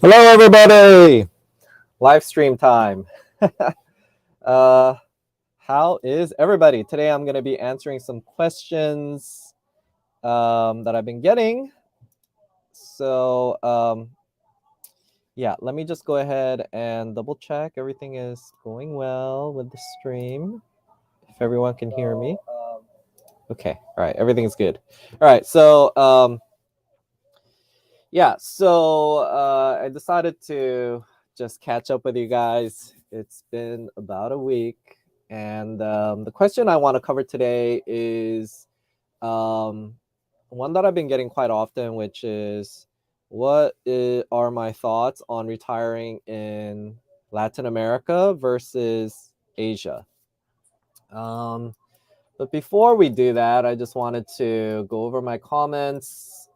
Hello, everybody. Live stream time. How is everybody? Today I'm going to be answering some questions that I've been getting. So, yeah, let me just go ahead and double check everything is going well with the stream. If everyone can hear me. Okay, all right, everything's good. All right, so yeah, so I decided to just catch up with you guys. It's been about a week, and the question I want to cover today is one that I've been getting quite often, which is are my thoughts on retiring in Latin America versus Asia? But before we do that, I just wanted to go over my comments.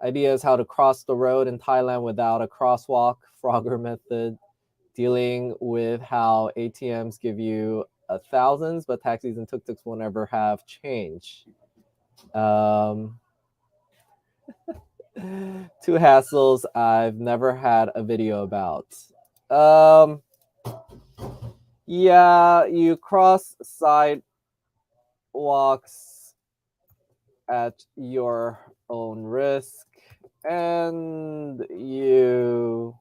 Ideas how to cross the road in Thailand without a crosswalk, Frogger method, dealing with how ATMs give you thousands, but taxis and tuk-tuks will never have change. Two hassles I've never had a video about. Yeah, you cross sidewalks at your own risk, and you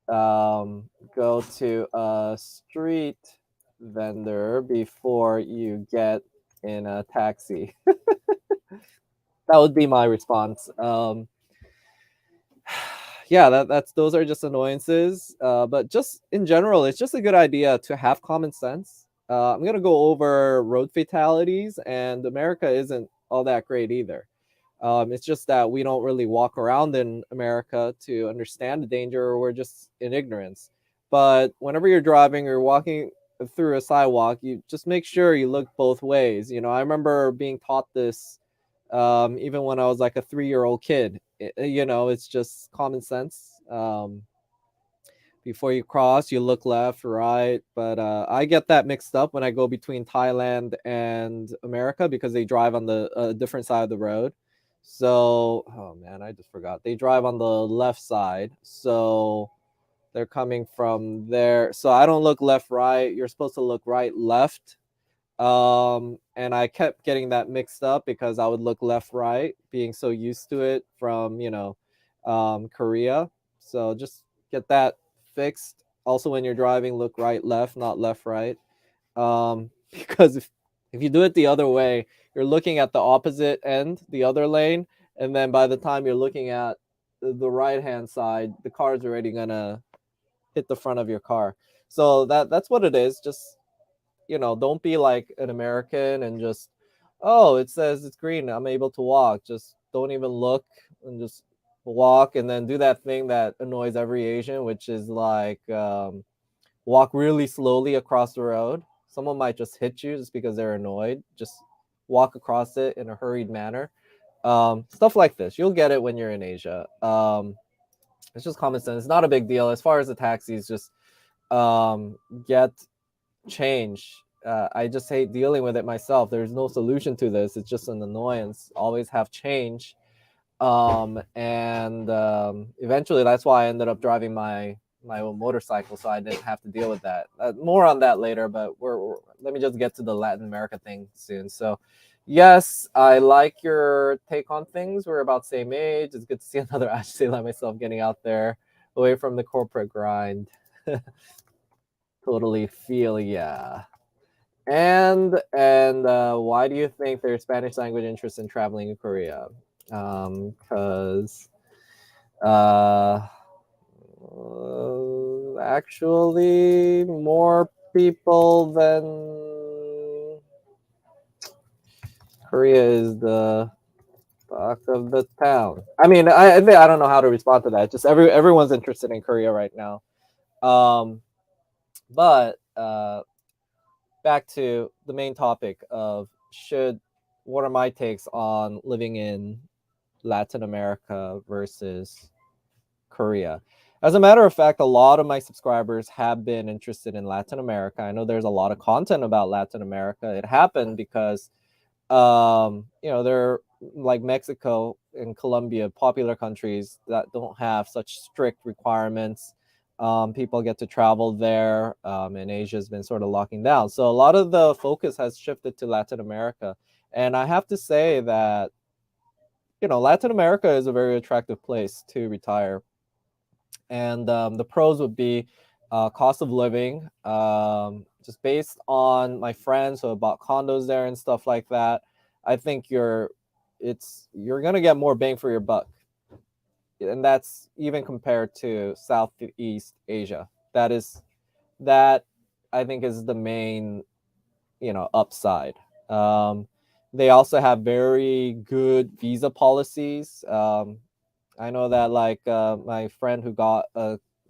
go to a street vendor before you get in a taxi. That would be my response. Yeah, those are just annoyances. But just in general, it's just a good idea to have common sense. I'm gonna go over road fatalities, and America isn't all that great either. It's just that we don't really walk around in America to understand the danger, or we're just in ignorance. But whenever you're driving or walking through a sidewalk, you just make sure you look both ways. You know, I remember being taught this even when I was like a 3-year-old kid. You know, it's just common sense. Before you cross, you look left, right. But I get that mixed up when I go between Thailand and America because they drive on the different side of the road. So, oh man, I just forgot. They drive on the left side. So they're coming from there. So I don't look left, right. You're supposed to look right, left. And I kept getting that mixed up because I would look left, right, being so used to it from, Korea. So just get that fixed. Also, when you're driving, look right, left, not left, right. Because if you do it the other way, you're looking at the opposite end, the other lane, and then by the time you're looking at the right hand side, the car is already gonna hit the front of your car. So that's what it is. Just don't be like an American and just, oh, it says it's green, I'm able to walk. Just don't even look and just walk, and then do that thing that annoys every Asian, which is like walk really slowly across the road. Someone might just hit you just because they're annoyed. Just walk across it in a hurried manner. Stuff like this. You'll get it when you're in Asia. It's just common sense. It's not a big deal. As far as the taxis, just get change. I just hate dealing with it myself. There's no solution to this. It's just an annoyance. Always have change. And eventually that's why I ended up driving my own motorcycle, so I didn't have to deal with that. More on that later, but let me just get to the Latin America thing soon. So yes, I like your take on things. We're about same age. It's good to see another Ashley like myself getting out there away from the corporate grind. Totally feel yeah. And why do you think there's Spanish language interest in traveling in Korea? Because actually more people than Korea is the talk of the town. I mean, I don't know how to respond to that. Just everyone's interested in Korea right now. But back to the main topic of what are my takes on living in Latin America versus Korea. As a matter of fact, a lot of my subscribers have been interested in Latin America. I know there's a lot of content about Latin America. It happened because there like Mexico and Colombia, popular countries that don't have such strict requirements. People get to travel there, and Asia has been sort of locking down. So a lot of the focus has shifted to Latin America. And I have to say that, Latin America is a very attractive place to retire. And the pros would be cost of living, just based on my friends who have bought condos there and stuff like that. I think you're gonna get more bang for your buck, and that's even compared to Southeast Asia. That I think is the main upside. Um, they also have very good visa policies. I know that like my friend who got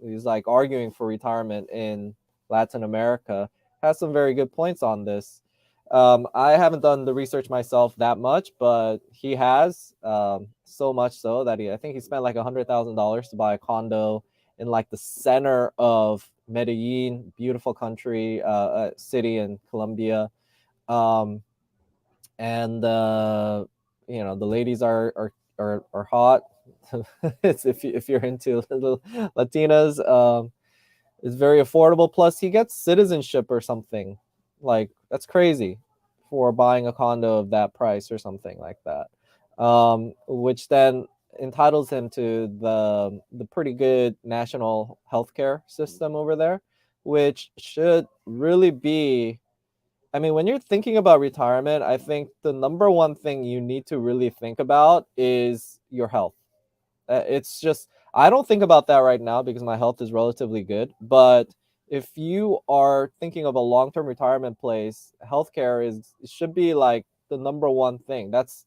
he's like arguing for retirement in Latin America has some very good points on this. I haven't done the research myself that much, but he has, so much so that I think he spent like $100,000 to buy a condo in like the center of Medellin, beautiful country, city in Colombia. Um, and the ladies are hot. It's if you're into little Latinas, it's very affordable. Plus, he gets citizenship or something. Like that's crazy for buying a condo of that price or something like that. Which then entitles him to the pretty good national healthcare system over there, which should really be. I mean, when you're thinking about retirement, I think the number one thing you need to really think about is your health. It's just, I don't think about that right now because my health is relatively good. But if you are thinking of a long term retirement place, healthcare should be like the number one thing. That's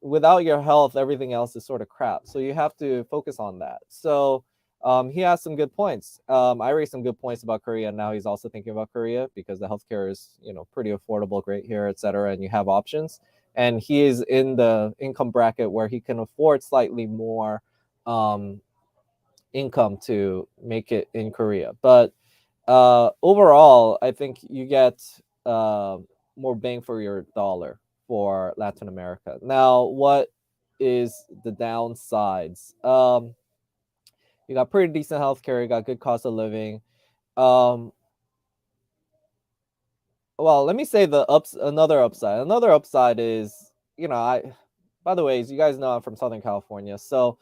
without your health, everything else is sort of crap. So you have to focus on that. So he has some good points. I raised some good points about Korea, and now he's also thinking about Korea because the healthcare is, pretty affordable, great here, etc. And you have options. And he is in the income bracket where he can afford slightly more um, income to make it in Korea. But overall, I think you get more bang for your dollar for Latin America. Now, what is the downsides? You got pretty decent healthcare, you got good cost of living. Um, well, let me say another upside. Another upside is, by the way, as you guys know, I'm from Southern California. So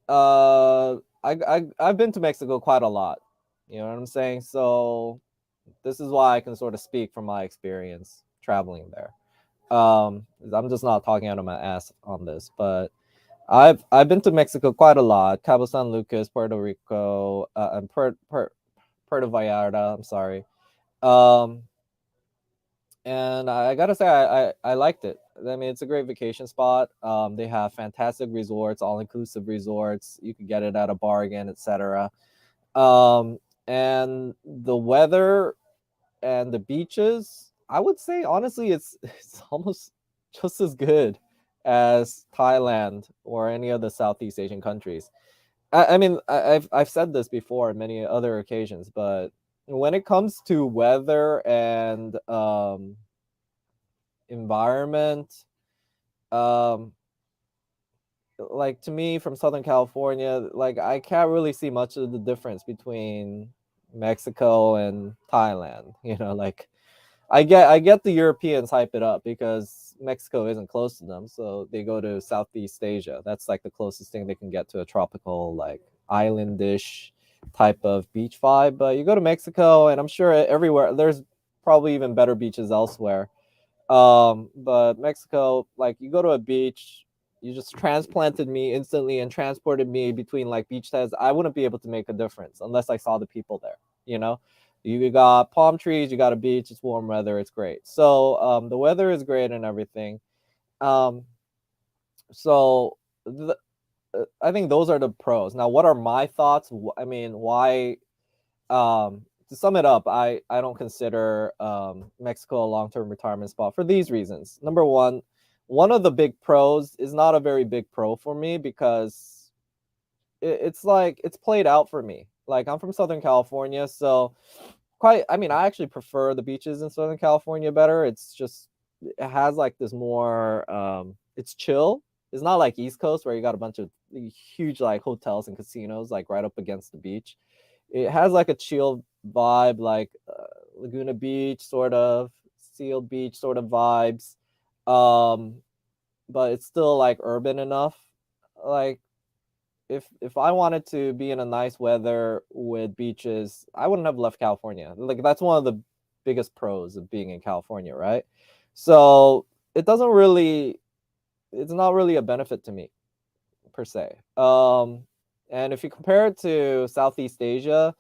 I've been to Mexico quite a lot. You know what I'm saying? So this is why I can sort of speak from my experience traveling there. I'm just not talking out of my ass on this, but I've been to Mexico quite a lot. Cabo San Lucas, Puerto Rico, and Puerto Vallarta. I'm sorry. Um, and I gotta say I liked it. I mean, it's a great vacation spot. They have fantastic resorts, all inclusive resorts. You can get it at a bargain, etc. Um, and the weather and the beaches, I would say honestly, it's almost just as good as Thailand or any of the Southeast Asian countries. I mean, I've said this before on many other occasions, but when it comes to weather and environment, um, like to me from Southern California, like I can't really see much of the difference between Mexico and Thailand. Like I get the Europeans hype it up because Mexico isn't close to them, so they go to Southeast Asia. That's like the closest thing they can get to a tropical, like islandish type of beach vibe. But you go to Mexico, and I'm sure everywhere there's probably even better beaches elsewhere. But Mexico, like you go to a beach, you just transplanted me instantly and transported me between like beach heads. I wouldn't be able to make a difference unless I saw the people there. You know, you got palm trees, you got a beach, it's warm weather, it's great. So the weather is great and everything. Um, so the, I think those are the pros. Now, what are my thoughts? I mean, why? To sum it up, I don't consider Mexico a long-term retirement spot for these reasons. Number one of the big pros is not a very big pro for me because it's like it's played out for me. Like I'm from Southern California, so I mean, I actually prefer the beaches in Southern California better. It's just it has like this more it's chill. It's not like East Coast where you got a bunch of huge like hotels and casinos like right up against the beach. It has like a chill vibe, like Laguna Beach sort of, Seal Beach sort of vibes. Um, but it's still like urban enough. Like if I wanted to be in a nice weather with beaches, I wouldn't have left California. Like that's one of the biggest pros of being in California, right? So it doesn't really, it's not really a benefit to me per se. And if you compare it to Southeast Asia,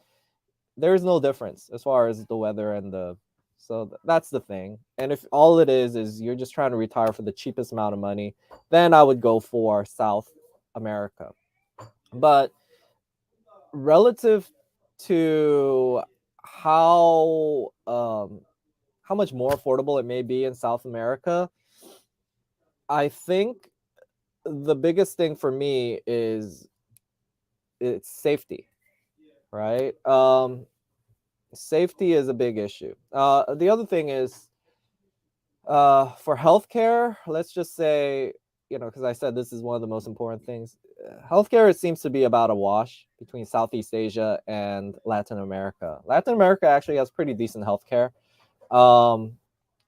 there's no difference as far as the weather and the, so that's the thing. And if all it is you're just trying to retire for the cheapest amount of money, then I would go for South America. But relative to how much more affordable it may be in South America, I think the biggest thing for me is it's safety, right? Safety is a big issue. The other thing is for healthcare, let's just say, because I said this is one of the most important things. Healthcare, it seems to be about a wash between Southeast Asia and Latin America. Latin America actually has pretty decent healthcare,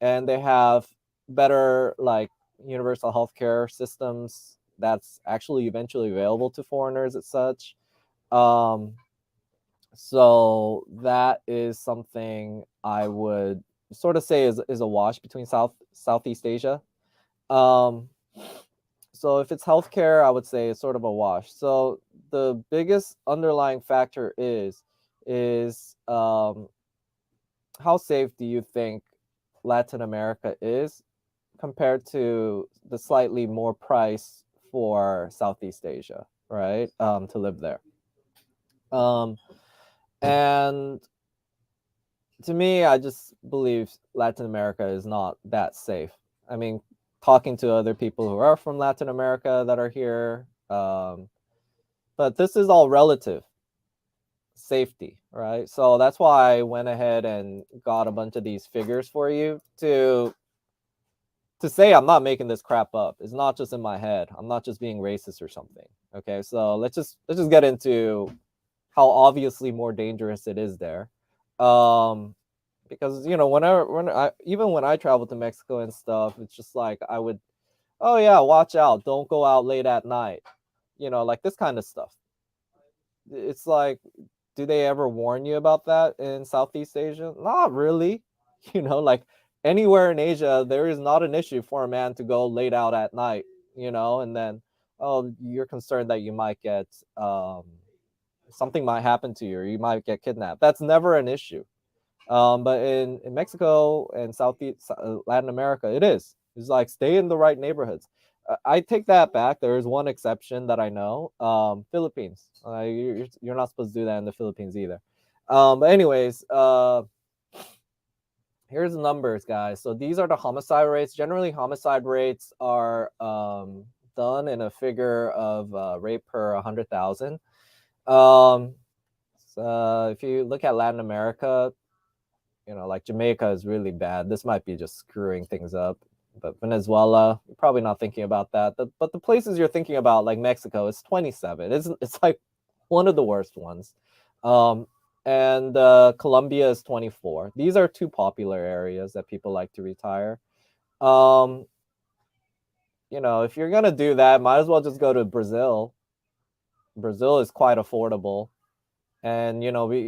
and they have better like universal healthcare systems that's actually eventually available to foreigners as such. Um, so that is something I would sort of say is a wash between Southeast Asia. Um, so if it's healthcare, I would say it's sort of a wash. So the biggest underlying factor is how safe do you think Latin America is compared to the slightly more price for Southeast Asia, right? To live there. And to me, I just believe Latin America is not that safe. I mean, talking to other people who are from Latin America that are here, but this is all relative safety, right? So that's why I went ahead and got a bunch of these figures for you to say I'm not making this crap up. It's not just in my head. I'm not just being racist or something. Okay, so let's just get into how obviously more dangerous it is there. Because when I travel to Mexico and stuff, it's just like I would, oh yeah, watch out, don't go out late at night, like this kind of stuff. It's like, do they ever warn you about that in Southeast Asia? Not really. Like anywhere in Asia, there is not an issue for a man to go late out at night, and then, oh, you're concerned that you might get something might happen to you or you might get kidnapped. That's never an issue. But in Mexico and Southeast Latin America, it is. It's like stay in the right neighborhoods. I take that back. There is one exception that I know. Philippines. You're not supposed to do that in the Philippines either. But anyways, here's the numbers, guys. So these are the homicide rates. Generally, homicide rates are done in a figure of rate per 100,000. So if you look at Latin America, like Jamaica is really bad. This might be just screwing things up. But Venezuela, you're probably not thinking about that. But the places you're thinking about, like Mexico, it's 27. It's like one of the worst ones. And Colombia is 24. These are two popular areas that people like to retire. If you're gonna do that, might as well just go to Brazil. Brazil is quite affordable, and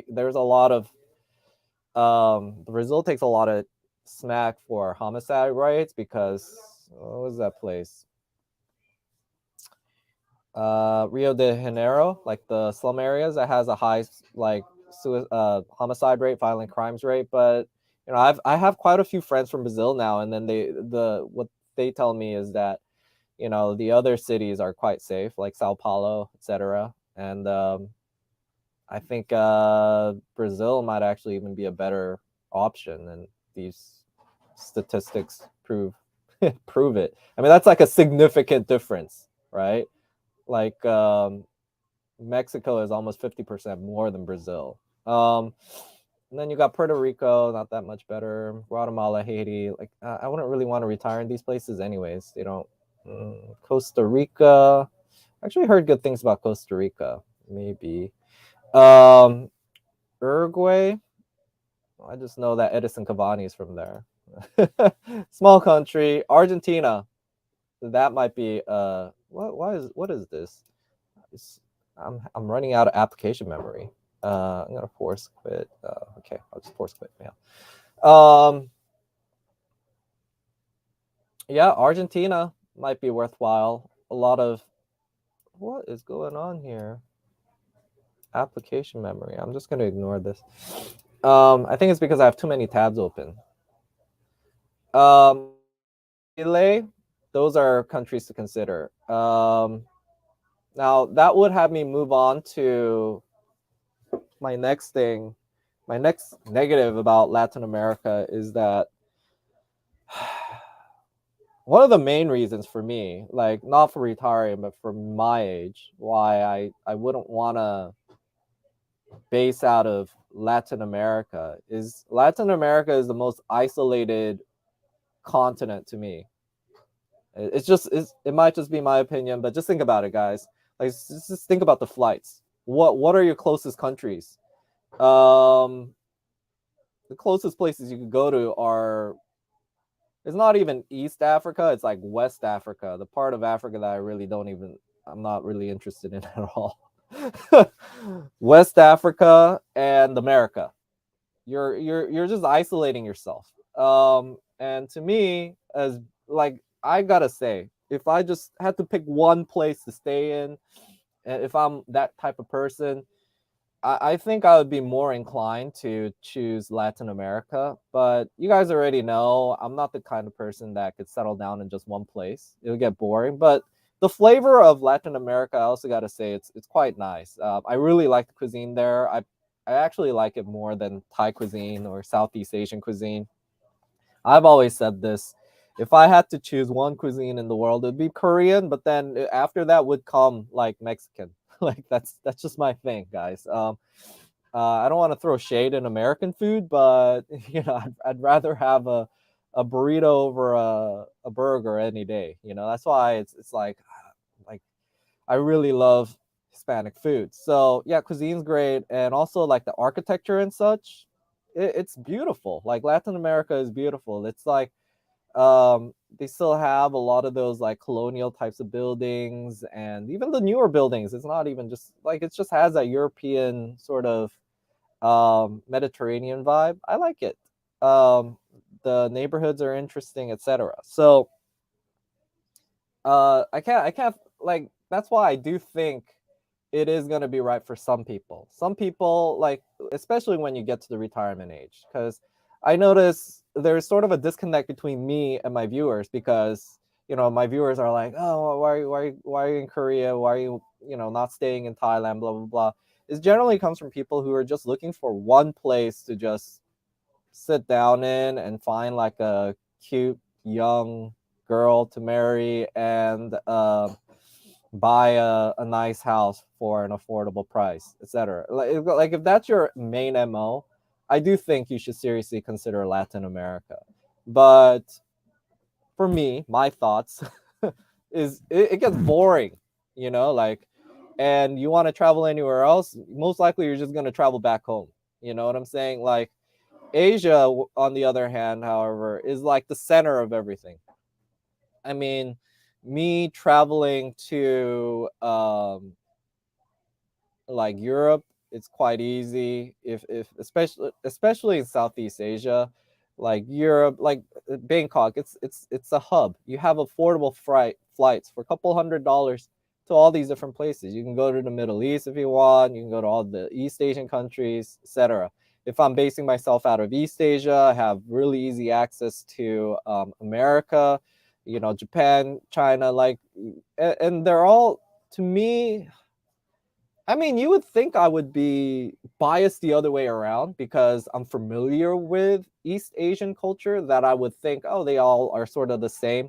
there's a lot of Brazil takes a lot of smack for homicide rates because what was that place? Rio de Janeiro, like the slum areas, that has a high like homicide rate, violent crimes rate. But I have quite a few friends from Brazil now, and then what they tell me is that the other cities are quite safe, like Sao Paulo, etc. And I think Brazil might actually even be a better option, and these statistics prove it. I mean, that's like a significant difference, right? Like Mexico is almost 50% more than Brazil. And then you got Puerto Rico, not that much better. Guatemala, Haiti. Like I wouldn't really want to retire in these places, anyways. They don't. Costa Rica. Actually, heard good things about Costa Rica. Maybe. Uruguay. I just know that Edison Cavani is from there. Small country. Argentina. That might be. What is this? I'm running out of application memory. I'm gonna force quit. Okay, I'll just force quit. Yeah. Yeah, Argentina might be worthwhile. A lot of what is going on here? Application memory. I'm just gonna ignore this. I think it's because I have too many tabs open. Chile, those are countries to consider. Now that would have me move on to my next thing. My next negative about Latin America is that one of the main reasons for me, like not for retiring, but for my age, why I wouldn't want to base out of Latin America is Latin America is the most isolated continent to me. It might just be my opinion, but just think about it, guys. Like just think about the flights. What are your closest countries? The closest places you could go to are, it's not even East Africa, it's like West Africa, the part of Africa that I'm not really interested in at all. West Africa and America. You're just isolating yourself. And to me, as like I gotta say, if I just had to pick one place to stay in, if I'm that type of person, I think I would be more inclined to choose Latin America. But you guys already know I'm not the kind of person that could settle down in just one place. It would get boring. But the flavor of Latin America, I also got to say, it's quite nice. I really like the cuisine there. I actually like it more than Thai cuisine or Southeast Asian cuisine. I've always said this. If I had to choose one cuisine in the world, it'd be Korean, but then after that would come like Mexican. Like that's just my thing, guys. I don't want to throw shade in American food, but I'd rather have a burrito over a burger any day. That's why it's like I really love Hispanic food. So yeah, cuisine's great, and also like the architecture and such. It's beautiful. Like Latin America is beautiful. It's like they still have a lot of those like colonial types of buildings, and even the newer buildings. It's not even just like it just has that European sort of Mediterranean vibe. I like it. The neighborhoods are interesting, etc. So I can't like that's why I do think it is going to be right for some people. Some people, like, especially when you get to the retirement age, because I notice there's sort of a disconnect between me and my viewers, because my viewers are like, oh, why are you in Korea, why are you not staying in Thailand, blah blah blah. It generally comes from people who are just looking for one place to just sit down in and find like a cute young girl to marry, and buy a nice house for an affordable price, etc. Like if that's your main MO, I do think you should seriously consider Latin America. But for me, my thoughts is it gets boring, like, and you want to travel anywhere else, most likely you're just going to travel back home. You know what I'm saying? Like Asia, on the other hand, however, is like the center of everything. I mean, me traveling to like Europe, it's quite easy. If especially in Southeast Asia, like Europe, like Bangkok, it's a hub. You have affordable flights for a couple $100 to all these different places. You can go to the Middle East if you want. You can go to all the East Asian countries, etc. If I'm basing myself out of East Asia, I have really easy access to America, Japan, China, like, and they're all, to me, I mean, you would think I would be biased the other way around because I'm familiar with East Asian culture, that I would think, oh, they all are sort of the same.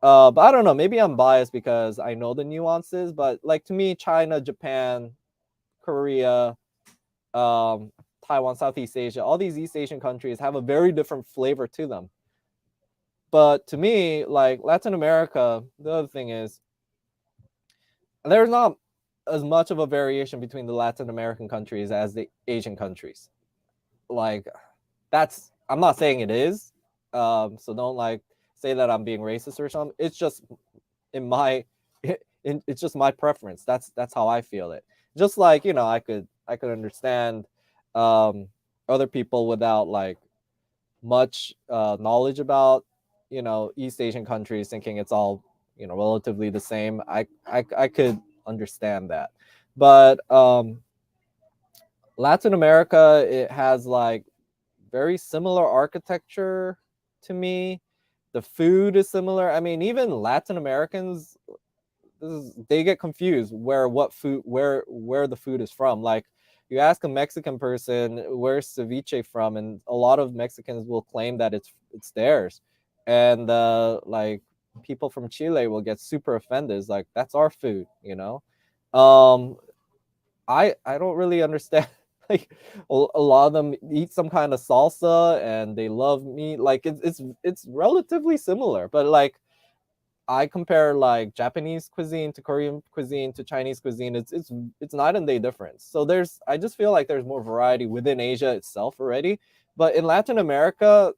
But I don't know. Maybe I'm biased because I know the nuances. But like to me, China, Japan, Korea, um, Taiwan, Southeast Asia, all these East Asian countries have a very different flavor to them. But to me, like Latin America, the other thing is there's not as much of a variation between the Latin American countries as the Asian countries. Like that's, I'm not saying it is. So don't like say that I'm being racist or something. It's just in my it's just my preference. That's how I feel it. Just like, you know, I could understand other people without like much knowledge about, you know, East Asian countries thinking it's all, you know, relatively the same. I could understand that. But Latin America, it has like very similar architecture to me. The food is similar. I mean, even Latin Americans, they get confused where the food is from. Like you ask a Mexican person where's ceviche from, and a lot of Mexicans will claim that it's theirs, and like people from Chile will get super offended. It's like that's our food, you know. Um, I don't really understand. Like a lot of them eat some kind of salsa and they love meat. Like it's relatively similar, but like I compare like Japanese cuisine to Korean cuisine to Chinese cuisine. It's night and day difference. So I just feel like there's more variety within Asia itself already. But in Latin America,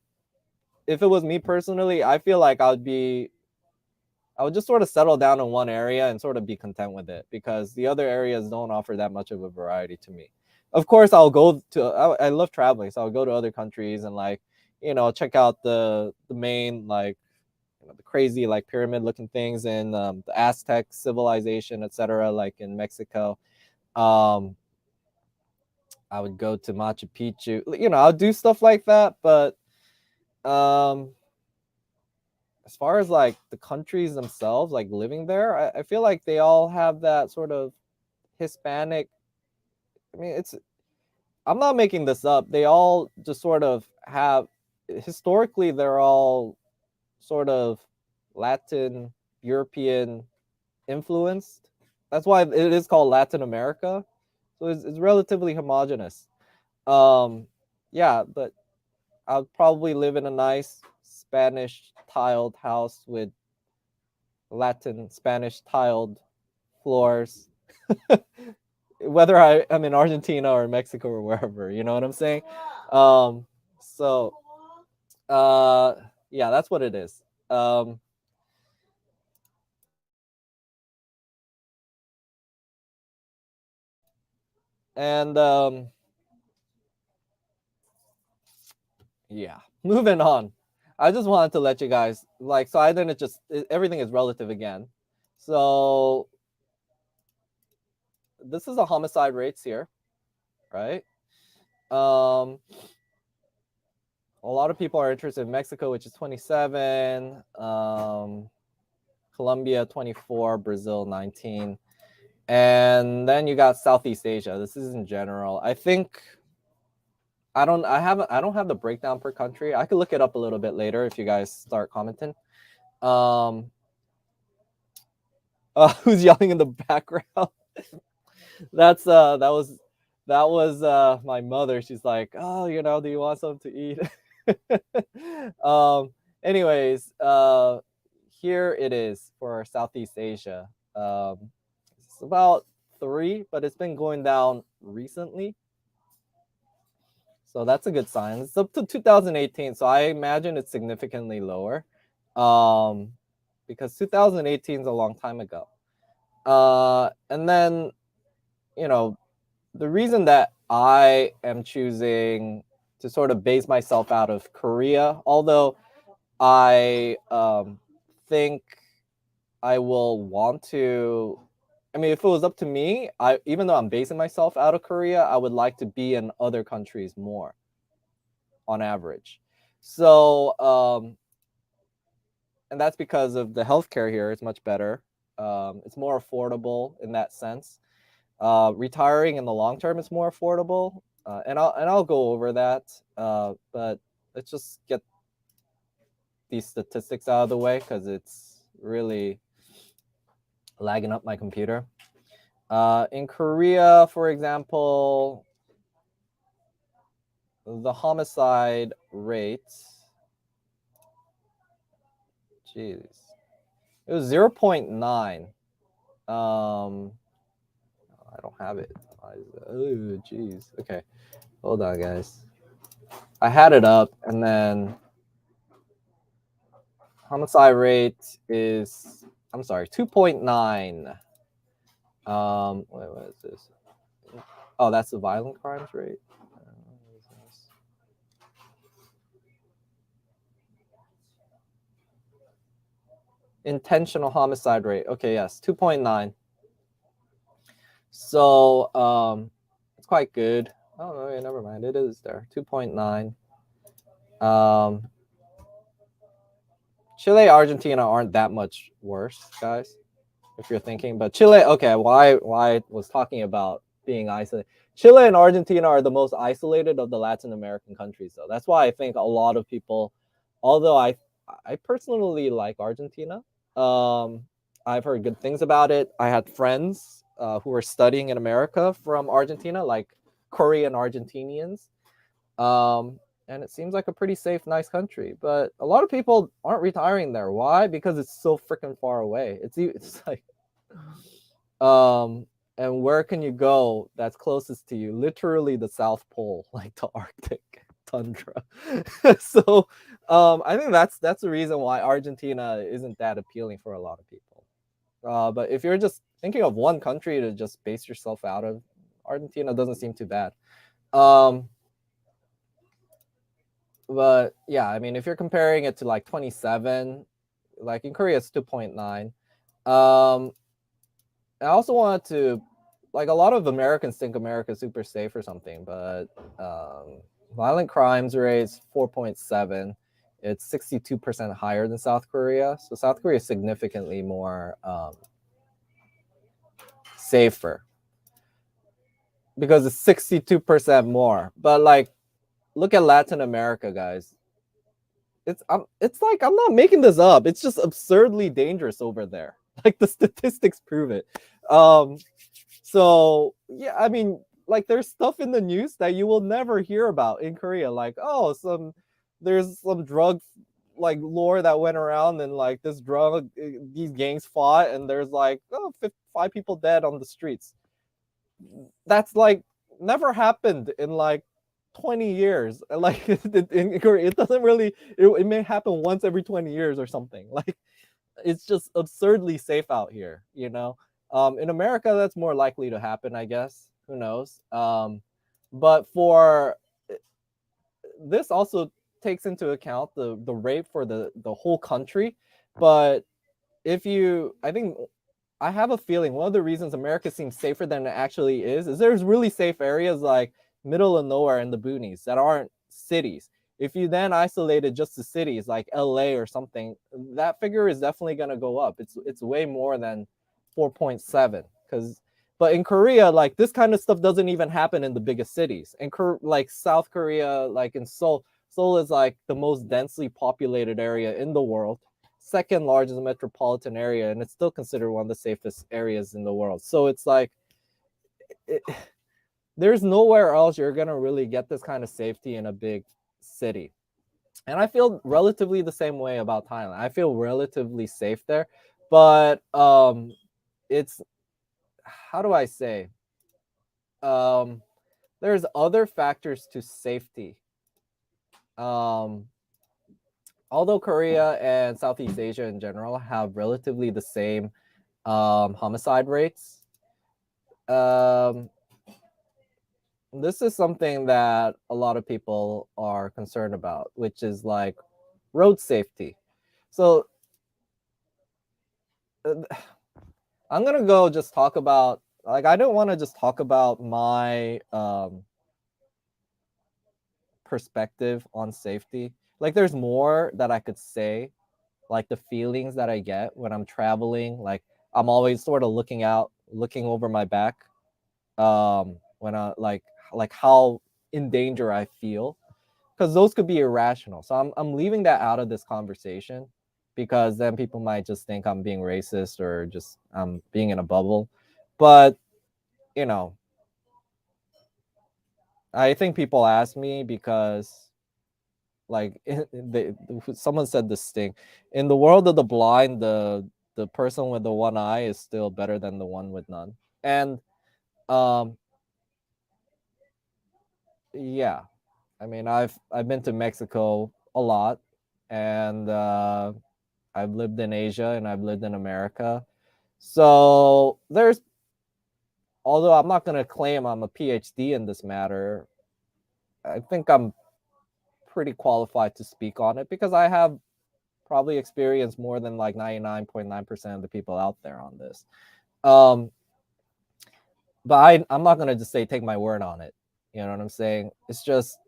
if it was me personally, I feel like I would just sort of settle down in one area and sort of be content with it because the other areas don't offer that much of a variety to me. Of course, I love traveling, so I'll go to other countries and like, you know, check out the main like, you know, the crazy like pyramid looking things in the Aztec civilization, etc. Like in Mexico. Um, I would go to Machu Picchu. You know, I'll do stuff like that, but um, as far as like the countries themselves, like living there, I feel like they all have that sort of Hispanic. I mean, I'm not making this up. They all just sort of have, historically, they're all sort of Latin, European influenced. That's why it is called Latin America. So it's relatively homogenous. Yeah, but I'll probably live in a nice Spanish tiled house with Latin Spanish tiled floors. Whether I'm in Argentina or Mexico or wherever, you know what I'm saying? So uh yeah, that's what it is. And yeah, moving on. I just wanted to let you guys like, so I didn't just, everything is relative again. So this is the homicide rates here, right? Um, a lot of people are interested in Mexico, which is 27, Colombia 24, Brazil 19, and then you got Southeast Asia. This is in general. I think I don't have the breakdown per country. I could look it up a little bit later if you guys start commenting. Um, who's yelling in the background? That's that was my mother. She's like, oh, you know, do you want something to eat? Anyways, here it is for Southeast Asia. It's about 3, but it's been going down recently. So that's a good sign. It's up to 2018, so I imagine it's significantly lower. Because 2018 is a long time ago. And then, you know, the reason that I am choosing to sort of base myself out of Korea, although I think I will want to. I mean, if it was up to me, even though I'm basing myself out of Korea, I would like to be in other countries more on average. So, and that's because of the healthcare here is much better. It's more affordable in that sense. Retiring in the long term is more affordable, and I'll go over that. But let's just get these statistics out of the way because it's really lagging up my computer. In Korea, for example, the homicide rates. Jeez. It was 0.9. I don't have it. Oh, jeez. Okay. Hold on, guys. I had it up, and then homicide rate is, I'm sorry, 2.9. Wait, what is this? Oh, that's the violent crimes rate. Intentional homicide rate. Okay, yes, 2.9. So it's quite good. Oh no, never mind. It is there. 2.9. Chile, Argentina aren't that much worse, guys. If you're thinking, but Chile, okay, why I was talking about being isolated. Chile and Argentina are the most isolated of the Latin American countries, though. That's why I think a lot of people, although I personally like Argentina, I've heard good things about it. I had friends who were studying in America from Argentina, like Korean Argentinians. And it seems like a pretty safe, nice country. But a lot of people aren't retiring there. Why? Because it's so freaking far away. It's like, and where can you go that's closest to you? Literally the South Pole, like the Arctic tundra. So, I think that's the reason why Argentina isn't that appealing for a lot of people. But if you're just thinking of one country to just base yourself out of, Argentina doesn't seem too bad. But yeah, I mean, if you're comparing it to like 27, like in Korea, it's 2.9. I also wanted to, like, a lot of Americans think America's super safe or something, but violent crimes rates 4.7. It's 62% higher than South Korea. So South Korea is significantly more safer because it's 62% more. But like, look at Latin America, guys. It's like, I'm not making this up. It's just absurdly dangerous over there. Like, the statistics prove it. So yeah, I mean, like, there's stuff in the news that you will never hear about in Korea. Like, oh, there's some drug like lore that went around, and like this drug, these gangs fought, and there's like, oh, 5 people dead on the streets. That's like never happened in like 20 years. Like, in Korea, it doesn't really, it may happen once every 20 years or something. Like, it's just absurdly safe out here, you know. In America, that's more likely to happen, I guess. Who knows? But for this also takes into account the rate for the whole country. But I think, I have a feeling one of the reasons America seems safer than it actually is there's really safe areas like middle of nowhere in the boonies that aren't cities. If you then isolated just the cities like LA or something, that figure is definitely going to go up. It's way more than 4.7. But in Korea, like, this kind of stuff doesn't even happen in the biggest cities. And like South Korea, like in Seoul is like the most densely populated area in the world, second largest metropolitan area, and it's still considered one of the safest areas in the world. So it's like, there's nowhere else you're gonna really get this kind of safety in a big city. And I feel relatively the same way about Thailand. I feel relatively safe there, but it's, how do I say? There's other factors to safety. Although Korea and Southeast Asia in general have relatively the same homicide rates, this is something that a lot of people are concerned about, which is like road safety. So I'm gonna go just talk about, like, I don't want to just talk about my perspective on safety. Like, there's more that I could say, like the feelings that I get when I'm traveling. Like, I'm always sort of looking over my back, when I like how in danger I feel, because those could be irrational. So I'm leaving that out of this conversation, because then people might just think I'm being racist or just I'm being in a bubble. But you know, I think people ask me because like someone said this thing, in the world of the blind, the person with the one eye is still better than the one with none. And um yeah, I mean, I've been to Mexico a lot, and I've lived in Asia and I've lived in America. So there's, although I'm not going to claim I'm a PhD in this matter, I think I'm pretty qualified to speak on it because I have probably experienced more than like 99.9% of the people out there on this. Um, but I'm not going to just say take my word on it. You know what I'm saying? It's just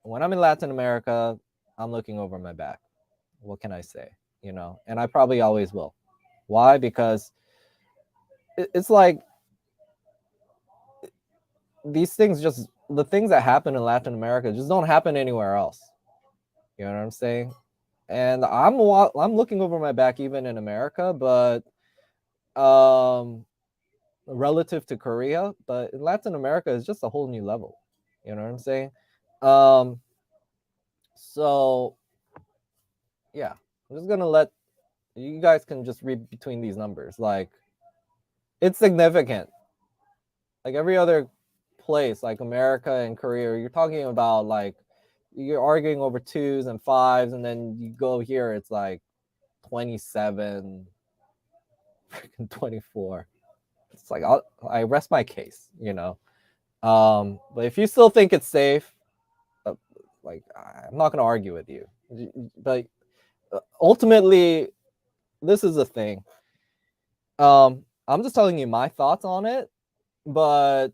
when I'm in Latin America, I'm looking over my back. What can I say? You know, and I probably always will. Why? Because it's like these things, just the things that happen in Latin America just don't happen anywhere else. You know what I'm saying? And I'm looking over my back even in America, but um relative to Korea, but in Latin America is just a whole new level. You know what I'm saying? Um so yeah, I'm just gonna let you guys can just read between these numbers. Like, it's significant. Like every other place, like America and Korea, you're talking about like you're arguing over twos and fives, and then you go here, it's like 27, freaking 24. It's like I rest my case, you know. But if you still think it's safe, uh, like I'm not gonna argue with you. But ultimately, this is the thing. I'm just telling you my thoughts on it, but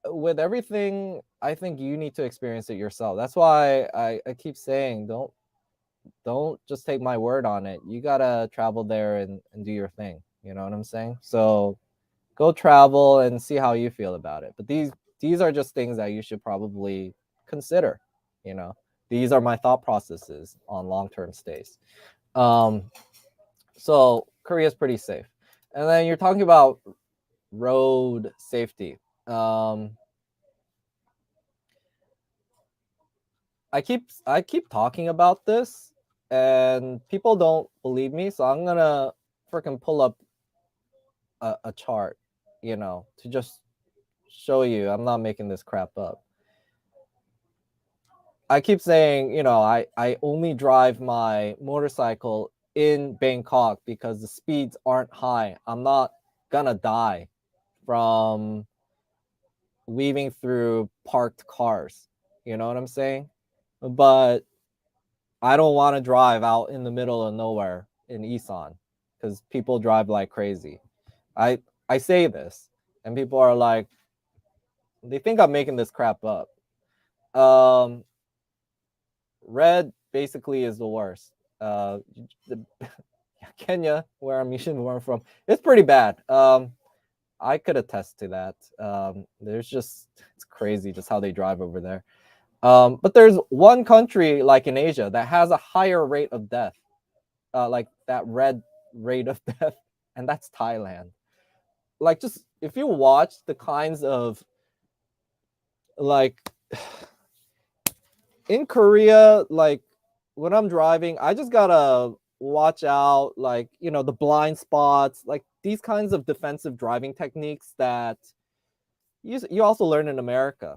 with everything, I think you need to experience it yourself. That's why I keep saying don't just take my word on it. You gotta travel there and do your thing. You know what I'm saying? So go travel and see how you feel about it. But these are just things that you should probably consider. You know, these are my thought processes on long-term stays. Um, so Korea is pretty safe. And then you're talking about road safety. Um, I keep talking about this, and people don't believe me, so I'm gonna freaking pull up a chart, you know, to just show you I'm not making this crap up. I keep saying, you know, I only drive my motorcycle in Bangkok because the speeds aren't high. I'm not gonna die from weaving through parked cars. You know what I'm saying? But I don't want to drive out in the middle of nowhere in Isan because people drive like crazy. I I say this, and people are like, they think I'm making this crap up. Um, Red basically is the worst. The, Kenya, where I'm from, it's pretty bad. I could attest to that. There's just, it's crazy just how they drive over there. But there's one country like in Asia that has a higher rate of death, like that red rate of death, and that's Thailand. Like, just if you watch the kinds of like in Korea, like when I'm driving, I just gotta watch out, like, you know, the blind spots, like these kinds of defensive driving techniques that you also learn in America.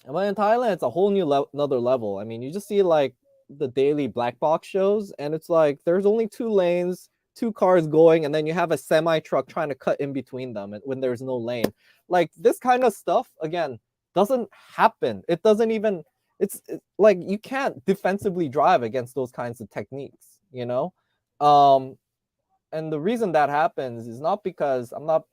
But in Thailand, it's a whole new another level. I mean, you just see like the daily black box shows, and it's like there's only two lanes, two cars going, and then you have a semi truck trying to cut in between them when there's no lane. Like this kind of stuff again doesn't happen. It doesn't even. It's like you can't defensively drive against those kinds of techniques. You know, um, and the reason that happens is not because I'm not.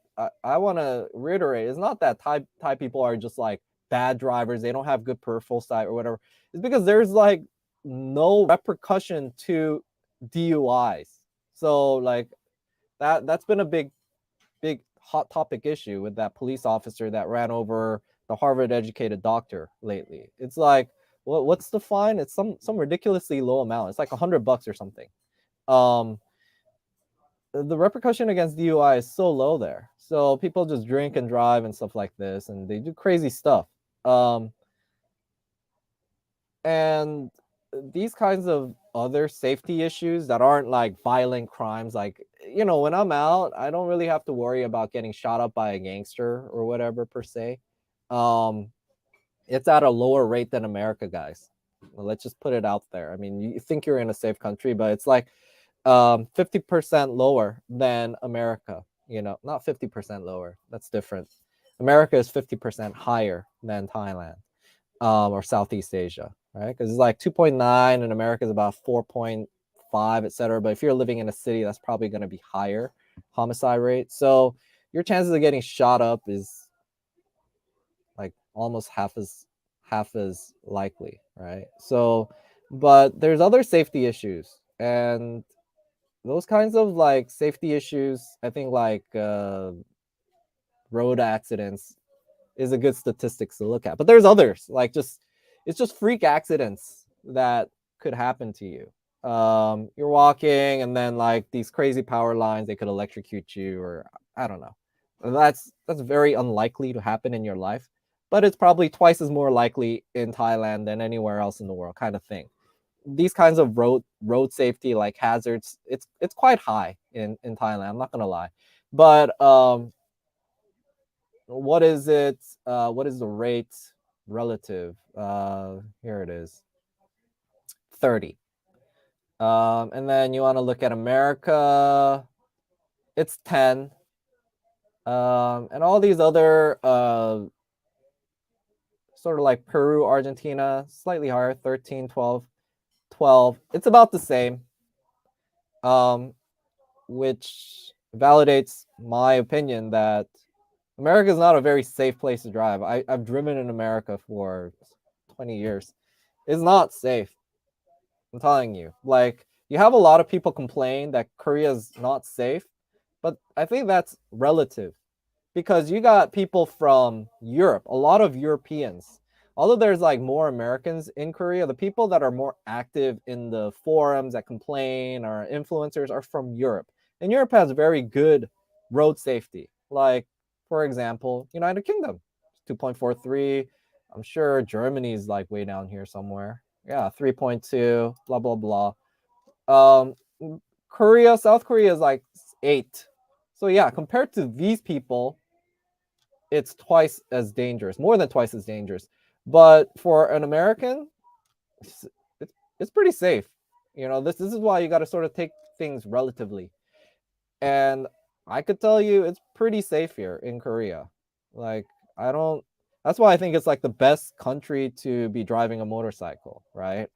I want to reiterate, it's not that Thai people are just like bad drivers, they don't have good peripheral sight or whatever. It's because there's like no repercussion to DUIs. So like that's been a big hot topic issue with that police officer that ran over the Harvard educated doctor lately. It's like, what's the fine? It's some ridiculously low amount. It's like $100 or something. Um, the repercussion against DUI is so low there. So people just drink and drive and stuff like this, and they do crazy stuff. And these kinds of other safety issues that aren't like violent crimes, like, you know, when I'm out, I don't really have to worry about getting shot up by a gangster or whatever per se. Um, it's at a lower rate than America, guys. Well, let's just put it out there. I mean, you think you're in a safe country, but it's like 50% lower than America. You know, not 50% lower. That's different. America is 50% higher than Thailand, or Southeast Asia, right? Because it's like 2.9 and America is about 4.5, etc. But if you're living in a city, that's probably going to be higher homicide rate. So your chances of getting shot up is like almost half as likely, right? So, but there's other safety issues, and those kinds of like safety issues, I think like road accidents is a good statistics to look at. But there's others, like just it's just freak accidents that could happen to you. You're walking and then like these crazy power lines, they could electrocute you, or I don't know. That's very unlikely to happen in your life, but it's probably twice as more likely in Thailand than anywhere else in the world, kind of thing. These kinds of road safety like hazards, it's quite high in Thailand. I'm not gonna lie, but what is it? What is the rate relative? Here it is, 30. And then you want to look at America, it's 10. And all these other sort of like Peru, Argentina, slightly higher, 13, 12, 12. It's about the same, which validates my opinion that America is not a very safe place to drive. I've driven in America for 20 years. It's not safe. I'm telling you. Like, you have a lot of people complain that Korea is not safe, but I think that's relative because you got people from Europe, a lot of Europeans. Although there's like more Americans in Korea, the people that are more active in the forums that complain or influencers are from Europe. And Europe has very good road safety. Like, for example, United Kingdom, 2.43. I'm sure Germany's like way down here somewhere. Yeah, 3.2, blah, blah, blah. Um, Korea, South Korea is like 8. So yeah, compared to these people, it's twice as dangerous, more than twice as dangerous. But for an American, it's, it's pretty safe. This is why you got to sort of take things relatively. And I could tell you it's pretty safe here in Korea. Like, I don't that's why I think it's like the best country to be driving a motorcycle, right?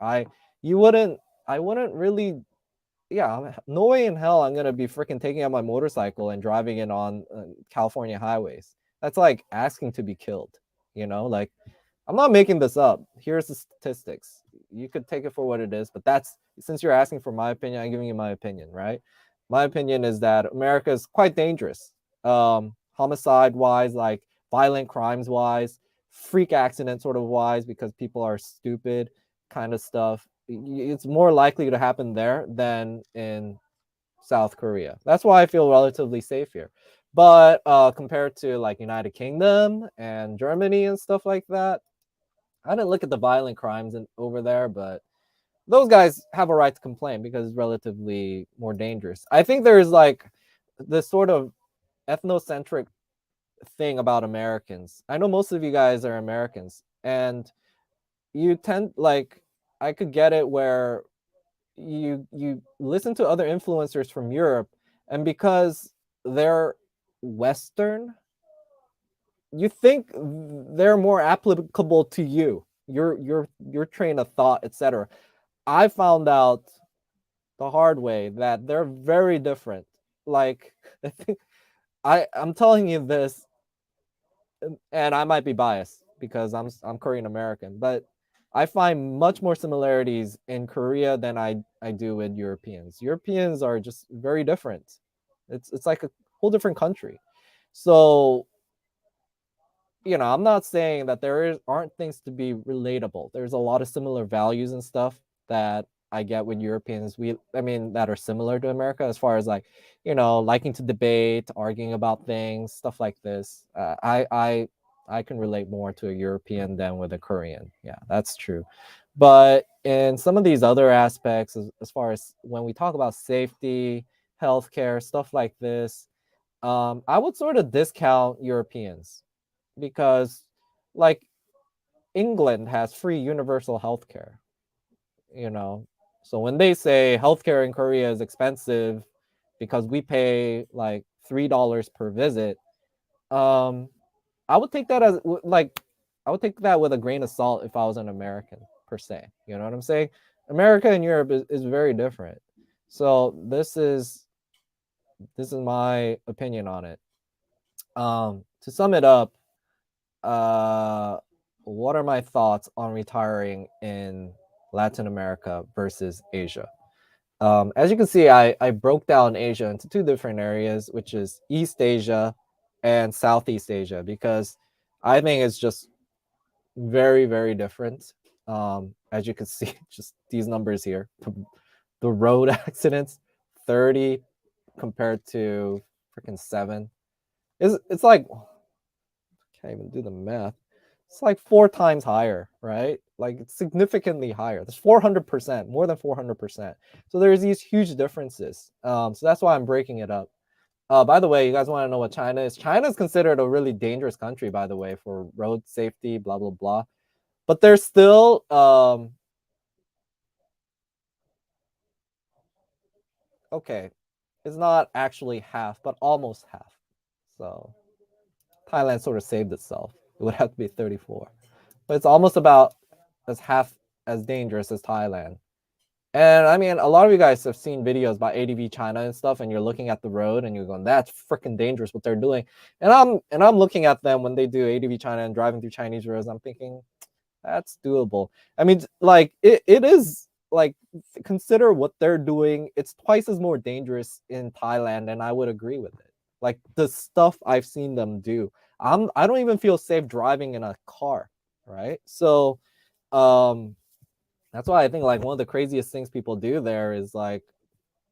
You wouldn't I wouldn't really, yeah, no way in hell I'm gonna be freaking taking out my motorcycle and driving it on California highways. That's like asking to be killed, like, I'm not making this up. Here's the statistics. You could take it for what it is, but that's, since you're asking for my opinion, I'm giving you my opinion, right? My opinion is that America is quite dangerous. Homicide wise, like violent crimes wise, freak accident sort of wise, because people are stupid kind of stuff. It's more likely to happen there than in South Korea. That's why I feel relatively safe here. But compared to like United Kingdom and Germany and stuff like that, I didn't look at the violent crimes over there, but those guys have a right to complain because it's relatively more dangerous. I think there's like this sort of ethnocentric thing about Americans. I know most of you guys are Americans, and you tend, like, I could get it where you listen to other influencers from Europe, and because they're Western, you think they're more applicable to you, your train of thought, etc. I found out the hard way that they're very different. Like, I'm telling you this, and I might be biased because I'm Korean American, but I find much more similarities in Korea than I do with Europeans. Europeans are just very different. It's like a whole different country. So, I'm not saying that aren't things to be relatable. There's a lot of similar values and stuff that I get with Europeans. That are similar to America as far as like, liking to debate, arguing about things, stuff like this. I I can relate more to a European than with a Korean. Yeah, that's true. But in some of these other aspects, as far as when we talk about safety, healthcare, stuff like this, I would sort of discount Europeans because, like, England has free universal healthcare, you know. So when they say healthcare in Korea is expensive because we pay like $3 per visit, um, I would take that as like I would take that with a grain of salt if I was an American per se. You know what I'm saying? America and Europe is very different. So this is my opinion on it. To sum it up, uh, what are my thoughts on retiring in Latin America versus Asia? As you can see, I broke down Asia into two different areas, which is East Asia and Southeast Asia, because I think it's just very, very different. As you can see, just these numbers here, the road accidents, 30 compared to freaking 7. It's like, can't even do the math. It's like 4 times higher, right? Like it's significantly higher. There's 400%, more than 400%. So there's these huge differences. So that's why I'm breaking it up. By the way, you guys want to know what China is? China is considered a really dangerous country, by the way, for road safety, blah blah blah. But there's still okay. It's not actually half, but almost half. So Thailand sort of saved itself. It would have to be 34, but it's almost about as half as dangerous as Thailand. And I mean, a lot of you guys have seen videos about ADV China and stuff, and you're looking at the road and you're going, "That's freaking dangerous what they're doing." And I'm looking at them when they do ADV China and driving through Chinese roads. I'm thinking, that's doable. I mean, like it is like consider what they're doing. It's twice as more dangerous in Thailand, and I would agree with it. Like the stuff I've seen them do. I don't even feel safe driving in a car, right? So um that's why I think like one of the craziest things people do there is like,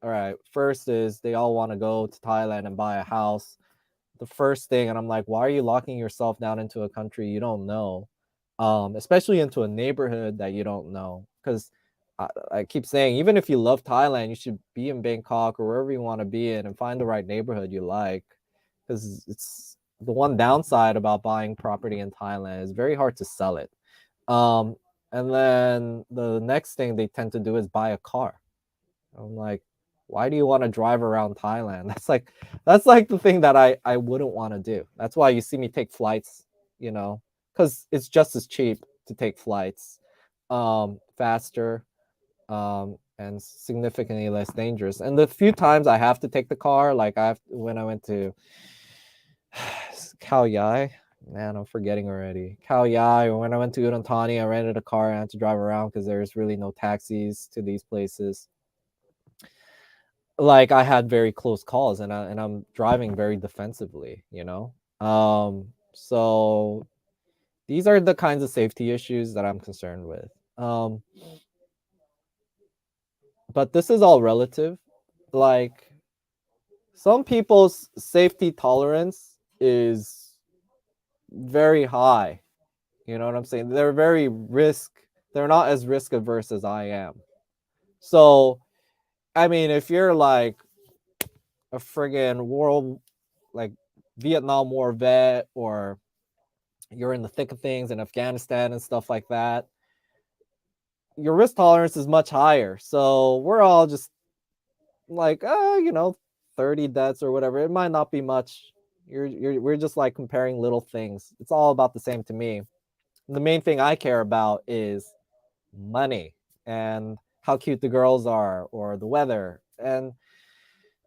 all right, first is they all want to go to Thailand and buy a house. The first thing, and I'm like, why are you locking yourself down into a country you don't know, especially into a neighborhood that you don't know? Because I keep saying, even if you love Thailand, you should be in Bangkok or wherever you want to be in and find the right neighborhood you like. Because it's the one downside about buying property in Thailand is very hard to sell it. Um, and then the next thing they tend to do is buy a car. I'm like, why do you want to drive around Thailand? That's like the thing that I wouldn't want to do. That's why you see me take flights, you know, because it's just as cheap to take flights, faster, and significantly less dangerous. And the few times I have to take the car, like when I went to Khao Yai, man, I'm forgetting already. Khao Yai, or when I went to Udon I rented a car and I had to drive around because there's really no taxis to these places. Like I had very close calls, and I'm driving very defensively, you know. So these are the kinds of safety issues that I'm concerned with. But this is all relative. Like some people's safety tolerance is very high. You know what I'm saying? They're not as risk averse as I am. So, I mean, if you're like a friggin' world, like Vietnam War vet, or you're in the thick of things in Afghanistan and stuff like that, your risk tolerance is much higher. So we're all just like, 30 deaths or whatever. It might not be much. We're just like comparing little things. It's all about the same to me. The main thing I care about is money and how cute the girls are or the weather. And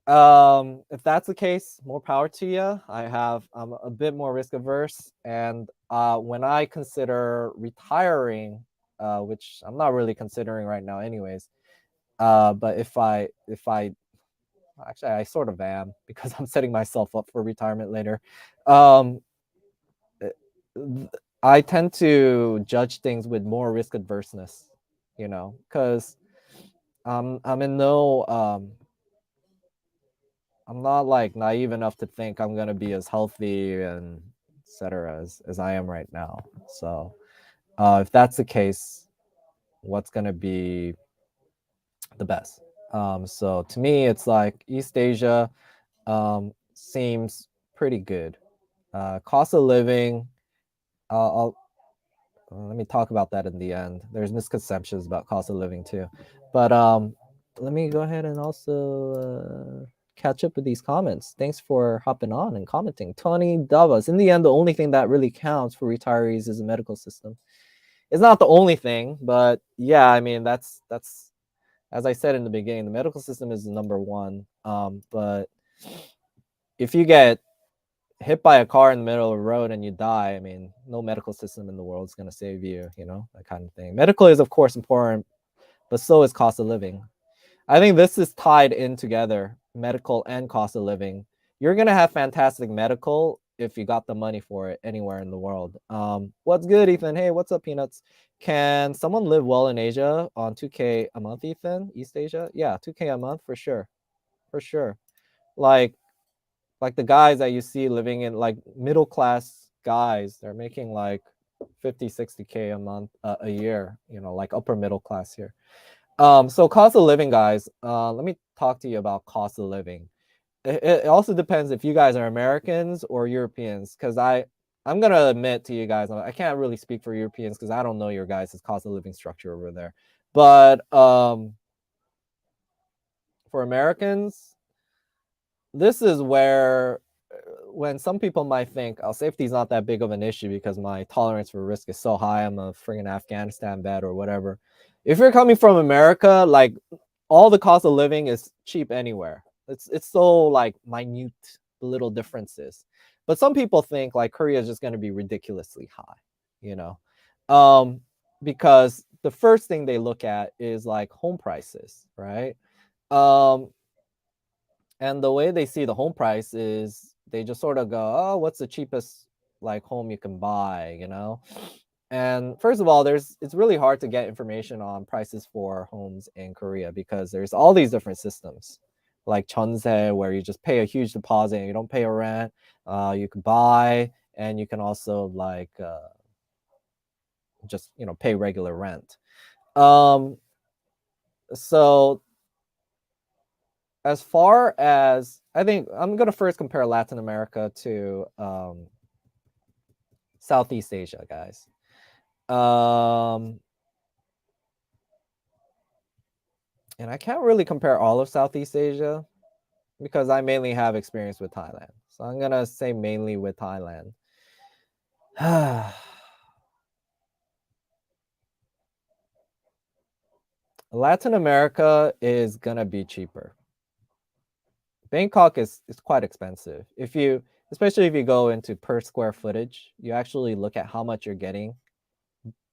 if that's the case, more power to you. I'm a bit more risk averse, and when I consider retiring, which I'm not really considering right now, anyways. But if I actually I sort of am because I'm setting myself up for retirement later. Um, I tend to judge things with more risk adverseness, because I'm in no I'm not like naive enough to think I'm gonna be as healthy and etc. as I am right now. So if that's the case, what's going to be the best? So to me, it's like East Asia seems pretty good. Cost of living, let me talk about that in the end. There's misconceptions about cost of living too, but let me go ahead and also catch up with these comments. Thanks for hopping on and commenting. Tony Davas. In the end, the only thing that really counts for retirees is the medical system. It's not the only thing, but yeah, I mean that's as I said in the beginning, the medical system is number one. But if you get hit by a car in the middle of the road and you die, I mean, no medical system in the world is going to save you, you know, that kind of thing. Medical is, of course, important, but so is cost of living. I think this is tied in together, medical and cost of living. You're going to have fantastic medical if you got the money for it anywhere in the world. What's good, Ethan? Hey, what's up, Peanuts? Can someone live well in Asia on 2K a month, Ethan? East Asia? Yeah, 2K a month for sure. For sure. Like the guys that you see living in like middle class guys, they're making like 50, 60K a month, a year, you know, like upper middle class here. So cost of living, guys, let me talk to you about cost of living. It also depends if you guys are Americans or Europeans, because I'm going to admit to you guys, I can't really speak for Europeans because I don't know your guys' cost of living structure over there. But for Americans, this is where when some people might think, oh, safety is not that big of an issue because my tolerance for risk is so high, I'm a friggin' Afghanistan vet or whatever. If you're coming from America, like all the cost of living is cheap anywhere. It's so like minute little differences. But some people think like Korea is just going to be ridiculously high, you know, because the first thing they look at is like home prices, right? And the way they see the home price is they just sort of go, oh, what's the cheapest like home you can buy, you know? And first of all, it's really hard to get information on prices for homes in Korea because there's all these different systems, like Chonse, where you just pay a huge deposit and you don't pay a rent. You can buy, and you can also like just pay regular rent. So as far as I think, I'm gonna first compare Latin America to Southeast Asia, guys. And I can't really compare all of Southeast Asia because I mainly have experience with Thailand. So I'm gonna say mainly with Thailand. Latin America is gonna be cheaper. Bangkok is quite expensive. Especially if you go into per square footage, you actually look at how much you're getting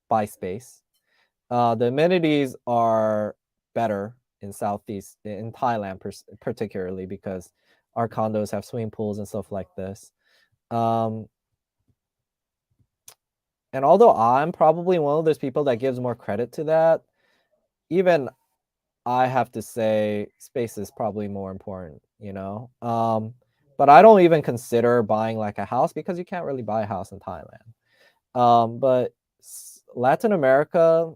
by space. The amenities are better in Thailand particularly because our condos have swimming pools and stuff like this. And although I'm probably one of those people that gives more credit to that, even I have to say space is probably more important, you know? But I don't even consider buying like a house because you can't really buy a house in Thailand. But Latin America,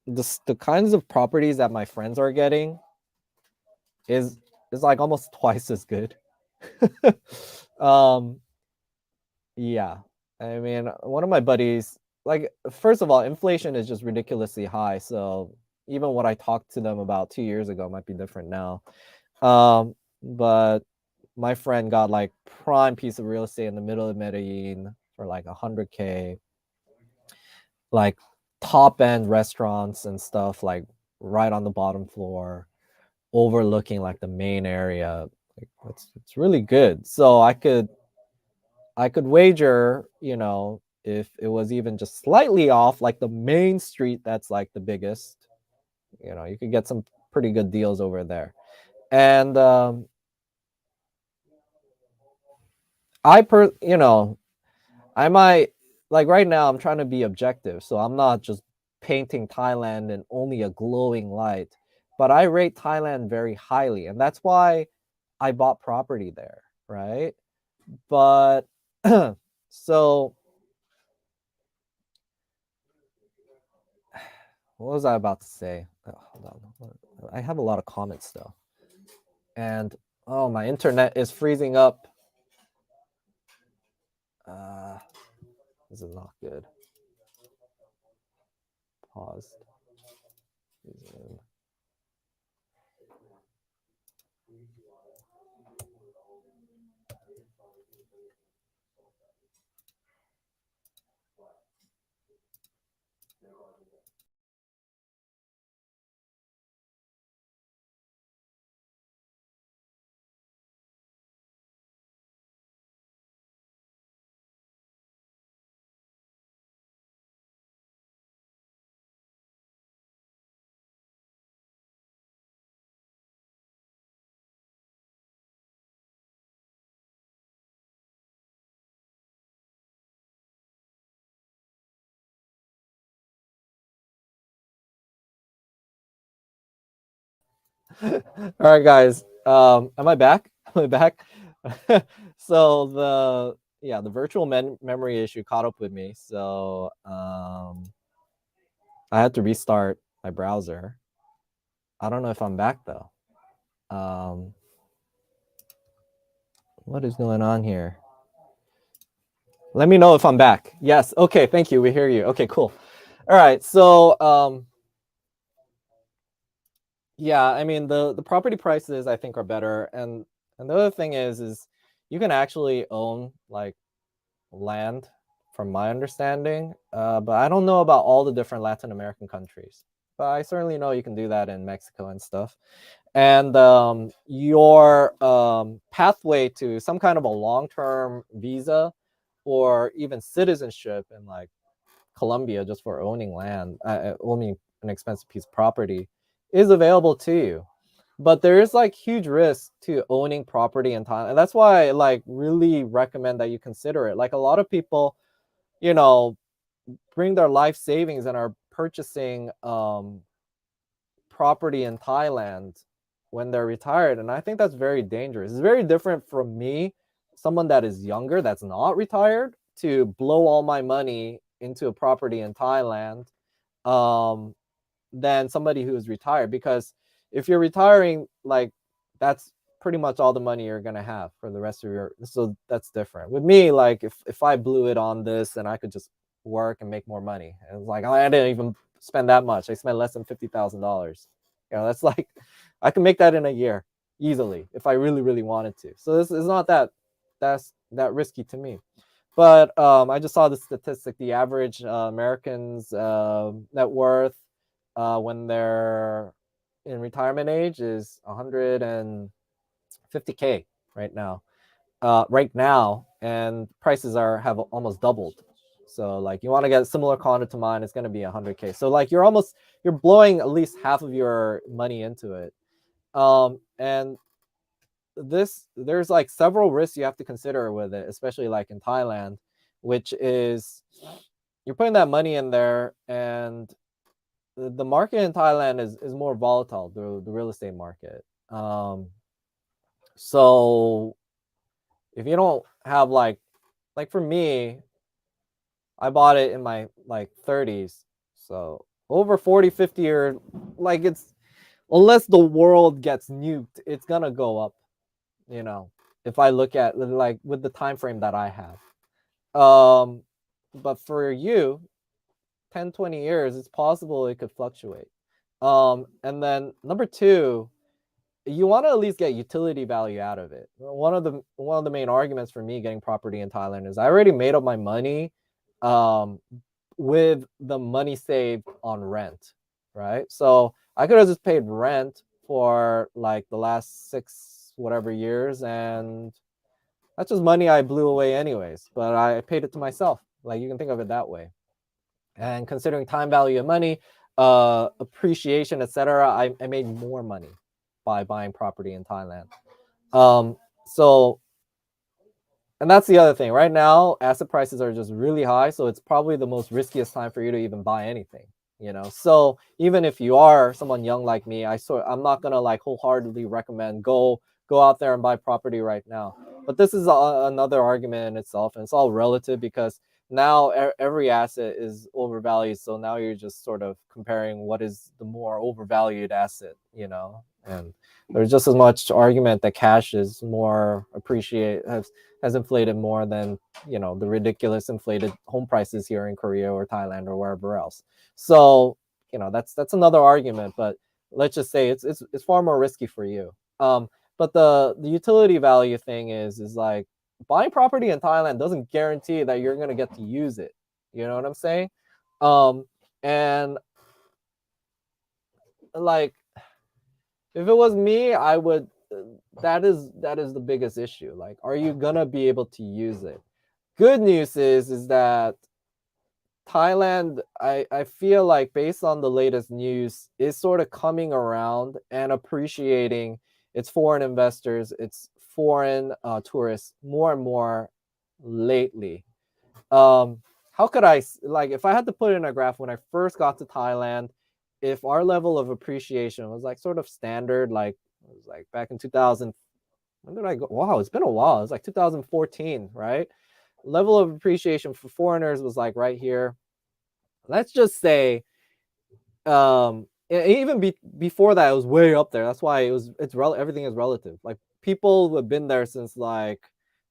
the kinds of properties that my friends are getting is like almost twice as good. Yeah, I mean, one of my buddies, like, first of all, inflation is just ridiculously high, so even what I talked to them about 2 years ago might be different now. But my friend got like prime piece of real estate in the middle of Medellin for like 100K, like top end restaurants and stuff, like right on the bottom floor, overlooking like the main area. Like it's really good. So I could wager, if it was even just slightly off, like the main street that's like the biggest, you could get some pretty good deals over there. And I might, like right now I'm trying to be objective, so I'm not just painting Thailand in only a glowing light, but I rate Thailand very highly, and that's why I bought property there, right? But So what was I about to say? Oh, hold on. I have a lot of comments though. And oh, my internet is freezing up. This is not good. Paused. Resume. All right, guys. Am I back? Am I back? So the virtual memory issue caught up with me. So I had to restart my browser. I don't know if I'm back though. What is going on here? Let me know if I'm back. Yes. Okay. Thank you. We hear you. Okay. Cool. All right. So yeah, I mean the property prices I think are better, and the other thing is you can actually own like land, from my understanding. But I don't know about all the different Latin American countries. But I certainly know you can do that in Mexico and stuff. And your pathway to some kind of a long-term visa or even citizenship in like Colombia just for owning land, owning an expensive piece of property, is available to you. But there is like huge risk to owning property in Thailand. And that's why I like really recommend that you consider it. Like a lot of people, you know, bring their life savings and are purchasing property in Thailand when they're retired. And I think that's very dangerous. It's very different from me, someone that is younger, that's not retired, to blow all my money into a property in Thailand than somebody who is retired. Because if you're retiring, like that's pretty much all the money you're gonna have for the rest of your. So that's different. With me, like if I blew it on this, then I could just work and make more money. And it's like I didn't even spend that much. I spent less than $50,000. You know, that's like I can make that in a year easily if I really really wanted to. So this is not that risky to me. But I just saw the statistic. The average American's net worth when they're in retirement age is 150K right now. And prices have almost doubled. So like you want to get a similar condo to mine, it's going to be 100K. So like you're blowing at least half of your money into it. And there's like several risks you have to consider with it, especially like in Thailand, which is you're putting that money in there, and the market in Thailand is more volatile, the real estate market. So if you don't have like for me, I bought it in my like 30s. So over 40, 50 years, like it's unless the world gets nuked, it's gonna go up, you know, if I look at like with the time frame that I have. But for you, 10, 20 years, it's possible it could fluctuate. And then number two, you want to at least get utility value out of it. One of the main arguments for me getting property in Thailand is I already made up my money with the money saved on rent, right? So I could have just paid rent for like the last 6 whatever years, and that's just money I blew away anyways, but I paid it to myself. Like you can think of it that way. And considering time value of money, appreciation, etc., I made more money by buying property in Thailand. So, and that's the other thing. Right now, asset prices are just really high, so it's probably the most riskiest time for you to even buy anything. You know, so even if you are someone young like me, I'm not gonna like wholeheartedly recommend go go out there and buy property right now. But this is another argument in itself, and it's all relative because now every asset is overvalued. So now you're just sort of comparing what is the more overvalued asset, you know. And there's just as much argument that cash is more has inflated more than, you know, the ridiculous inflated home prices here in Korea or Thailand or wherever else. So, you know, that's another argument, but let's just say it's far more risky for you. But the utility value thing is like buying property in Thailand doesn't guarantee that you're going to get to use it. You know what I'm saying? And like if it was me, I would that is the biggest issue. Like, are you going to be able to use it? Good news is that Thailand, I feel like based on the latest news, is sort of coming around and appreciating its foreign investors, its foreign tourists more and more lately. How could I, like, if I had to put in a graph when I first got to Thailand, if our level of appreciation was like sort of standard, like it was like back in 2000, when did I go? Wow, it's been a while. It's like 2014, right? Level of appreciation for foreigners was like right here. Let's just say, even before that, it was way up there. That's why everything is relative. Like people who have been there since like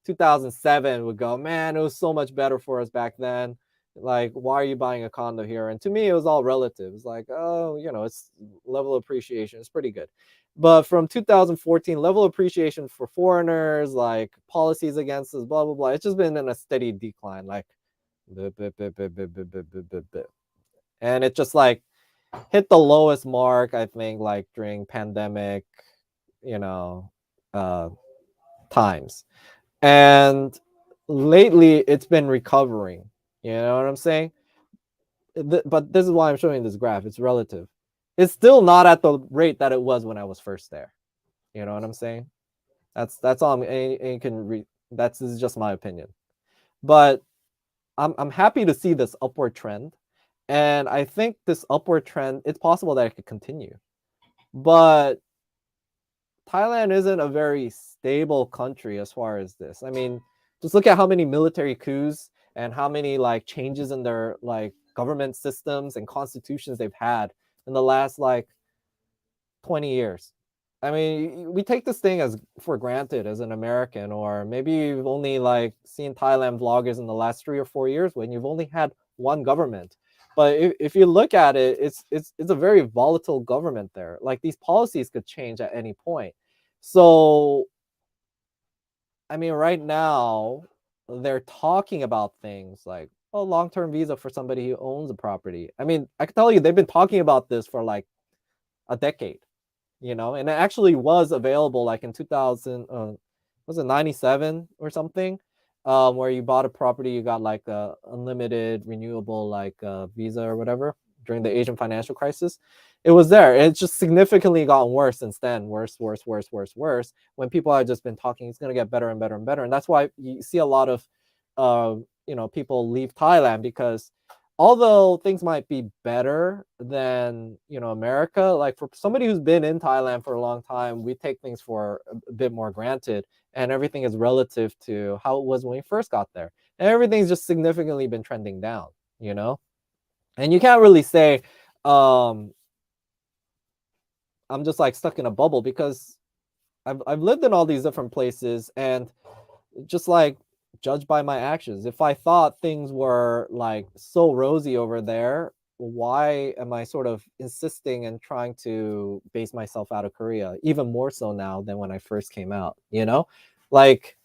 2007 would go, man, it was so much better for us back then. Like, why are you buying a condo here? And to me, it was all relative. It's like, oh, you know, it's level of appreciation. It's pretty good. But from 2014, level of appreciation for foreigners, like policies against us, blah, blah, blah. It's just been in a steady decline. Like, and it just like hit the lowest mark, I think, like during pandemic, you know, times. And lately it's been recovering. You know what I'm saying? But this is why I'm showing this graph. It's relative. It's still not at the rate that it was when I was first there. You know what I'm saying? That's all. You can read. This is just my opinion. But I'm happy to see this upward trend. And I think this upward trend, it's possible that it could continue. But Thailand isn't a very stable country as far as this. I mean, just look at how many military coups and how many like changes in their like government systems and constitutions they've had in the last like 20 years. I mean, we take this thing as for granted as an American, or maybe you've only like seen Thailand vloggers in the last 3 or 4 years when you've only had one government. But if you look at it, it's a very volatile government there. Like these policies could change at any point. So, I mean, right now they're talking about things like, oh, long-term visa for somebody who owns a property. I mean, I can tell you they've been talking about this for like a decade. You know, and it actually was available like in 2000, was it 97 or something, where you bought a property, you got like a unlimited renewable like visa or whatever during the Asian financial crisis. It was there. It's just significantly gotten worse since then. Worse. When people have just been talking, it's going to get better and better and better. And that's why you see a lot of, you know, people leave Thailand because although things might be better than, you know, America, like for somebody who's been in Thailand for a long time, we take things for a bit more granted, and everything is relative to how it was when we first got there, and everything's just significantly been trending down, you know. And you can't really say I'm just like stuck in a bubble because I've lived in all these different places, and just like judged by my actions. If I thought things were like so rosy over there, why am I sort of insisting and trying to base myself out of Korea even more so now than when I first came out, you know? Like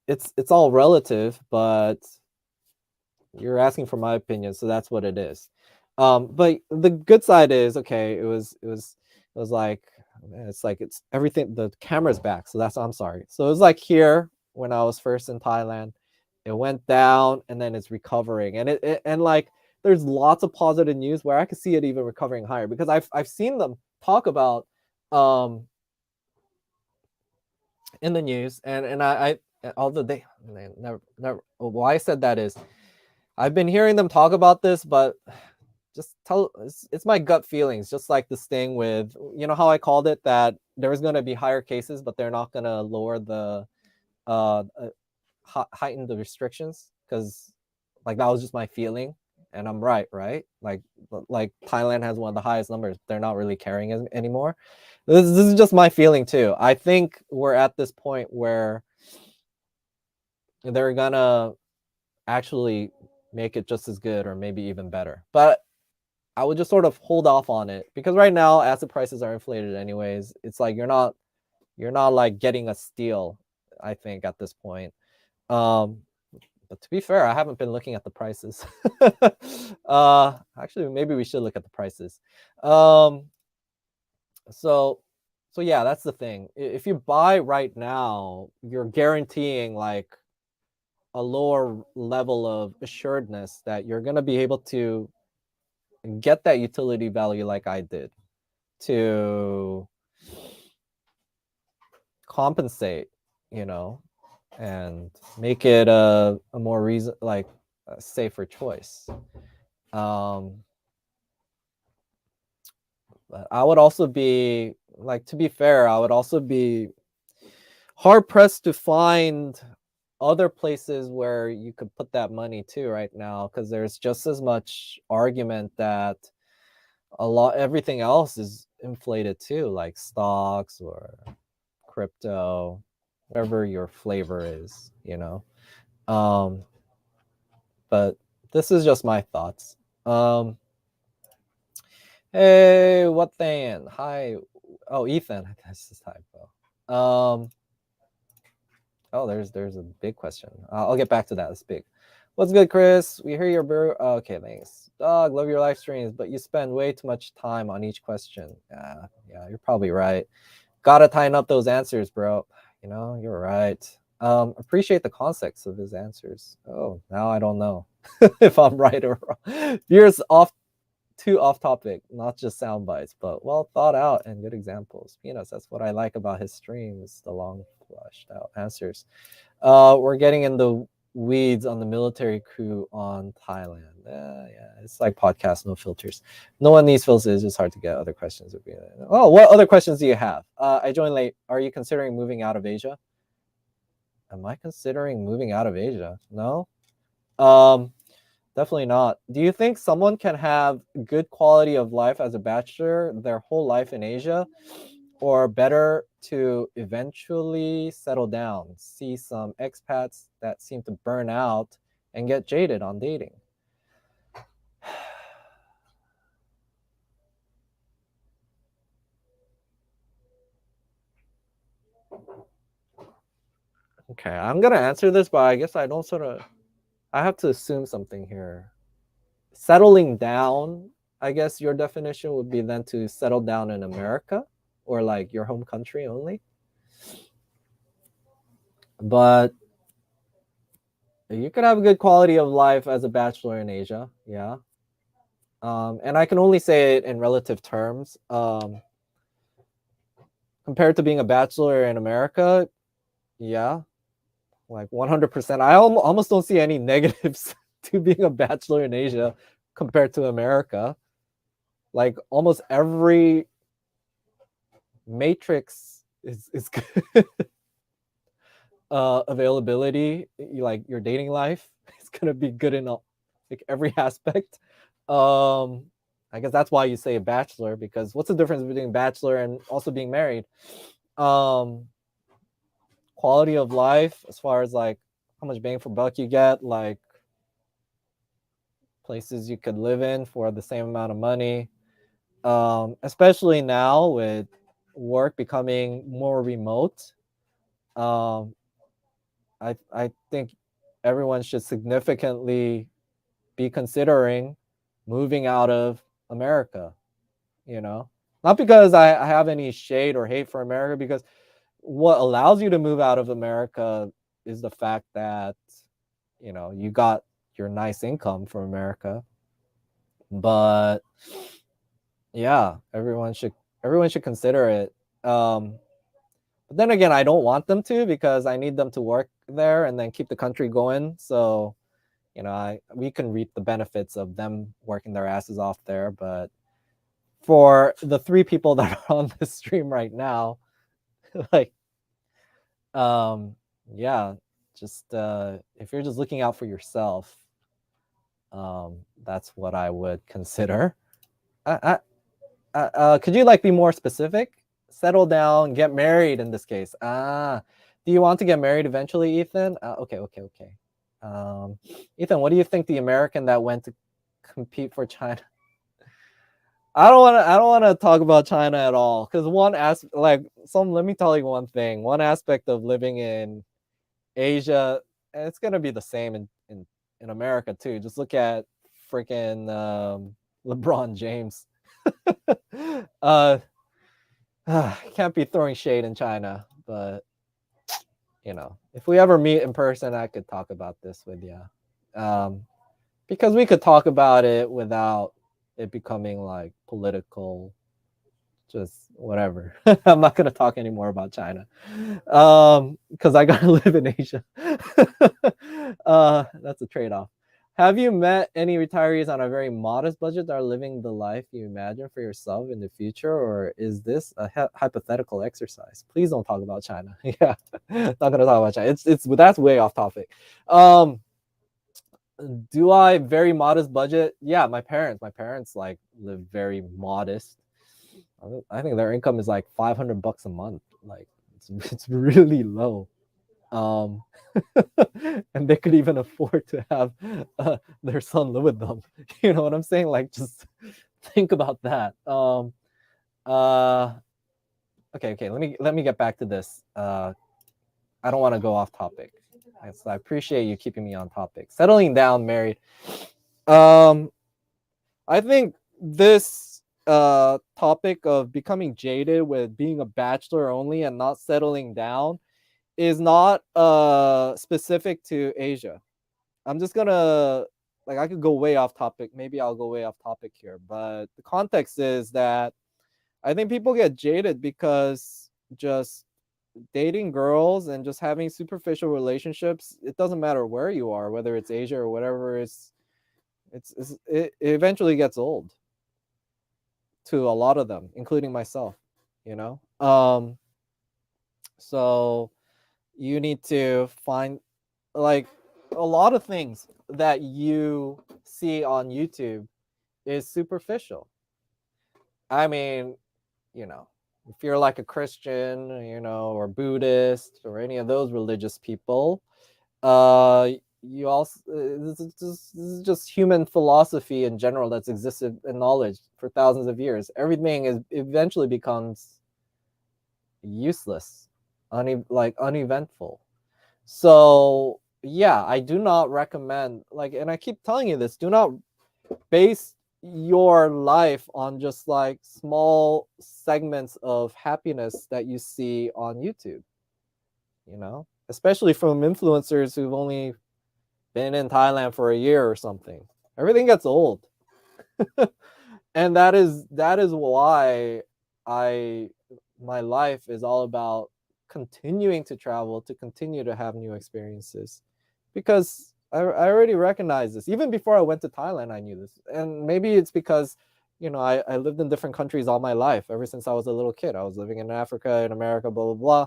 it's all relative, but you're asking for my opinion, so that's what it is. But the good side is, okay, it was like, man, it's like it's everything, the camera's back, so that's, I'm sorry. So it was like here when I was first in Thailand, it went down and then it's recovering, and and like there's lots of positive news where I could see it even recovering higher because I've seen them talk about in the news, and I although they never why I said that is I've been hearing them talk about this, but just tell. It's my gut feelings. Just like this thing with, you know how I called it that there's going to be higher cases, but they're not going to lower the heighten the restrictions, because like that was just my feeling, and I'm right, like Thailand has one of the highest numbers. They're not really caring anymore. This is just my feeling too. I think we're at this point where they're gonna actually make it just as good or maybe even better, but I would just sort of hold off on it, because right now asset prices are inflated anyways. It's like you're not like getting a steal, I think, at this point. But to be fair, I haven't been looking at the prices. Actually, maybe we should look at the prices. So yeah, that's the thing. If you buy right now, you're guaranteeing like a lower level of assuredness that you're going to be able to get that utility value like I did, to compensate, and make it a more a safer choice. But I would also be like, to be fair, I would also be hard pressed to find other places where you could put that money too right now, because there's just as much argument that everything else is inflated too, like stocks or crypto, whatever your flavor is, but this is just my thoughts. Hey, what then? Hi. Oh, Ethan. That's his typo. Oh, there's a big question. I'll get back to that. It's big. What's good, Chris? We hear your okay, thanks. Dog, love your live streams, but you spend way too much time on each question. Yeah, you're probably right. Gotta tighten up those answers, bro. You're right. Appreciate the context of his answers. Oh, now I don't know if I'm right or wrong. Yours too off topic, not just sound bites, but well thought out and good examples. That's what I like about his streams, the long flushed out answers. We're getting in the weeds on the military coup on Thailand. Yeah, it's like podcast, no filters. No one needs filters. It's just hard to get other questions. Oh, what other questions do you have? I joined late. Are you considering moving out of Asia? Am I considering moving out of Asia? No. Definitely not. Do you think someone can have good quality of life as a bachelor their whole life in Asia, or better to eventually settle down, see some expats that seem to burn out and get jaded on dating? Okay, I'm gonna answer this, but I guess I have to assume something here. Settling down, I guess your definition would be then to settle down in America or like your home country only. But you could have a good quality of life as a bachelor in Asia, yeah. And I can only say it in relative terms. Compared to being a bachelor in America, yeah, like 100%. I almost don't see any negatives to being a bachelor in Asia compared to America. Like almost every matrix is good. Availability, like your dating life, is gonna be good in like every aspect. I guess that's why you say a bachelor, because what's the difference between bachelor and also being married? Quality of life, as far as like how much bang for buck you get, like places you could live in for the same amount of money. Especially now with work becoming more remote. I think everyone should significantly be considering moving out of America, Not because I have any shade or hate for America, because what allows you to move out of America is the fact that, you got your nice income from America. But yeah, everyone should consider it. But then again, I don't want them to, because I need them to work there and then keep the country going. So, you know, we can reap the benefits of them working their asses off there. But for the 3 people that are on this stream right now, like, yeah, just if you're just looking out for yourself, that's what I would consider. Could you like be more specific? Settle down, get married in this case. Do you want to get married eventually, Ethan? Okay. Ethan, what do you think the American that went to compete for China? I don't want to talk about China at all, because let me tell you one thing. One aspect of living in Asia, and it's gonna be the same in America too. Just look at freaking LeBron James. Can't be throwing shade in China, but you know, if we ever meet in person, I could talk about this with you, because we could talk about it without it becoming like political, just whatever. I'm not gonna talk anymore about China, because I gotta live in Asia. That's a trade-off. Have you met any retirees on a very modest budget that are living the life you imagine for yourself in the future, or is this a hypothetical exercise? Please don't talk about China. Yeah, not gonna talk about China. It's that's way off topic. Do I very modest budget? Yeah, my parents like live very modest. I think their income is like $500 a month. Like it's really low. Um, and they could even afford to have their son live with them. You know what I'm saying? Like, just think about that. Okay. Let me get back to this. I don't want to go off topic. So I appreciate you keeping me on topic. Settling down, married. I think this topic of becoming jaded with being a bachelor only and not settling down is not specific to Asia. I'm just gonna I could go way off topic. Maybe I'll go way off topic here, but the context is that I think people get jaded because just dating girls and just having superficial relationships, it doesn't matter where you are, whether it's Asia or whatever, it eventually gets old to a lot of them, including myself, you know? So you need to find like a lot of things that you see on YouTube is superficial. I mean, you know, if you're like a Christian, you know, or Buddhist or any of those religious people, you also this is just human philosophy in general that's existed in knowledge for thousands of years. Everything is eventually becomes useless, uneventful. So yeah, I do not recommend and I keep telling you this, do not base your life on just like small segments of happiness that you see on YouTube, you know, especially from influencers who've only been in Thailand for a year or something. Everything gets old. And that is why my life is all about continuing to travel, to continue to have new experiences, because I already recognize this. Even before I went to Thailand, I knew this. And maybe it's because, you know, I lived in different countries all my life. Ever since I was a little kid, I was living in Africa, in America, blah, blah, blah.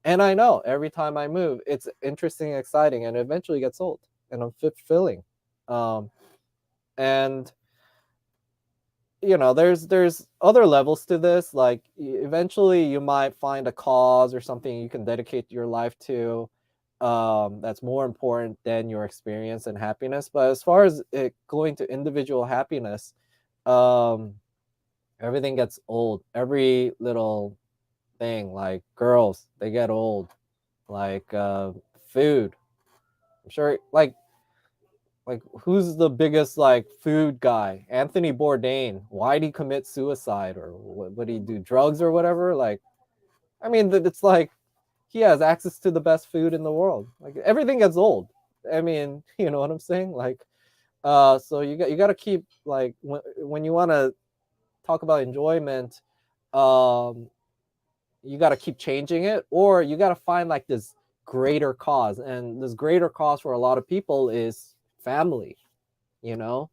And I know every time I move, it's interesting, exciting, and eventually gets old and unfulfilling. And you know, there's other levels to this. Like eventually you might find a cause or something you can dedicate your life to, that's more important than your experience and happiness. But as far as it going to individual happiness, everything gets old. Every little thing, like girls, they get old. Like food, I'm sure. Like who's the biggest like food guy? Anthony Bourdain. Why'd he commit suicide, or what did he do, drugs or whatever? Like, I mean, it's like he has access to the best food in the world. Like everything gets old. I mean, you know what I'm saying? Like, so you got to keep like when you want to talk about enjoyment, you got to keep changing it, or you got to find like this greater cause. And this greater cause for a lot of people is family, you know.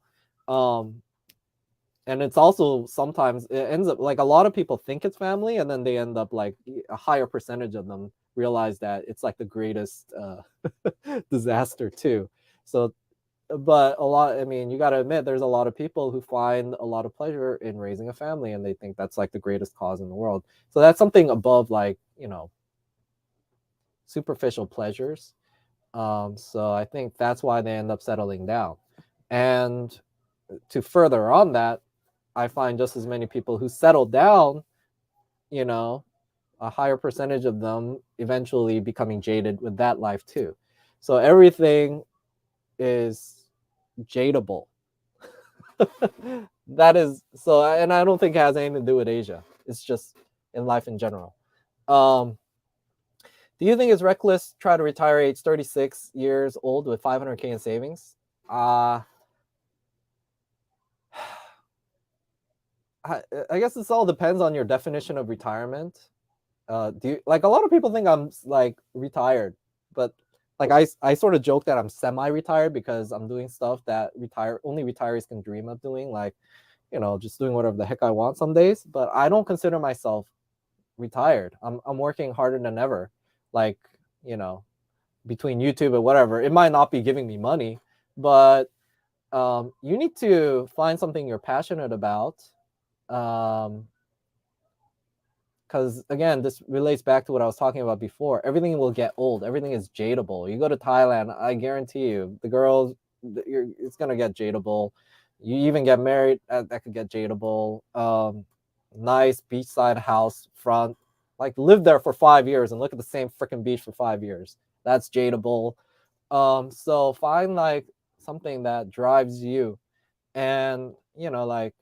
And it's also sometimes it ends up like a lot of people think it's family, and then they end up like a higher percentage of them realize that it's like the greatest disaster too. So, but a lot, I mean, you got to admit there's a lot of people who find a lot of pleasure in raising a family, and they think that's like the greatest cause in the world. So that's something above like, you know, superficial pleasures. So I think that's why they end up settling down. And to further on that, I find just as many people who settle down, you know, a higher percentage of them eventually becoming jaded with that life too. So everything is jadable. That is so, and I don't think it has anything to do with Asia. It's just in life in general. Do you think it's reckless to try to retire age 36 years old with 500K in savings? I guess this all depends on your definition of retirement. Do you, like, a lot of people think I'm like retired, but like I sort of joke that I'm semi-retired because I'm doing stuff that only retirees can dream of doing, like, you know, just doing whatever the heck I want some days. But I don't consider myself retired. I'm working harder than ever. Like, you know, between YouTube and whatever, it might not be giving me money, but you need to find something you're passionate about. Because again, this relates back to what I was talking about before. Everything will get old. Everything is jadable. You go to Thailand, I guarantee you, the girls, it's gonna get jadable. You even get married, that could get jadable. Nice beachside house front, like live there for 5 years and look at the same freaking beach for 5 years. That's jadable. So find like something that drives you, and you know, like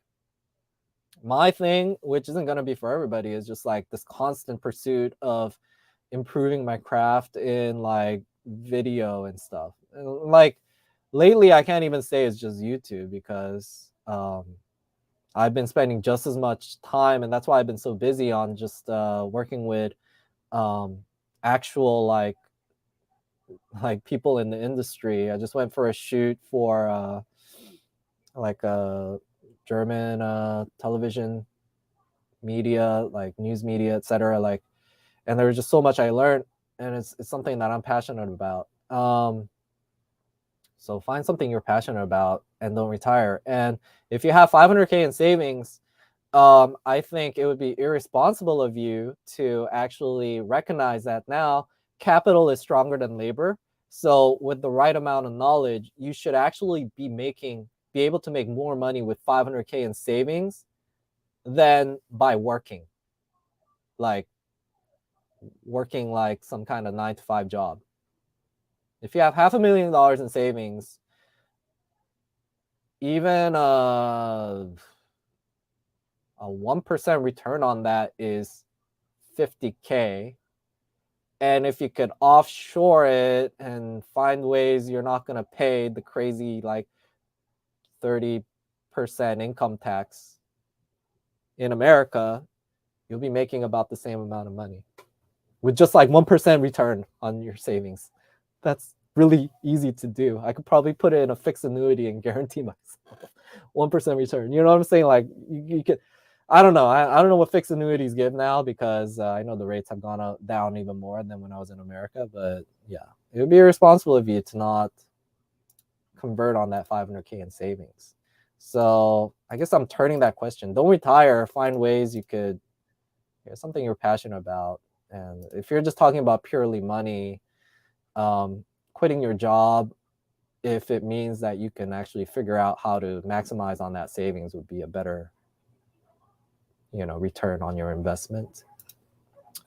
my thing, which isn't going to be for everybody, is just like this constant pursuit of improving my craft in like video and stuff. And like lately, I can't even say it's just YouTube because I've been spending just as much time, and that's why I've been so busy on just working with actual like people in the industry. I just went for a shoot for like a German television media, like news media, etc. Like, and there was just so much I learned, and it's something that I'm passionate about. So find something you're passionate about and don't retire. And if you have 500K in savings, I think it would be irresponsible of you to actually recognize that now capital is stronger than labor. So with the right amount of knowledge, you should actually be able to make more money with 500K in savings than by working like some kind of 9-to-5 job. If you have $500,000 in savings, even a 1% return on that is 50K. And if you could offshore it and find ways you're not going to pay the crazy like 30% income tax in America, you'll be making about the same amount of money with just like 1% return on your savings. That's really easy to do. I could probably put it in a fixed annuity and guarantee myself 1% return. You know what I'm saying? Like you could, I don't know. I don't know what fixed annuities give now because I know the rates have gone down even more than when I was in America. But yeah, it would be irresponsible of you to not convert on that 500K in savings. So I guess I'm turning that question. Don't retire. Find ways you could, something you're passionate about. And if you're just talking about purely money, quitting your job, if it means that you can actually figure out how to maximize on that savings, would be a better, return on your investment.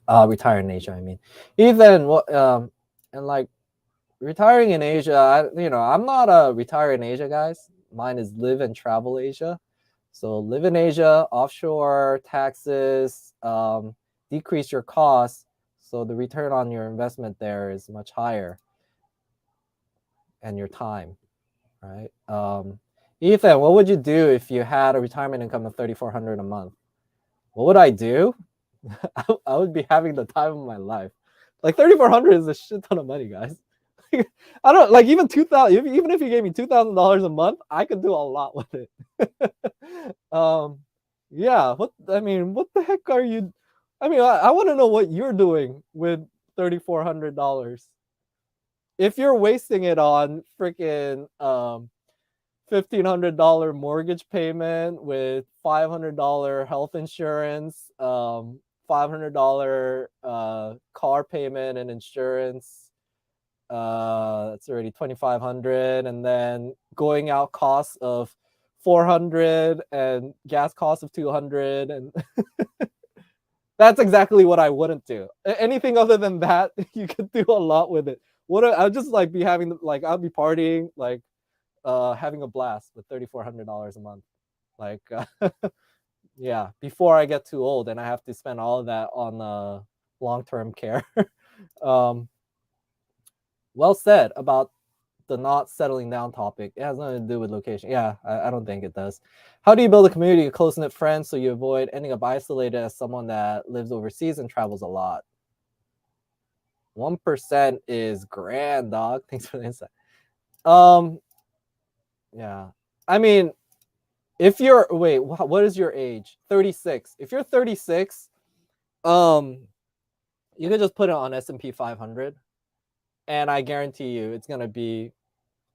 Retire in Asia, I mean. Even and like retiring in Asia, I'm not a retire in Asia, guys. Mine is live and travel Asia. So live in Asia, offshore taxes, decrease your costs, so the return on your investment there is much higher, and your time, right? Ethan, what would you do if you had a retirement income of $3,400 a month? What would I do? I would be having the time of my life. Like $3,400 is a shit ton of money, guys. I don't like even 2,000. Even if you gave me $2,000 a month, I could do a lot with it. Yeah. What the heck are you? I want to know what you're doing with $3,400. If you're wasting it on freaking $1,500 mortgage payment with $500 health insurance, $500 car payment and insurance, that's already 2,500, and then going out costs of 400 and gas costs of 200, and that's exactly what I wouldn't do. Anything other than that, you could do a lot with it. I'll just like be having like I'll be partying, like having a blast with $3,400 a month. Like yeah, before I get too old and I have to spend all of that on long-term care. um well said about the not settling down topic. It has nothing to do with location. Yeah, I don't think it does. How do you build a community of close-knit friends so you avoid ending up isolated as someone that lives overseas and travels a lot? 1% is grand, dog. Thanks for the insight. Yeah. I mean, if you're what is your age? 36. If you're 36, you can just put it on S&P 500, and I guarantee you it's gonna be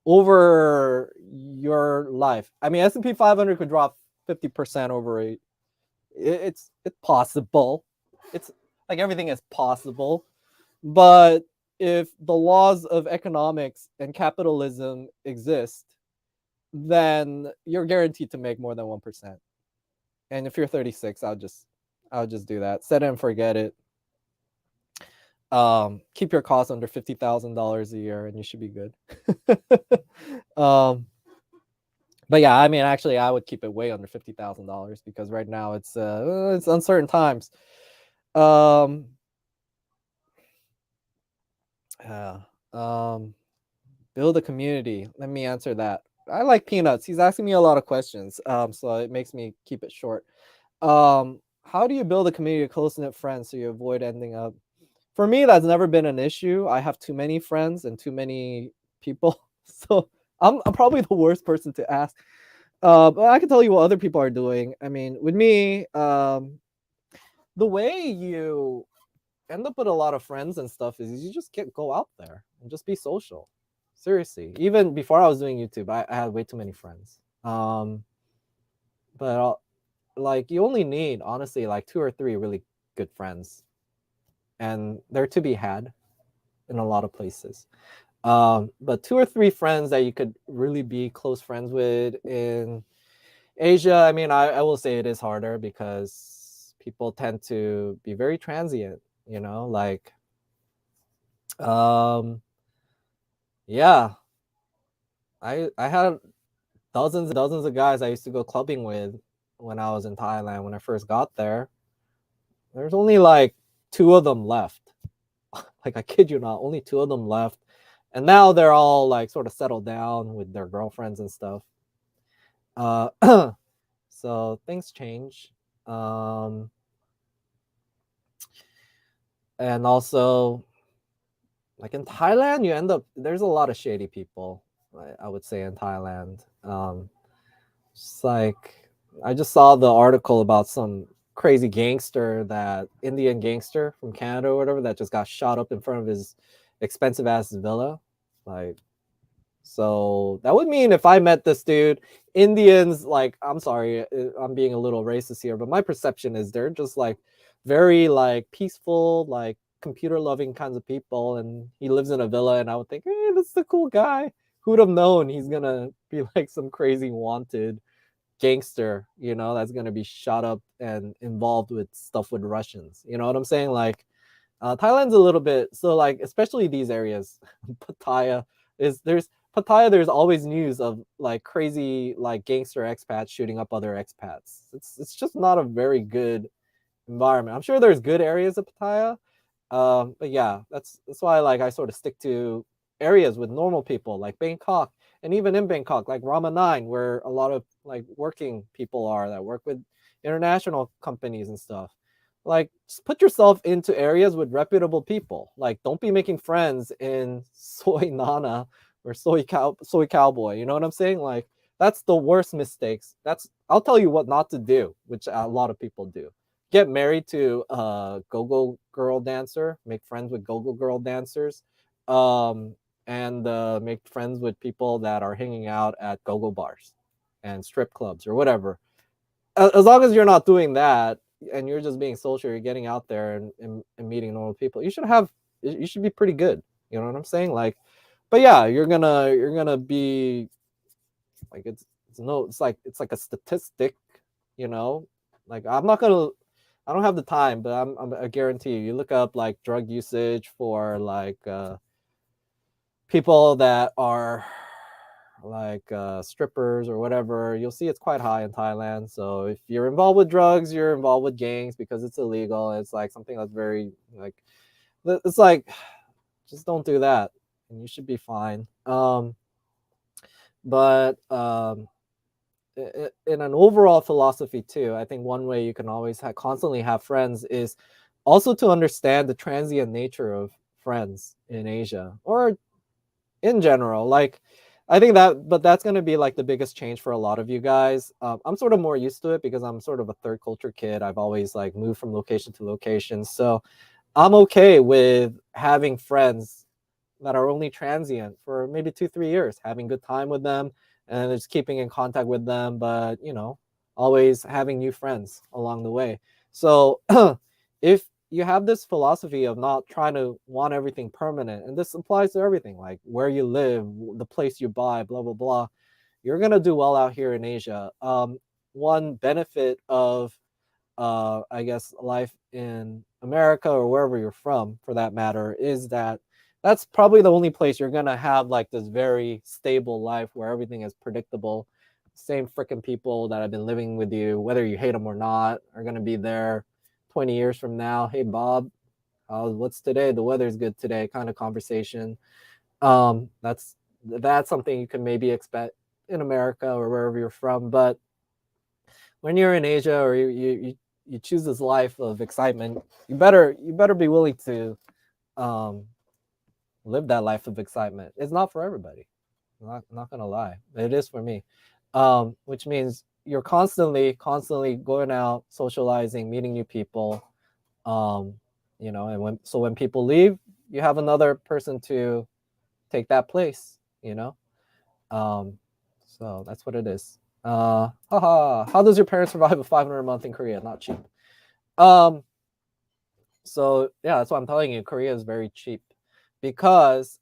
over your life. I mean, S&P 500 could drop 50% over it. It's possible. It's like everything is possible, but if the laws of economics and capitalism exist, then you're guaranteed to make more than 1%. And if you're 36, I'll just do that. Set it and forget it. Keep your costs under $50,000 a year, and you should be good. But yeah, I mean, actually, I would keep it way under $50,000 because right now it's uncertain times. Build a community. Let me answer that. I like Peanuts. He's asking me a lot of questions, so it makes me keep it short. How do you build a community of close-knit friends so you avoid ending up? For me, that's never been an issue. I have too many friends and too many people, so I'm probably the worst person to ask. But I can tell you what other people are doing. I mean, with me, the way you end up with a lot of friends and stuff is you just go out there and just be social. Seriously, even before I was doing YouTube, I had way too many friends. But like you only need honestly like 2 or 3 really good friends, and they're to be had in a lot of places. But 2 or 3 friends that you could really be close friends with in Asia, I mean, I will say it is harder because people tend to be very transient, like yeah, I had dozens and dozens of guys I used to go clubbing with when I was in Thailand. When I first got there, there's only like 2 of them left. Like I kid you not, only 2 of them left, and now they're all like sort of settled down with their girlfriends and stuff. So things change. And also, like in Thailand, there's a lot of shady people. I would say in Thailand, it's like I just saw the article about some crazy Indian gangster from Canada or whatever that just got shot up in front of his expensive ass villa. Like, so that would mean if I met this dude, Indians, like, I'm sorry, I'm being a little racist here, but my perception is they're just like very like peaceful, like computer loving kinds of people, and he lives in a villa, and I would think, hey, this is a cool guy. Who'd have known he's gonna be like some crazy wanted gangster, that's gonna be shot up and involved with stuff with Russians. You know what I'm saying? Like, Thailand's a little bit so like, especially these areas, Pattaya there's always news of like crazy like gangster expats shooting up other expats. It's just not a very good environment. I'm sure there's good areas of Pattaya, but yeah, that's why like I sort of stick to areas with normal people like Bangkok, and even in Bangkok like Rama 9, where a lot of like working people are that work with international companies and stuff. like just put yourself into areas with reputable people. Like don't be making friends in soy nana or soy cowboy. You know what I'm saying? Like that's the worst mistakes. That's I'll tell you what not to do, which a lot of people do. Get married to a go-go girl dancer, make friends with go-go girl dancers, um, and make friends with people that are hanging out at go-go bars and strip clubs or whatever. As long as you're not doing that and you're just being social, you're getting out there and meeting normal people, you should be pretty good. You know what I'm saying? Like, but yeah, you're gonna be like it's like a statistic, you know. Like I don't have the time, but I guarantee you, you look up like drug usage for like people that are like strippers or whatever, you'll see it's quite high in Thailand. So if you're involved with drugs, you're involved with gangs because it's illegal. It's like something that's very like it's like just don't do that and you should be fine. But in an overall philosophy too, I think one way you can always constantly have friends is also to understand the transient nature of friends in Asia or in general. Like I think but that's going to be like the biggest change for a lot of you guys. I'm sort of more used to it because I'm sort of a third culture kid. I've always like moved from location to location, so I'm okay with having friends that are only transient for maybe 2-3 years, having good time with them and just keeping in contact with them, but you know, always having new friends along the way. So if you have this philosophy of not trying to want everything permanent, and this applies to everything, like where you live, the place you buy, blah blah blah, you're gonna do well out here in Asia. One benefit of I guess life in America or wherever you're from for that matter is that that's probably the only place you're gonna have like this very stable life where everything is predictable. Same freaking people that have been living with you, whether you hate them or not, are gonna be there 20 years from now. Hey Bob, what's today? The weather's good today, kind of conversation. That's something you can maybe expect in America or wherever you're from. But when you're in Asia or you choose this life of excitement, you better be willing to um, live that life of excitement. It's not for everybody. I'm not gonna lie. It is for me, which means you're constantly going out, socializing, meeting new people. Um, you know, and when people leave, you have another person to take that place. You know, so that's what it is. Haha. How does your parents survive a 500 a month in Korea? Not cheap. Um, so yeah, that's what I'm telling you. Korea is very cheap because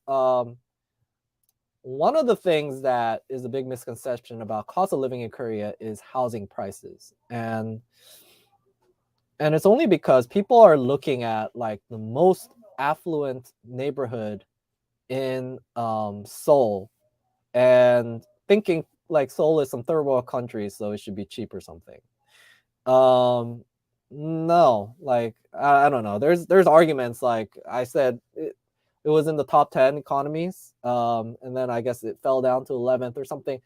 one of the things that is a big misconception about cost of living in Korea is housing prices, and it's only because people are looking at like the most affluent neighborhood in Seoul and thinking like Seoul is some third world country, so it should be cheap or something. Um, no, like I don't know. There's arguments like I said it was in the top 10 economies, and then I guess it fell down to 11th or something.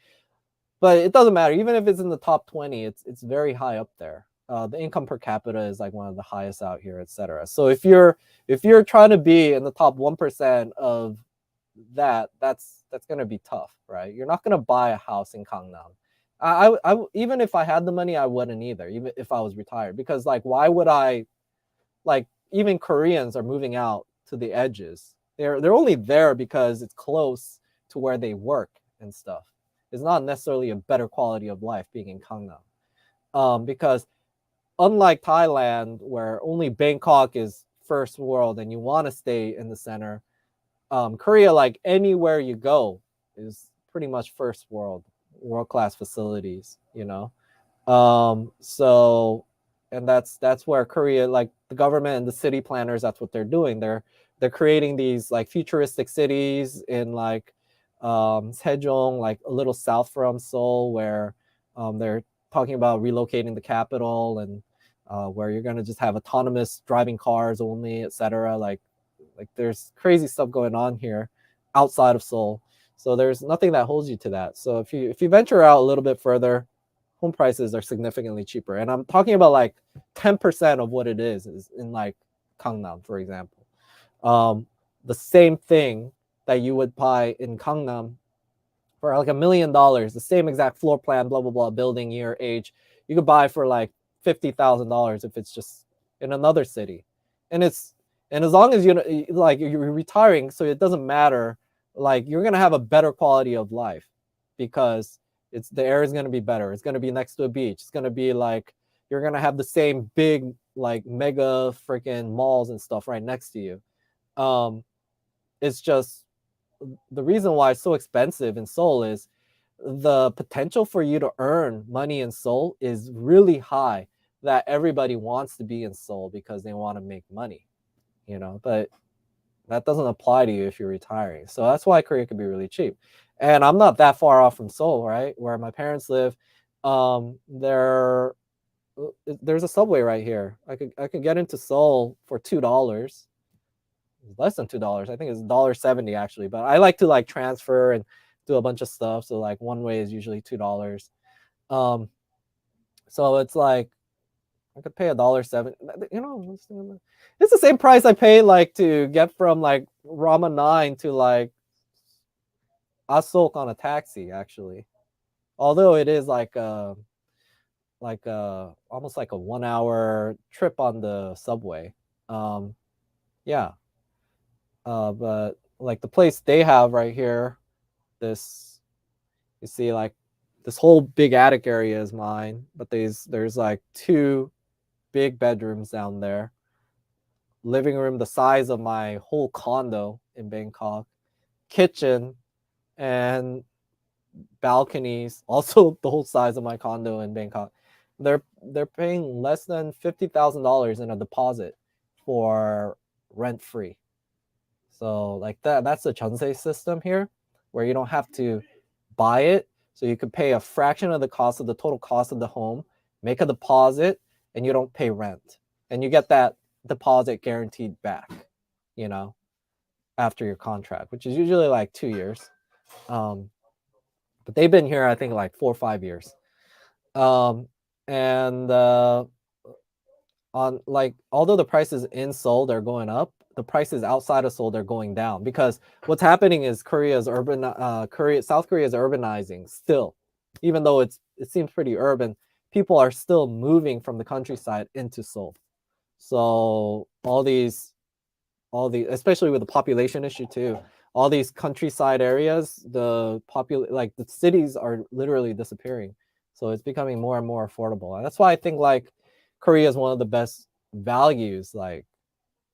But it doesn't matter. Even if it's in the top 20, it's very high up there. The income per capita is like one of the highest out here, etc. So if you're trying to be in the top 1% of that's gonna be tough, right? You're not gonna buy a house in Gangnam. Even if I had the money, I wouldn't either. Even if I was retired, because like, why would I? Like, even Koreans are moving out to the edges. They're only there because it's close to where they work and stuff. It's not necessarily a better quality of life being in Gangnam, because unlike Thailand, where only Bangkok is first world and you want to stay in the center, Korea, like anywhere you go, is pretty much first world class facilities. You know, so, and that's where Korea, like the government and the city planners, that's what they're doing. They're creating these like futuristic cities in like Sejong, like a little south from Seoul, where they're talking about relocating the capital and where you're gonna just have autonomous driving cars only, etc. Like there's crazy stuff going on here outside of Seoul. So there's nothing that holds you to that. So if you venture out a little bit further, home prices are significantly cheaper. And I'm talking about like 10% of what it is in like Gangnam, for example. The same thing that you would buy in Gangnam for like $1 million, the same exact floor plan, blah, blah, blah, building, year, age, you could buy for like $50,000 if it's just in another city. And as long as you're retiring, so it doesn't matter, like you're going to have a better quality of life because the air is going to be better. It's going to be next to a beach. It's going to be like, you're going to have the same big, like mega freaking malls and stuff right next to you. It's just, the reason why it's so expensive in Seoul is the potential for you to earn money in Seoul is really high, that everybody wants to be in Seoul because they want to make money, but that doesn't apply to you if you're retiring. So that's why Korea could be really cheap. And I'm not that far off from Seoul, right? Where my parents live. There's a subway right here. I could get into Seoul for $2. Less than $2. I think it's $1.70 actually, but I like to like transfer and do a bunch of stuff. So like one way is usually $2. So it's like I could pay $1.70. It's the same price I pay like to get from like Rama 9 to like Asok on a taxi actually. Although it is like almost like a 1 hour trip on the subway. Yeah. But like the place they have right here, you see like this whole big attic area is mine, but there's like 2 big bedrooms down there, living room the size of my whole condo in Bangkok, kitchen, and balconies also the whole size of my condo in Bangkok. They're paying less than $50,000 in a deposit for rent free. So like that's the Chonsei system here, where you don't have to buy it. So you could pay a fraction of the cost of the total cost of the home, make a deposit, and you don't pay rent. And you get that deposit guaranteed back, after your contract, which is usually like 2 years. But they've been here, I think, like 4 or 5 years. And on like, although the prices in Seoul are going up, the prices outside of Seoul are going down, because what's happening is South Korea is urbanizing still, even though it seems pretty urban. People are still moving from the countryside into Seoul. So all these, especially with the population issue too, all these countryside areas, the cities are literally disappearing. So it's becoming more and more affordable. And that's why I think like Korea is one of the best values, like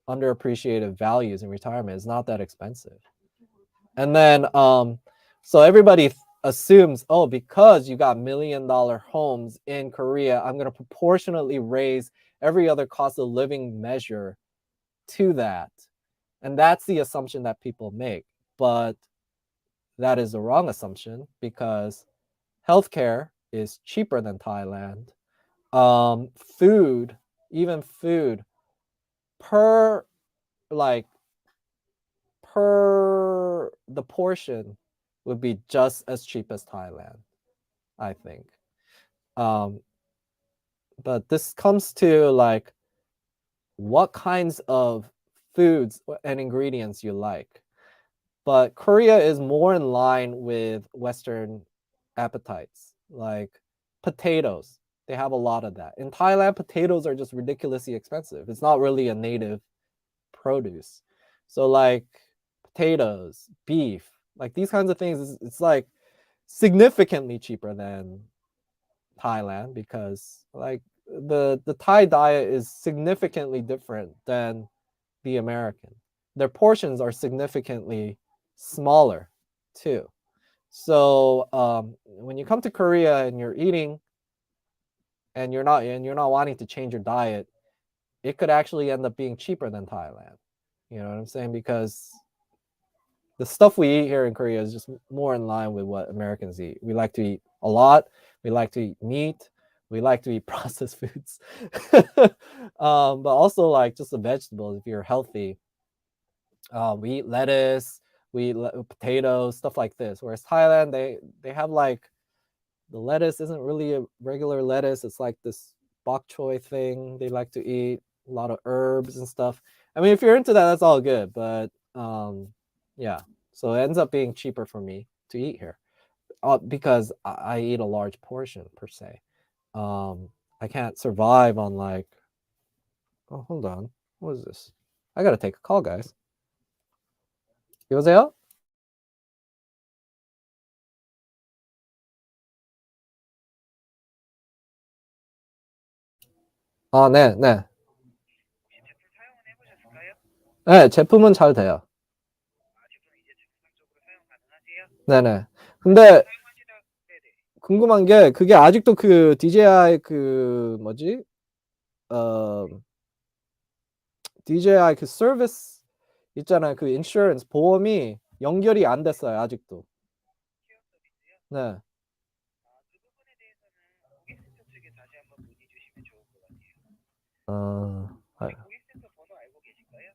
underappreciated values in retirement. It's not that expensive. And then so everybody assumes, oh, because you got $1 million homes in Korea, I'm going to proportionately raise every other cost of living measure to that. And that's the assumption that people make. But that is the wrong assumption, because healthcare is cheaper than Thailand. Food, even food per the portion would be just as cheap as Thailand, I think. But this comes to like what kinds of foods and ingredients you like. But Korea is more in line with Western appetites, like potatoes. They have a lot of that. In Thailand, potatoes are just ridiculously expensive. It's not really a native produce. So like potatoes, beef, like these kinds of things, it's like significantly cheaper than Thailand, because like the Thai diet is significantly different than the American. Their portions are significantly smaller too. So when you come to Korea and you're eating and you're not wanting to change your diet, it could actually end up being cheaper than Thailand. You know what I'm saying? Because the stuff we eat here in Korea is just more in line with what Americans eat. We like to eat a lot. We like to eat meat. We like to eat processed foods. But also like just the vegetables, if you're healthy. We eat lettuce, we eat potatoes, stuff like this. Whereas Thailand, they have like The lettuce isn't really a regular lettuce. It's like this bok choy thing they like to eat. A lot of herbs and stuff. I mean, if you're into that, that's all good. But yeah. So it ends up being cheaper for me to eat here because I eat a large portion per se. I can't survive on like. Oh, hold on. What is this? I gotta take a call, guys. 여보세요? 네, 네. 네, 제품은 잘 돼요. 네네. 근데 궁금한 게 그게 아직도 그 DJI 그 뭐지? DJI 그 서비스 있잖아요. 그 인슈런스 보험이 연결이 안 됐어요. 아직도. 네.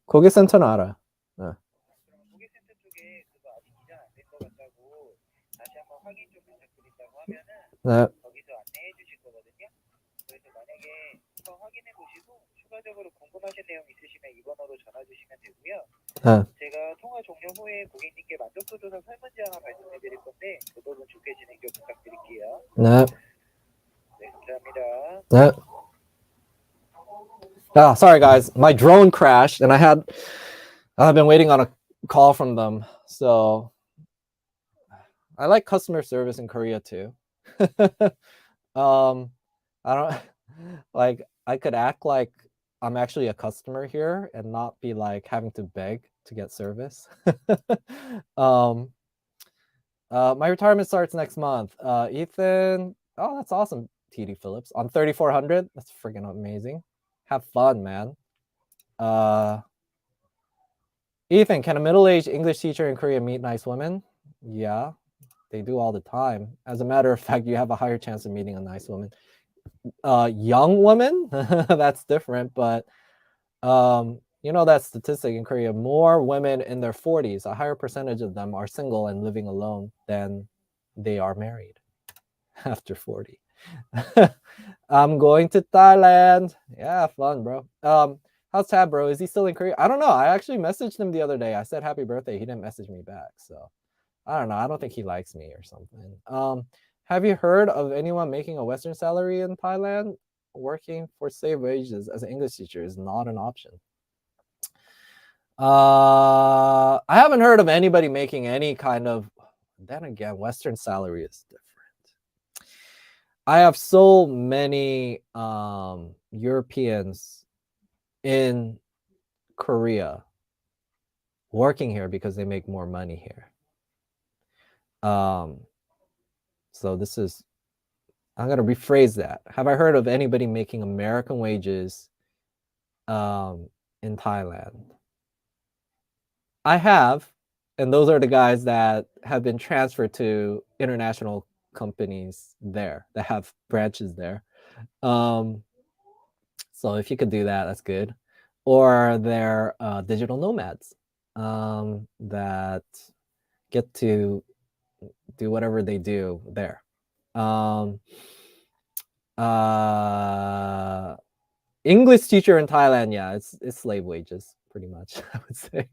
고객센터는 알아요. 네. 네. 추가적으로 궁금하신 내용 있으시면 이 번호로 전화 주시면 되고요. 네. 제가 통화 종료 후에 고객님께 만족도 조사 설문지 하나 발송해 드릴 건데 그 부분 좋게 진행 좀 부탁드릴게요. 네. 네, 감사합니다. 네. Sorry guys, my drone crashed and I've been waiting on a call from them. So I like customer service in Korea too. I don't like I could act like I'm actually a customer here and not be like having to beg to get service. My retirement starts next month. Ethan, oh, that's awesome. TD Phillips on 3,400. That's freaking amazing. Have fun, man. Ethan, can a middle-aged English teacher in Korea meet nice women? Yeah, they do all the time. As a matter of fact, you have a higher chance of meeting a nice woman. Young women, that's different, but you know that statistic in Korea, more women in their 40s, a higher percentage of them are single and living alone than they are married after 40. I'm going to Thailand. Yeah, fun, bro. How's Tab, bro? Is he still in Korea? I don't know. I actually messaged him the other day. I said happy birthday. He didn't message me back. So I don't know. I don't think he likes me or something. Have you heard of anyone making a Western salary in Thailand? Working for safe wages as an English teacher is not an option. I haven't heard of anybody making any kind of, then again, Western salary is different. I have so many Europeans in Korea working here because they make more money here. So this is, I'm going to rephrase that. Have I heard of anybody making American wages in Thailand? I have, and those are the guys that have been transferred to international companies there that have branches there. So if you could do that, that's good. Or they're digital nomads that get to do whatever they do there. English teacher in Thailand, yeah, it's slave wages pretty much, I would say.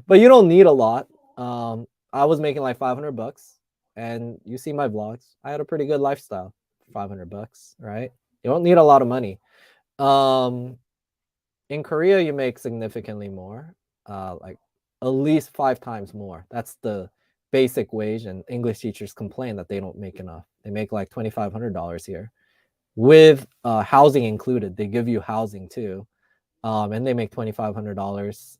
But you don't need a lot. I was making like $500, and you see my vlogs. I had a pretty good lifestyle. $500, right? You don't need a lot of money. In Korea, you make significantly more, like at least 5 times more. That's the basic wage, and English teachers complain that they don't make enough. They make like $2,500 here, with housing included. They give you housing too, and they make $2,500.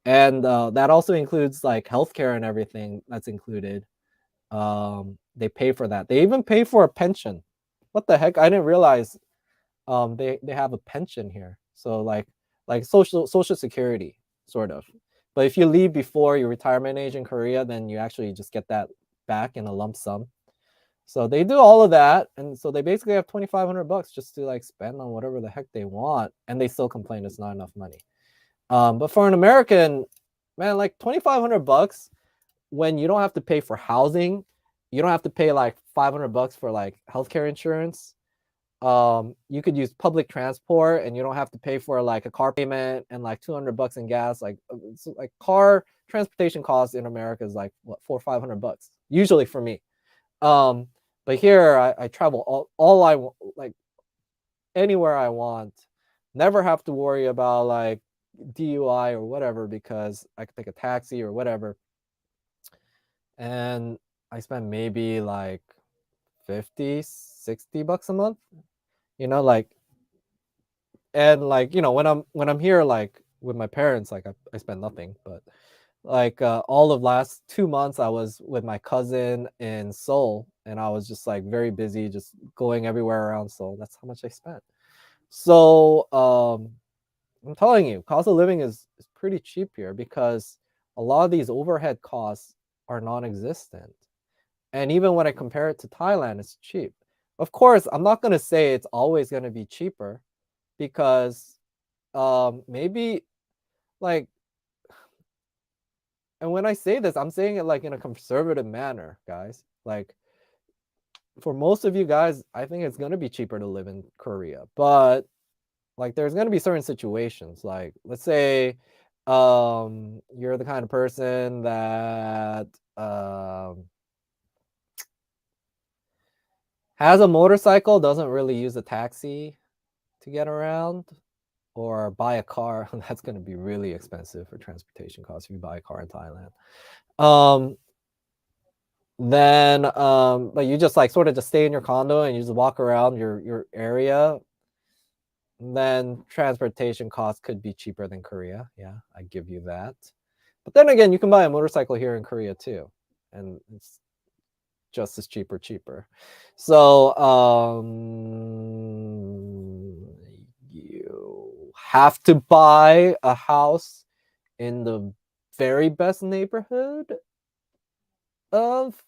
And that also includes like healthcare and everything that's included. They pay for that. They even pay for a pension. What the heck? I didn't realize they have a pension here. So like social security sort of. But if you leave before your retirement age in Korea, then you actually just get that back in a lump sum. So they do all of that, and so they basically have $2,500 just to like spend on whatever the heck they want, and they still complain it's not enough money. But for an American, man, like $2,500 when you don't have to pay for housing, you don't have to pay like $500 for like healthcare insurance. You could use public transport and you don't have to pay for like a car payment and like $200 in gas. Like, it's like car transportation costs in America is like what, $400 or $500 usually for me. But here I travel all I want, like anywhere I want, never have to worry about like DUI or whatever because I could take a taxi or whatever. And I spend maybe like 50, $60 a month, you know, like, and like, you know, when I'm here, like with my parents, like I spend nothing, but like all of last 2 months I was with my cousin in Seoul and I was just like very busy, just going everywhere around Seoul. That's how much I spent. So I'm telling you, cost of living is pretty cheap here because a lot of these overhead costs are non-existent. And even when I compare it to Thailand, it's cheap. Of course, I'm not going to say it's always going to be cheaper because maybe like, and when I say this, I'm saying it like in a conservative manner, guys. Like for most of you guys, I think it's going to be cheaper to live in Korea. But like there's going to be certain situations, like let's say you're the kind of person that has a motorcycle, doesn't really use a taxi to get around, or buy a car. That's going to be really expensive for transportation costs if you buy a car in Thailand. Then but you just like sort of just stay in your condo and you just walk around your area, then transportation costs could be cheaper than Korea. Yeah, I give you that. But then again, you can buy a motorcycle here in Korea too, and it's just as cheaper. So you have to buy a house in the very best neighborhood of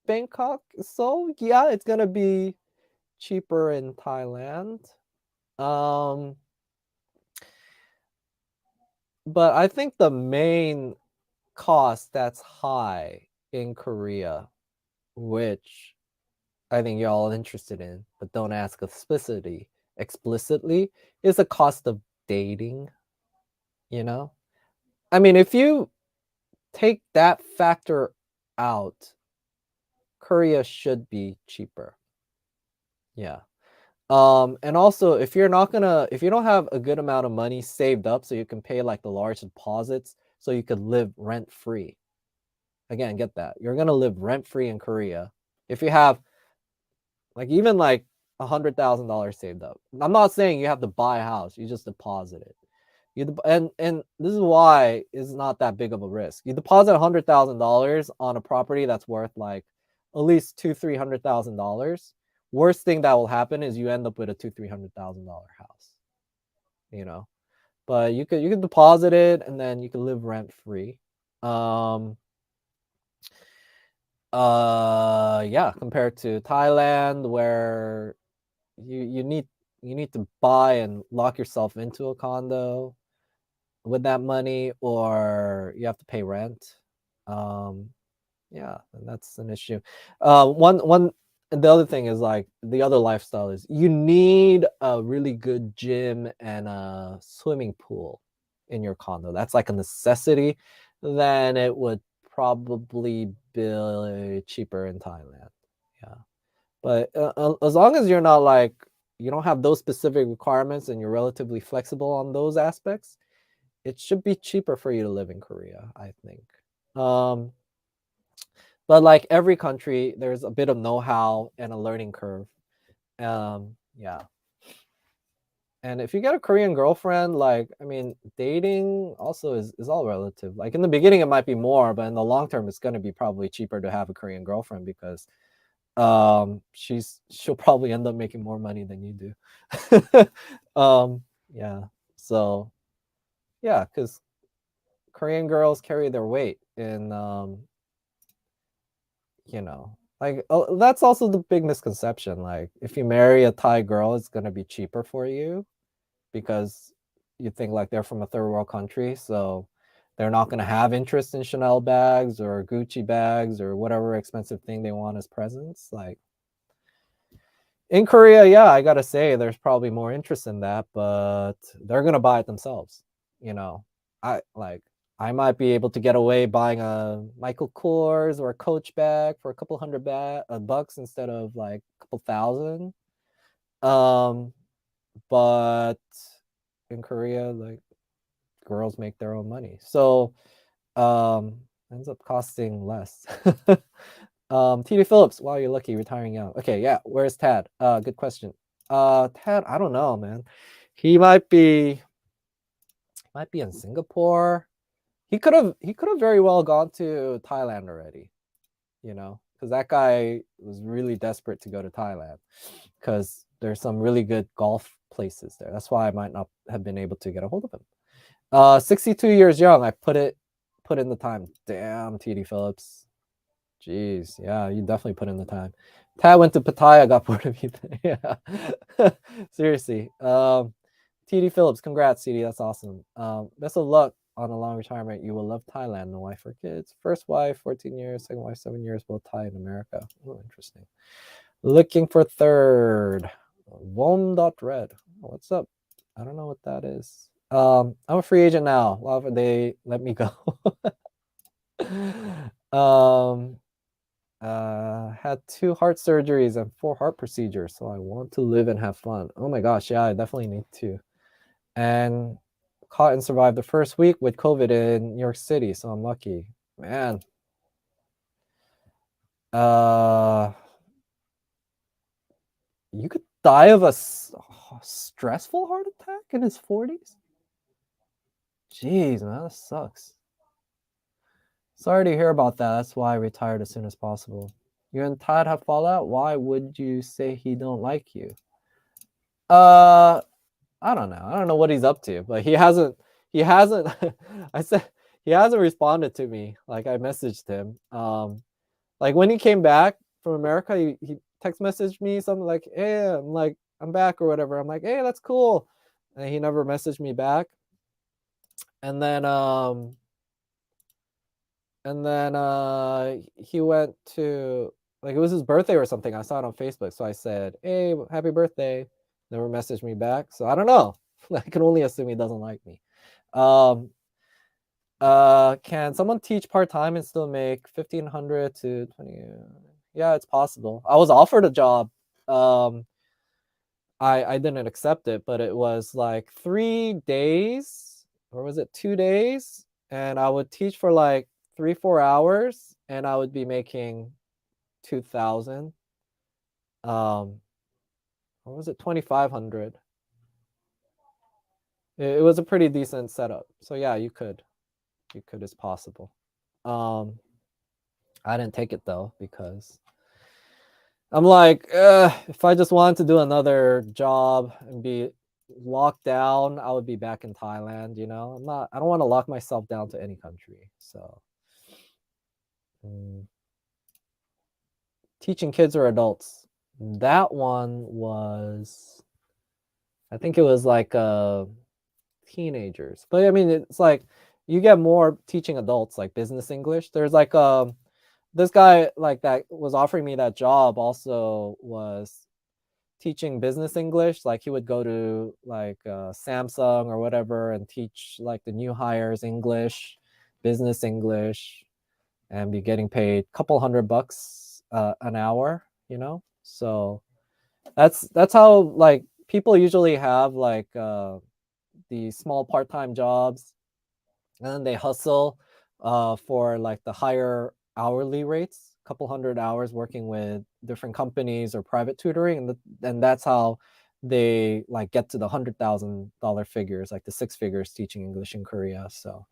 Bangkok. So yeah, it's gonna be cheaper in Thailand. But I think the main cost that's high in Korea, which I think you're all interested in, but don't ask explicitly, is the cost of dating. You know, I mean, if you take that factor out, Korea should be cheaper. Yeah. And also if you don't have a good amount of money saved up so you can pay like the large deposits so you could live rent free. Again, get that. You're gonna live rent free in Korea if you have like even like $100,000 saved up. I'm not saying you have to buy a house, you just deposit it. And this is why it's not that big of a risk. You deposit $100,000 on a property that's worth like at least $200,000-$300,000. Worst thing that will happen is you end up with a $200,000-$300,000 house. You know, but you could deposit it and then you can live rent free. Yeah, compared to Thailand where you need to buy and lock yourself into a condo with that money, or you have to pay rent. Yeah, and that's an issue. One and the other thing is like the other lifestyle is you need a really good gym and a swimming pool in your condo. That's like a necessity. Then it would probably be cheaper in Thailand. Yeah, but as long as you're not like you don't have those specific requirements and you're relatively flexible on those aspects, it should be cheaper for you to live in Korea, I think. But like every country, there's a bit of know-how and a learning curve. Yeah. And if you get a Korean girlfriend, like I mean, dating also is all relative. Like in the beginning, it might be more, but in the long term, it's gonna be probably cheaper to have a Korean girlfriend because she'll probably end up making more money than you do. Yeah. So yeah, because Korean girls carry their weight in you know, like that's also the big misconception. Like if you marry a Thai girl, it's gonna be cheaper for you because you think like they're from a third world country. So they're not going to have interest in Chanel bags or Gucci bags or whatever expensive thing they want as presents. Like in Korea, yeah, I gotta say there's probably more interest in that, but they're gonna buy it themselves. You know, I might be able to get away buying a Michael Kors or a Coach bag for a couple hundred bucks instead of like a couple thousand. But in Korea, like girls make their own money, so ends up costing less. TD Phillips, wow, you're lucky retiring young. Okay, yeah, where's Tad? Good question. Tad, I don't know, man. He might be in Singapore. He could have very well gone to Thailand already, you know, because that guy was really desperate to go to Thailand because there's some really good golf places there. That's why I might not have been able to get a hold of him. 62 years young. I put in the time. Damn, TD Phillips. Jeez, yeah, you definitely put in the time. Tad went to Pattaya, got bored of you. Yeah, seriously. TD Phillips, congrats, TD. That's awesome. Best of luck on a long retirement. You will love Thailand. No wife or kids. First wife, 14 years. Second wife, 7 years. Both Thai in America. Oh, interesting. Looking for third. Red. What's up? I don't know what that is. I'm a free agent now. Why would they let me go? Had 2 heart surgeries and 4 heart procedures, so I want to live and have fun. Oh my gosh, yeah, I definitely need to. And caught and survived the first week with COVID in New York City, so I'm lucky. Man. You could die of a stressful heart attack in his 40s? Jeez, man, that sucks. Sorry to hear about that. That's why I retired as soon as possible. You and Todd have fallout? Why would you say he don't like you? I don't know. I don't know what he's up to, but he hasn't I said he hasn't responded to me. Like I messaged him. Like when he came back from America, he text messaged me something like, "Hey, I'm back" or whatever. I'm like, "Hey, that's cool." And he never messaged me back. And then he went to, like, it was his birthday or something. I saw it on Facebook, so I said, "Hey, happy birthday." Never messaged me back, so I don't know. I can only assume he doesn't like me. Can someone teach part-time and still make 1,500 to 20? Yeah, it's possible. I was offered a job. I didn't accept it, but it was like 3 days, or was it 2 days? And I would teach for like 3-4 hours, and I would be making 2,000. Or was it 2,500? It was a pretty decent setup. So yeah, you could. It's possible. I didn't take it though because I'm like, if I just wanted to do another job and be locked down, I would be back in Thailand. You know, I don't want to lock myself down to any country. So, teaching kids or adults, that one was, I think it was like teenagers. But I mean, it's like you get more teaching adults, like business English. There's like this guy like that was offering me that job also was teaching business English. Like he would go to like Samsung or whatever and teach like the new hires English, business English, and be getting paid a couple $100 an hour, you know? So that's how like people usually have like the small part-time jobs, and then they hustle for like the higher hourly rates, a couple hundred hours working with different companies or private tutoring, and that's how they like get to the $100,000 figures, like the 6 figures teaching English in Korea. So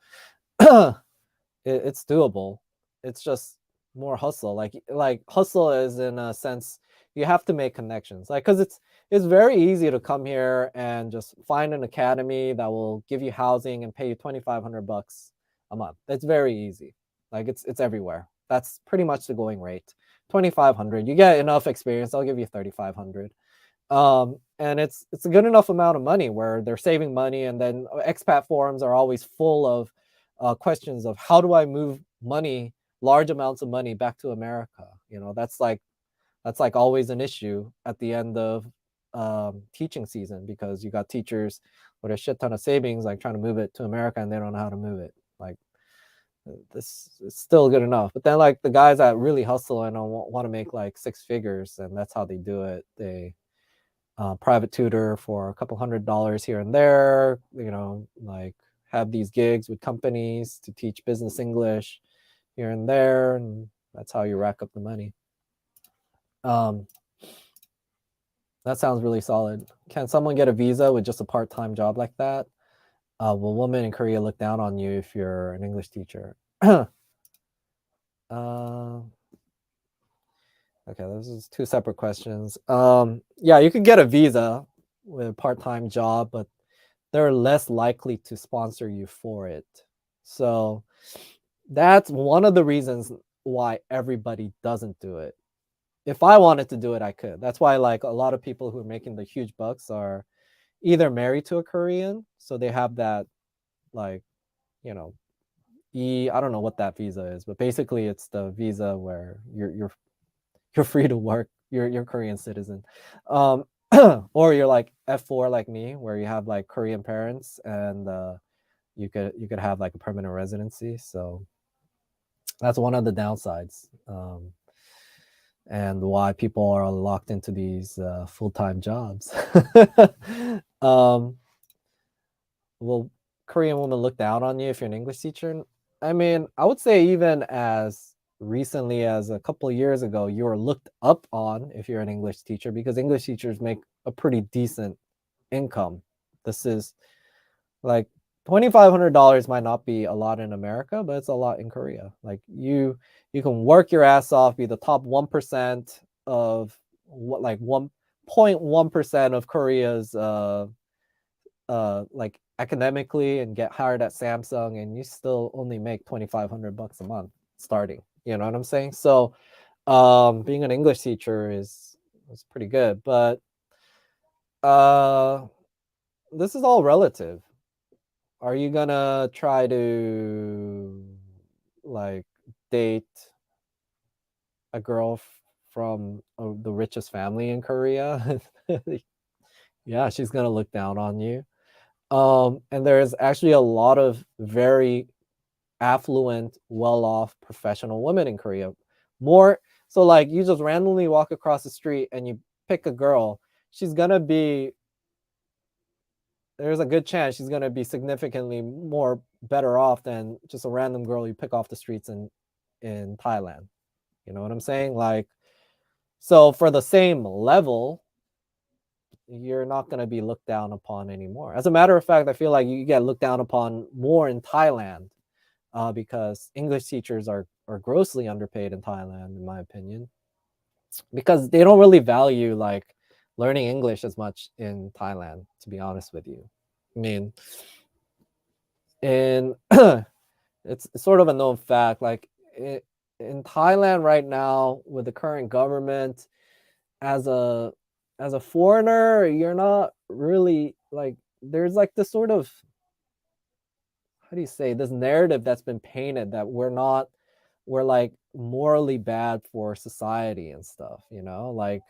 it's doable. It's just more hustle. Like hustle is in a sense you have to make connections. Like because it's very easy to come here and just find an academy that will give you housing and pay you $2,500 a month. It's very easy. Like it's everywhere. That's pretty much the going rate. 2,500. You get enough experience, I'll give you 3,500. And it's a good enough amount of money where they're saving money, and then expat forums are always full of questions of how do I move money, large amounts of money back to America. You know, that's like always an issue at the end of teaching season, because you got teachers with a shit ton of savings like trying to move it to America and they don't know how to move it. Like, this is still good enough, but then like the guys that really hustle and want to make like six figures, and that's how they do it. They private tutor for a couple $100 here and there, you know, like have these gigs with companies to teach business English here and there, and that's how you rack up the money. That sounds really solid. Can someone get a visa with just a part-time job like that? Will women in Korea look down on you if you're an English teacher? Okay, this is two separate questions. Yeah, you could get a visa with a part-time job, but they're less likely to sponsor you for it. So that's one of the reasons why everybody doesn't do it. If I wanted to do it, I could. That's why like a lot of people who are making the huge bucks are either married to a Korean, so they have that, like, you know, I don't know what that visa is, but basically it's the visa where you're free to work. You're Korean citizen, or you're like F4 like me, where you have like Korean parents and you could have like a permanent residency. So that's one of the downsides, and why people are locked into these full-time jobs. Will Korean women look down on you if you're an English teacher? I mean, I would say even as recently as a couple of years ago, you were looked up on if you're an English teacher, because English teachers make a pretty decent income. This is like $2,500 might not be a lot in America, but it's a lot in Korea. Like you can work your ass off, be the top 1% of what, like 1.1% of Korea's like academically, and get hired at Samsung, and you still only make $2,500 a month starting. You know what I'm saying? So being an English teacher is pretty good, but this is all relative. Are you gonna try to like date a girl from the richest family in Korea? Yeah, she's gonna look down on you. And there's actually a lot of very affluent, well-off professional women in Korea. More so, like you just randomly walk across the street and you pick a girl, she's gonna be, there's a good chance she's gonna be significantly more better off than just a random girl you pick off the streets in Thailand. You know what I'm saying? Like, so for the same level, you're not going to be looked down upon anymore. As a matter of fact, I feel like you get looked down upon more in Thailand, because English teachers are grossly underpaid in Thailand, in my opinion, because they don't really value like learning English as much in Thailand, to be honest with you. I mean, in it's sort of a known fact, like in Thailand right now with the current government, as a foreigner, you're not really like, there's like this sort of, how do you say, this narrative that's been painted that we're like morally bad for society and stuff, you know, like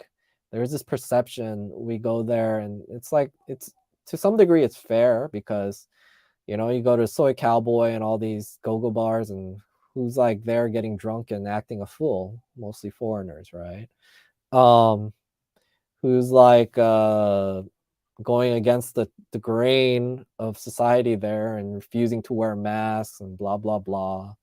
there's this perception. We go there and it's like, it's to some degree it's fair, because you know, you go to Soy Cowboy and all these go-go bars, and who's like there getting drunk and acting a fool? Mostly foreigners, right? Who's like going against the grain of society there and refusing to wear masks and blah blah blah.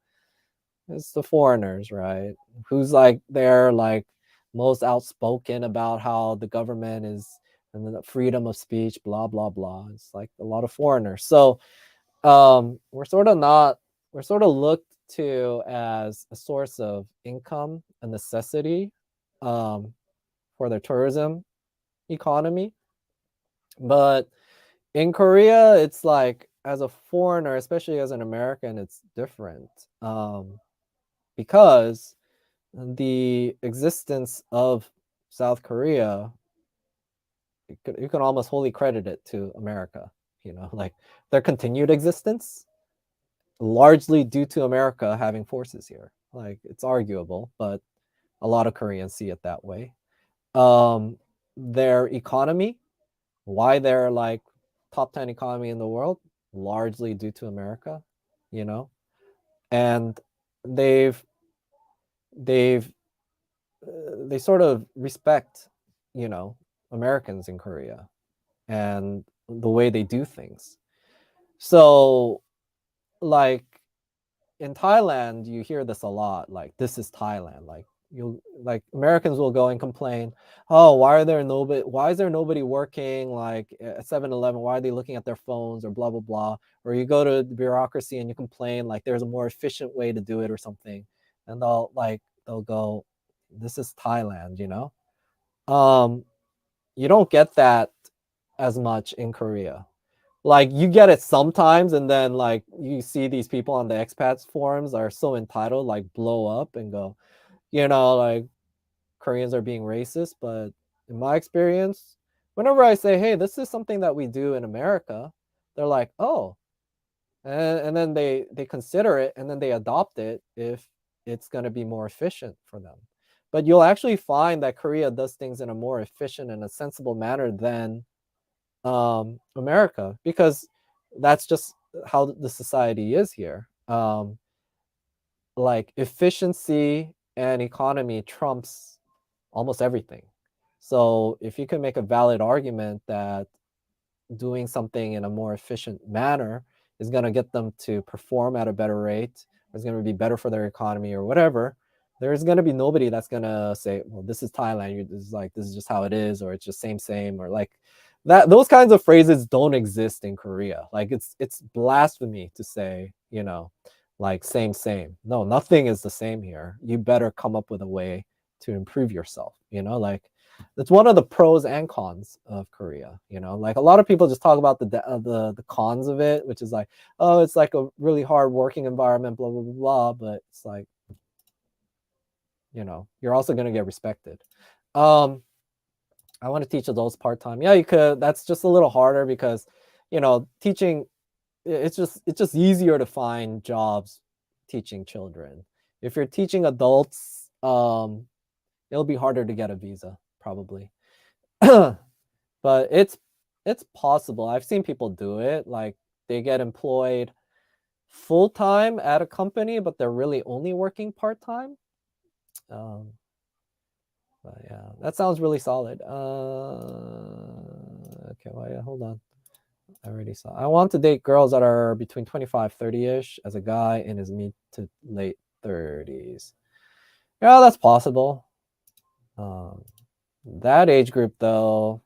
It's the foreigners, right? Who's like they're like most outspoken about how the government is and the freedom of speech, blah blah blah. It's like a lot of foreigners. So we're sort of not, we're sort of looked to as a source of income, a necessity, for their tourism economy. But in Korea, it's like as a foreigner, especially as an American, it's different, because the existence of South Korea, you can almost wholly credit it to America. You know, like their continued existence largely due to America having forces here. Like, it's arguable, but a lot of Koreans see it that way. Their economy, why they're like top 10 economy in the world, largely due to America, you know, and they've they've they sort of respect, you know, Americans in Korea and the way they do things. So, like, in Thailand, you hear this a lot. Like, this is Thailand. Like, you like Americans will go and complain, oh, why is there nobody working like at 7-Eleven? Why are they looking at their phones or blah blah blah? Or you go to the bureaucracy and you complain like there's a more efficient way to do it or something. And they'll go, this is Thailand, you know? You don't get that as much in Korea. Like, you get it sometimes, and then like you see these people on the expats forums are so entitled, like blow up and go, you know, like Koreans are being racist. But in my experience, whenever I say, hey, this is something that we do in America, they're like, oh, and then they consider it and then they adopt it if it's going to be more efficient for them. But you'll actually find that Korea does things in a more efficient and a sensible manner than America, because that's just how the society is here. Like, efficiency and economy trumps almost everything. So if you can make a valid argument that doing something in a more efficient manner is going to get them to perform at a better rate, or is going to be better for their economy or whatever, there's going to be nobody that's going to say, well, this is Thailand, this is just how it is, or it's just same, or like that. Those kinds of phrases don't exist in Korea. Like, it's blasphemy to say, you know, like same. No, nothing is the same here. You better come up with a way to improve yourself, you know, like that's one of the pros and cons of Korea. You know, like a lot of people just talk about the cons of it, which is like, oh, it's like a really hard working environment, blah blah blah blah. But it's like, you know, you're also gonna get respected. I want to teach adults part time. Yeah, you could. That's just a little harder because, you know, teaching. It's just easier to find jobs teaching children. If you're teaching adults, it'll be harder to get a visa probably. But it's possible. I've seen people do it. Like, they get employed full time at a company, but they're really only working part time. Um, but yeah, that sounds really solid. Okay, well, yeah, hold on. I already saw. I want to date girls that are between 25, 30-ish as a guy in his mid to late 30s. Yeah, that's possible. That age group, though,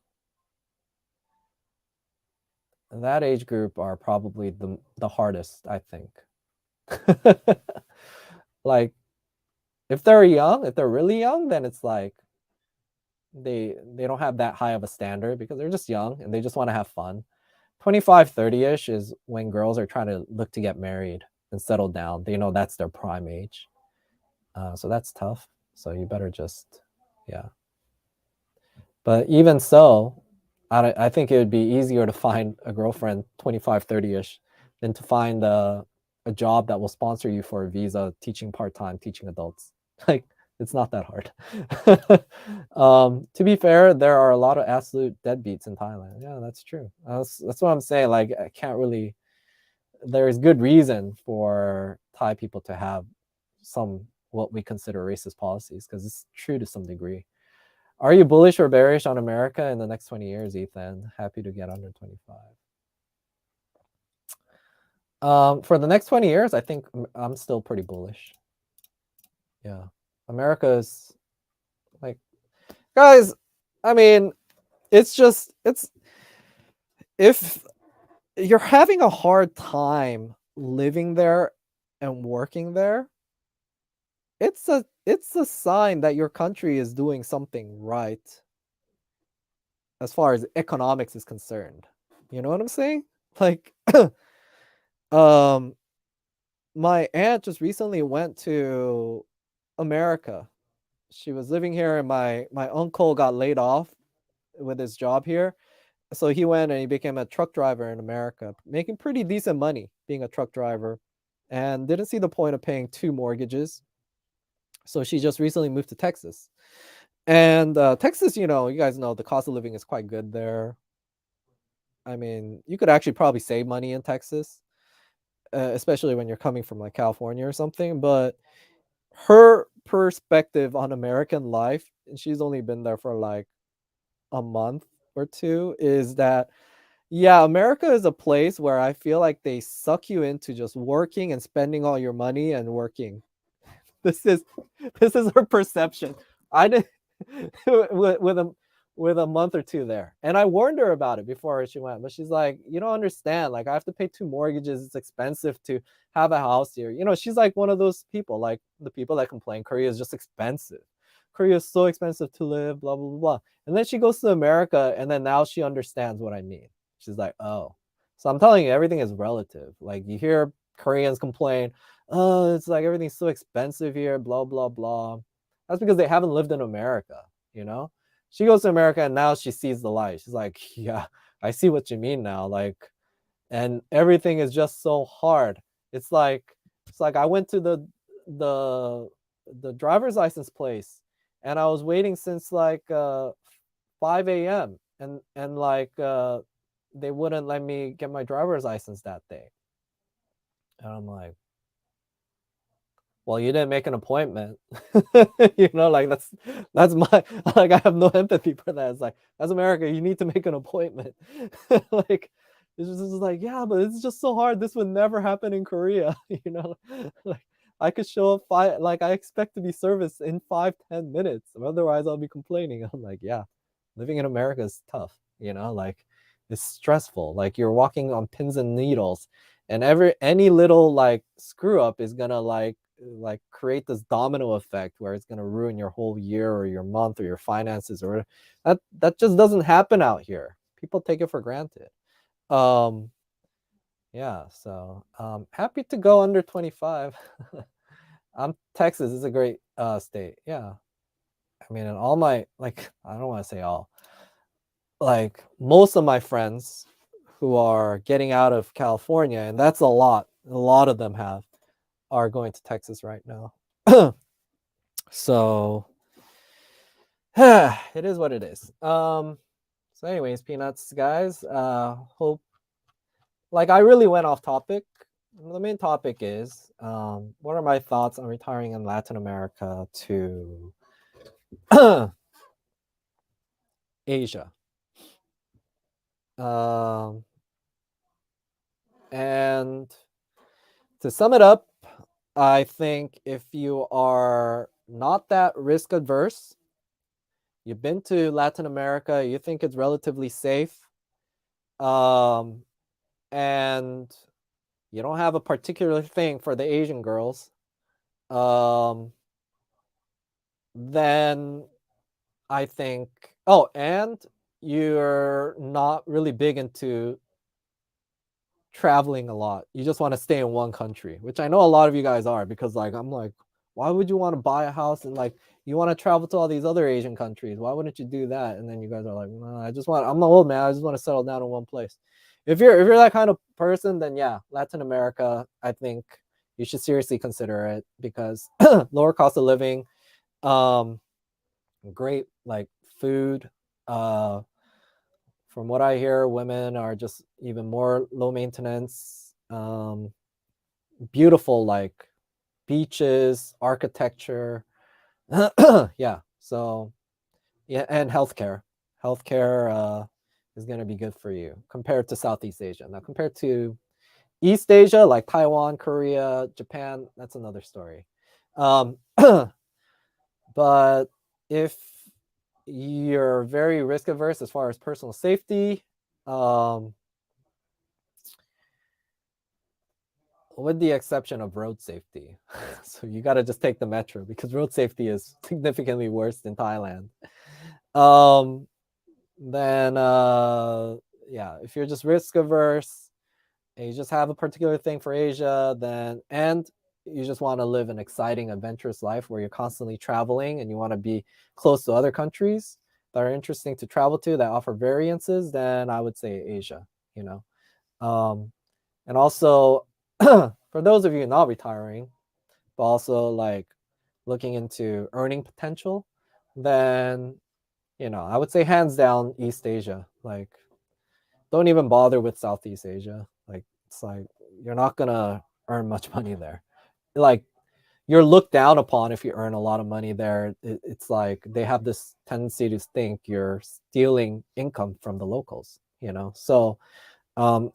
that age group are probably the hardest, I think. Like, if they're really young, then it's like they don't have that high of a standard because they're just young and they just want to have fun. 25, 30-ish is when girls are trying to look to get married and settle down. They know that's their prime age. So that's tough. So you better just, yeah. But even so, I think it would be easier to find a girlfriend 25, 30-ish than to find a job that will sponsor you for a visa teaching part-time, teaching adults. Like, it's not that hard. To be fair, there are a lot of absolute deadbeats in Thailand. Yeah, that's true. That's what I'm saying. Like, I can't really, there is good reason for Thai people to have some what we consider racist policies, because it's true to some degree. Are you bullish or bearish on America in the next 20 years, Ethan? Happy to get under 25. For the next 20 years, I think I'm still pretty bullish. Yeah. America is like, guys, I mean, it's if you're having a hard time living there and working there, it's a sign that your country is doing something right as far as economics is concerned. You know what I'm saying? Like, um, my aunt just recently went to America. She was living here, and my uncle got laid off with his job here. So he went and he became a truck driver in America, making pretty decent money being a truck driver. and didn't see the point of paying 2 mortgages. So she just recently moved to Texas. And Texas, you guys know the cost of living is quite good there. I mean, you could actually probably save money in Texas, especially when you're coming from like California or something. But her perspective on American life, and she's only been there for like a month or two, is that yeah, America is a place where I feel like they suck you into just working and spending all your money and working. This is her perception. I did with a month or two there, and I warned her about it before she went, but she's like, you don't understand. Like I have to pay 2 mortgages. It's expensive to have a house here. She's like one of those people, like the people that complain Korea is just expensive. Korea is so expensive to live, blah blah blah blah. And then she goes to America, and then now she understands what I mean. She's like, oh, so I'm telling you, everything is relative. Like you hear Koreans complain, oh, it's like everything's so expensive here, blah, blah, blah. That's because they haven't lived in America, She goes to America and now she sees the light. She's like, yeah, I see what you mean now. Like, and everything is just so hard. It's like I went to the driver's license place and I was waiting since like 5 a.m. and like they wouldn't let me get my driver's license that day. And I'm like, well, you didn't make an appointment. Like that's my, like I have no empathy for that. It's like, that's America, you need to make an appointment. Like it's just like, yeah, but it's just so hard. This would never happen in Korea. Like I could show up like I expect to be serviced in 5-10 minutes, otherwise I'll be complaining. I'm like, yeah, living in America is tough. Like it's stressful. Like you're walking on pins and needles, and any little like screw up is gonna like create this domino effect where it's gonna ruin your whole year or your month or your finances, or that just doesn't happen out here. People take it for granted. Yeah, so happy to go under 25. Texas is a great state. Yeah, I mean, and all my, like, I don't want to say all, like most of my friends who are getting out of California, and that's a lot of them are going to Texas right now. So it is what it is. So anyways, peanuts guys, hope, like, I really went off topic. The main topic is what are my thoughts on retiring in Latin America to Asia. And to sum it up, I think if you are not that risk adverse, you've been to Latin America, you think it's relatively safe, and you don't have a particular thing for the Asian girls, then I think, and you're not really big into traveling a lot. You just want to stay in one country, which I know a lot of you guys are, because like I'm like, why would you want to buy a house and like you want to travel to all these other Asian countries? Why wouldn't you do that? And then you guys are like, no, I'm an old man, I just want to settle down in one place. If you're that kind of person, then yeah, Latin America, I think you should seriously consider it, because lower cost of living, great like food, from what I hear, women are just even more low maintenance, beautiful like beaches, architecture. Yeah, so yeah, and healthcare is going to be good for you compared to Southeast Asia. Now compared to East Asia, like Taiwan, Korea, Japan, that's another story. But if you're very risk averse as far as personal safety, with the exception of road safety, so you got to just take the metro, because road safety is significantly worse than Thailand. Then yeah, if you're just risk averse and you just have a particular thing for Asia, then, and you just want to live an exciting, adventurous life where you're constantly traveling and you want to be close to other countries that are interesting to travel to, that offer variances, then I would say Asia, and also for those of you not retiring, but also like looking into earning potential, then I would say hands down East Asia. Like, don't even bother with Southeast Asia. Like, it's like you're not gonna earn much money there. Like, you're looked down upon if you earn a lot of money there. It's like they have this tendency to think you're stealing income from the locals. So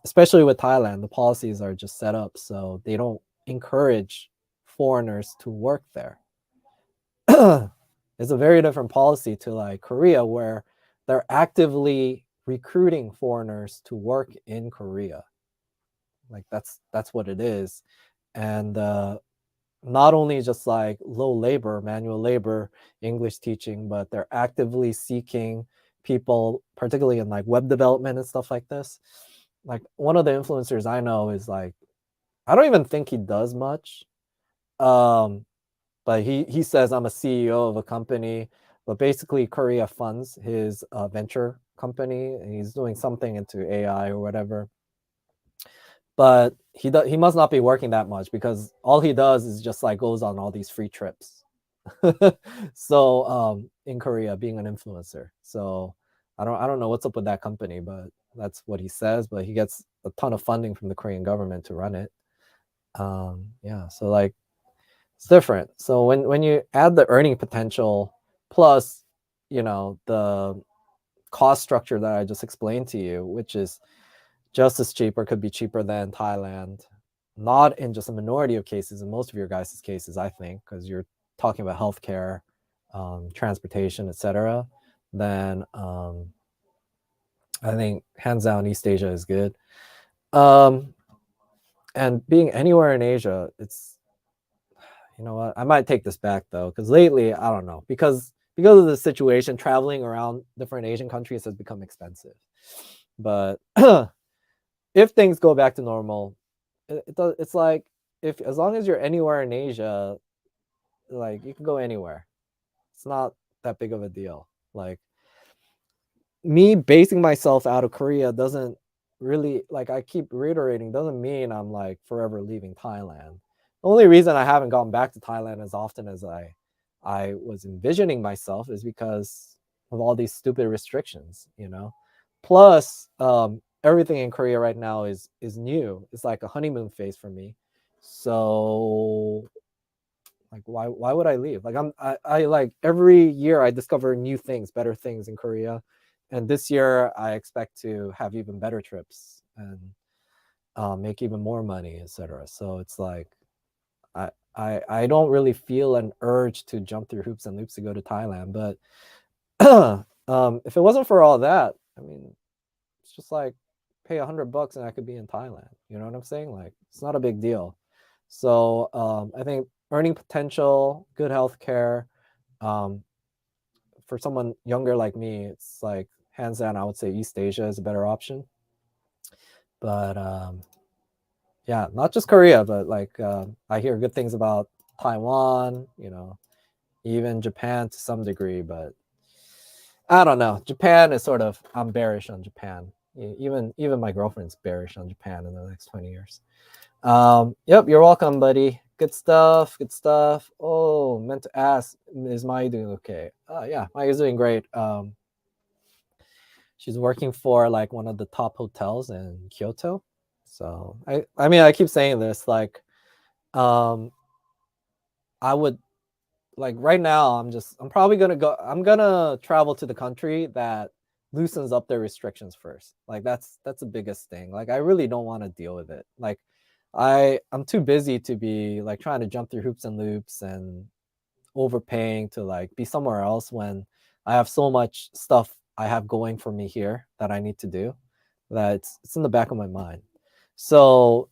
especially with Thailand, the policies are just set up so they don't encourage foreigners to work there. It's a very different policy to like Korea, where they're actively recruiting foreigners to work in Korea. Like that's what it is. And not only just like low labor, manual labor, English teaching, but they're actively seeking people, particularly in like web development and stuff like this. Like one of the influencers I know is like, I don't even think he does much. But he says I'm a CEO of a company, but basically Korea funds his venture company, and he's doing something into AI or whatever. But he must not be working that much, because all he does is just like goes on all these free trips. So in Korea, being an influencer. So I don't know what's up with that company, but that's what he says. But he gets a ton of funding from the Korean government to run it. Yeah, so like it's different. So when you add the earning potential plus the cost structure that I just explained to you, which is just as cheap or could be cheaper than Thailand, not in just a minority of cases, in most of your guys' cases, I think, because you're talking about healthcare, transportation, etc., then I think hands down East Asia is good. And being anywhere in Asia, it's, you know what, I might take this back though, because lately, I don't know, because of the situation, traveling around different Asian countries has become expensive. But if things go back to normal, it's like, if as long as you're anywhere in Asia, like you can go anywhere. It's not that big of a deal. Like, me basing myself out of Korea doesn't really, like I keep reiterating, doesn't mean I'm like forever leaving Thailand. The only reason I haven't gone back to Thailand as often as I was envisioning myself is because of all these stupid restrictions. Plus, everything in Korea right now is new. It's like a honeymoon phase for me. So like, why would I leave? Like I like every year I discover new things, better things in Korea. And this year I expect to have even better trips and make even more money, etc. So it's like I don't really feel an urge to jump through hoops and loops to go to Thailand. But if it wasn't for all that, I mean, it's just like pay $100 and I could be in Thailand. You know what I'm saying? Like, it's not a big deal. So I think earning potential, good healthcare. For someone younger like me, it's like hands down, I would say East Asia is a better option. But yeah, not just Korea, but like I hear good things about Taiwan, even Japan to some degree. But I don't know. Japan is sort of, I'm bearish on Japan. Even my girlfriend's bearish on Japan in the next 20 years. Yep, you're welcome, buddy. Good stuff. Good stuff. Oh, meant to ask, is Maya doing okay? Yeah, Maya's doing great. She's working for like one of the top hotels in Kyoto. So I mean, I keep saying this, like, I would, like, right now I'm probably I'm gonna travel to the country that loosens up their restrictions first. Like, that's the biggest thing. Like, I really don't want to deal with it. Like, I'm too busy to be like trying to jump through hoops and loops and overpaying to like be somewhere else when I have so much stuff I have going for me here that I need to do, that it's in the back of my mind. So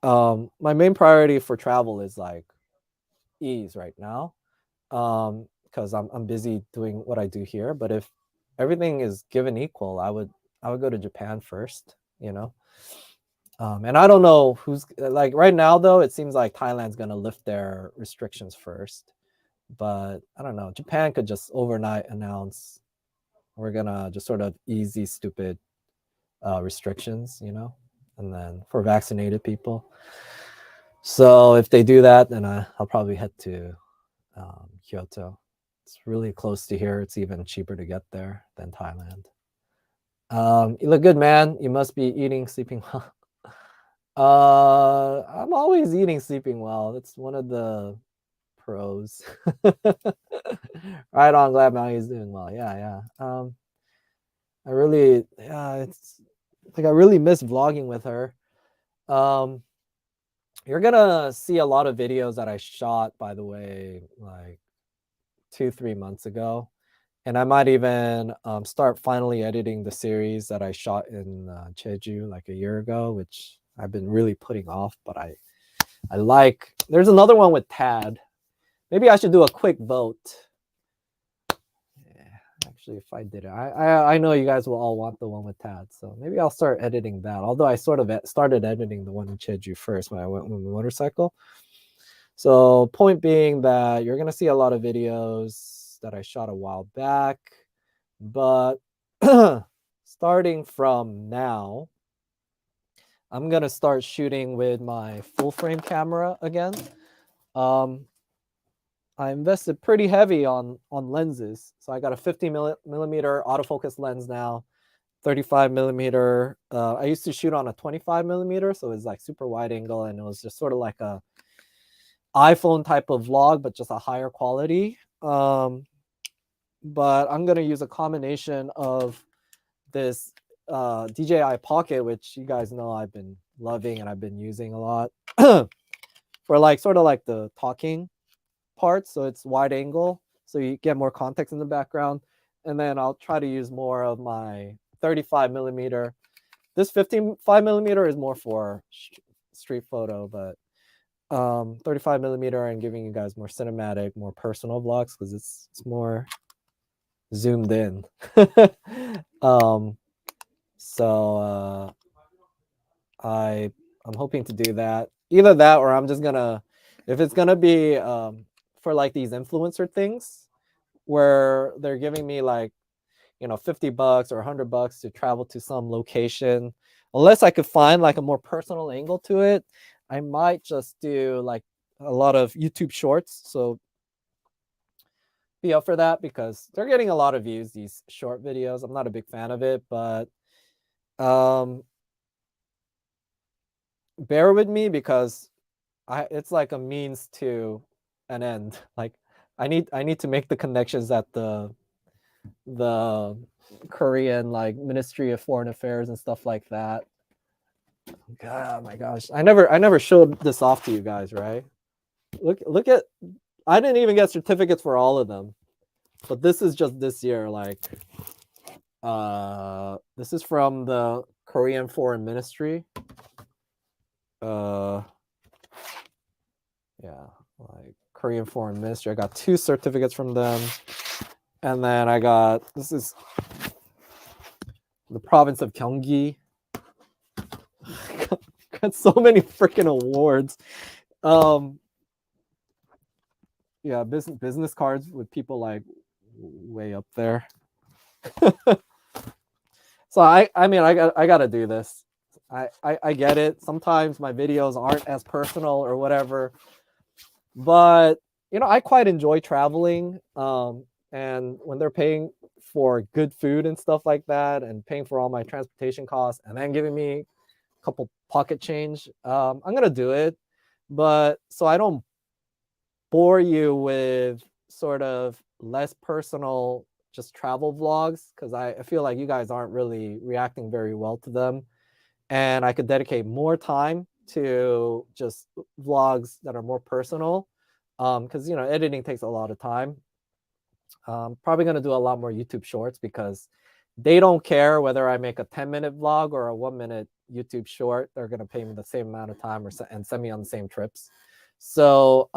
my main priority for travel is like ease right now, because I'm busy doing what I do here. But if everything is given equal, I would go to Japan first, and I don't know who's like right now though. It seems like Thailand's gonna lift their restrictions first, but I don't know. Japan could just overnight announce we're gonna just sort of ease these stupid restrictions, and then for vaccinated people. So if they do that, then I'll probably head to Kyoto. It's really close to here. It's even cheaper to get there than Thailand. You look good, man. You must be eating, sleeping well. I'm always eating, sleeping well. It's one of the pros. Right on, glad Maui is doing well. Yeah. I really, it's like I really miss vlogging with her. You're gonna see a lot of videos that I shot, by the way, like 2-3 months ago, and I might even start finally editing the series that I shot in Jeju like a year ago, which I've been really putting off. But I like. There's another one with Tad. Maybe I should do a quick vote. Yeah, actually, if I did it, I know you guys will all want the one with Tad, so maybe I'll start editing that. Although I sort of started editing the one in Jeju first when I went with my motorcycle. So point being that you're gonna see a lot of videos that I shot a while back, but starting from now, I'm gonna start shooting with my full frame camera again. I invested pretty heavy on lenses. So I got a 50 millimeter autofocus lens now, 35 millimeter. I used to shoot on a 25 millimeter, so it's like super wide angle, and it was just sort of like a iPhone type of vlog, but just a higher quality. But I'm gonna use a combination of this DJI Pocket, which you guys know I've been loving and I've been using a lot for like sort of like the talking parts, so it's wide angle, so you get more context in the background. And then I'll try to use more of my 35 millimeter. This 55 millimeter is more for street photo, but 35 millimeter and giving you guys more cinematic, more personal vlogs because it's more zoomed in. So I'm hoping to do that. Either that or I'm just gonna, if it's gonna be for like these influencer things where they're giving me like, you know, $50 or $100 to travel to some location, unless I could find like a more personal angle to it, I might just do like a lot of YouTube shorts. So be up for that because they're getting a lot of views, these short videos. I'm not a big fan of it, but bear with me because it's like a means to an end. Like I need to make the connections that the Korean like Ministry of Foreign Affairs and stuff like that. God, my gosh, I never showed this off to you guys, right? Look at, I didn't even get certificates for all of them, but this is just this year. Like, this is from the Korean Foreign Ministry. Yeah, like Korean Foreign Ministry. I got 2 certificates from them, and then I got, this is the province of Gyeonggi. Got so many freaking awards. Yeah, business cards with people like way up there. So I mean I gotta do this. I get it. Sometimes my videos aren't as personal or whatever, but you know, I quite enjoy traveling. And when they're paying for good food and stuff like that, and paying for all my transportation costs, and then giving me a couple pocket change, I'm gonna do it. But so I don't bore you with sort of less personal, just travel vlogs, because I feel like you guys aren't really reacting very well to them. And I could dedicate more time to just vlogs that are more personal, because you know, editing takes a lot of time. Probably going to do a lot more YouTube shorts because they don't care whether I make a 10-minute vlog or a 1-minute YouTube short. They're going to pay me the same amount of time and send me on the same trips. So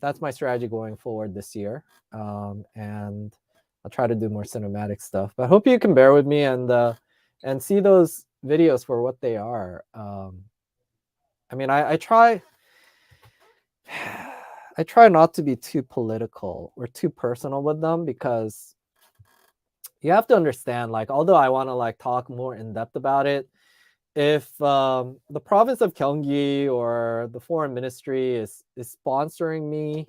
that's my strategy going forward this year. And I'll try to do more cinematic stuff. But I hope you can bear with me and see those videos for what they are. I mean, I try not to be too political or too personal with them, because you have to understand, like, although I want to like talk more in depth about it, if the province of Gyeonggi or the foreign ministry is sponsoring me,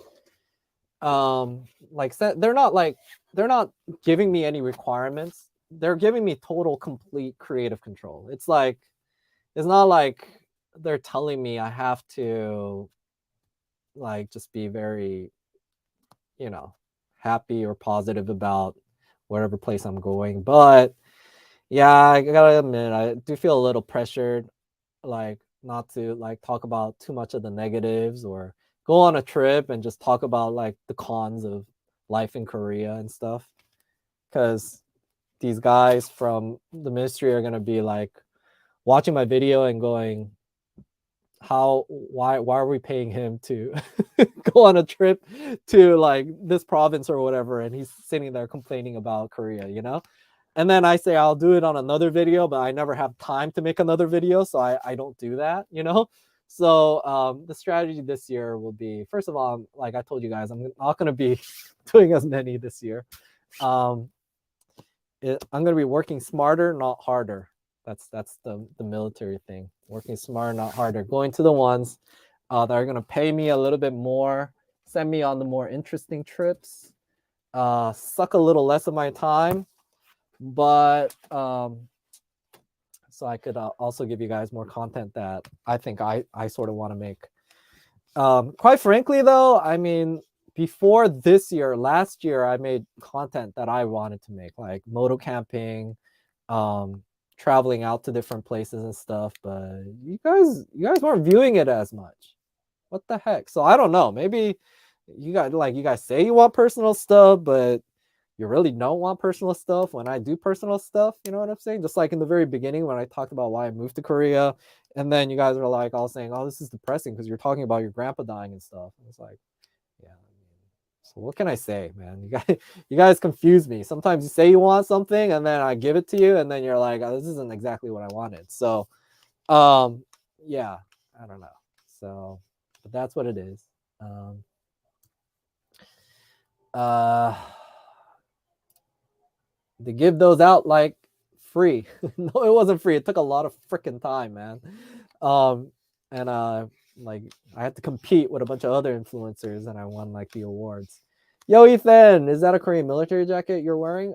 like they're not giving me any requirements. They're giving me total complete creative control. It's not like they're telling me I have to like just be very, you know, happy or positive about whatever place I'm going. But yeah, I gotta admit, I do feel a little pressured, like not to like talk about too much of the negatives or go on a trip and just talk about like the cons of life in Korea and stuff. Because these guys from the ministry are gonna be like watching my video and going, why are we paying him to go on a trip to like this province or whatever, and he's sitting there complaining about Korea, you know? And then I say I'll do it on another video, but I never have time to make another video, so I don't do that, you know? So the strategy this year will be, first of all, like I told you guys, I'm not going to be doing as many this year. I'm going to be working smarter, not harder. That's the military thing. Working smarter, not harder. Going to the ones that are going to pay me a little bit more, send me on the more interesting trips, suck a little less of my time, but so I could also give you guys more content that I think I sort of want to make. Quite frankly, though, I mean, before this year, last year, I made content that I wanted to make, like moto camping, traveling out to different places and stuff. But you guys weren't viewing it as much. What the heck? So I don't know. Maybe you guys say you want personal stuff, but you really don't want personal stuff when I do personal stuff. You know what I'm saying? Just like in the very beginning when I talked about why I moved to Korea, and then you guys are like all saying, "Oh, this is depressing because you're talking about your grandpa dying and stuff." And it's like, yeah. So what can I say, man? You guys confuse me. Sometimes you say you want something, and then I give it to you, and then you're like, "Oh, this isn't exactly what I wanted." So, yeah, I don't know. So, but that's what it is. Uh they give those out like free. No, it wasn't free. It took a lot of freaking time, man. And like I had to compete with a bunch of other influencers, and I won like the awards. Yo, Ethan, is that a Korean military jacket you're wearing?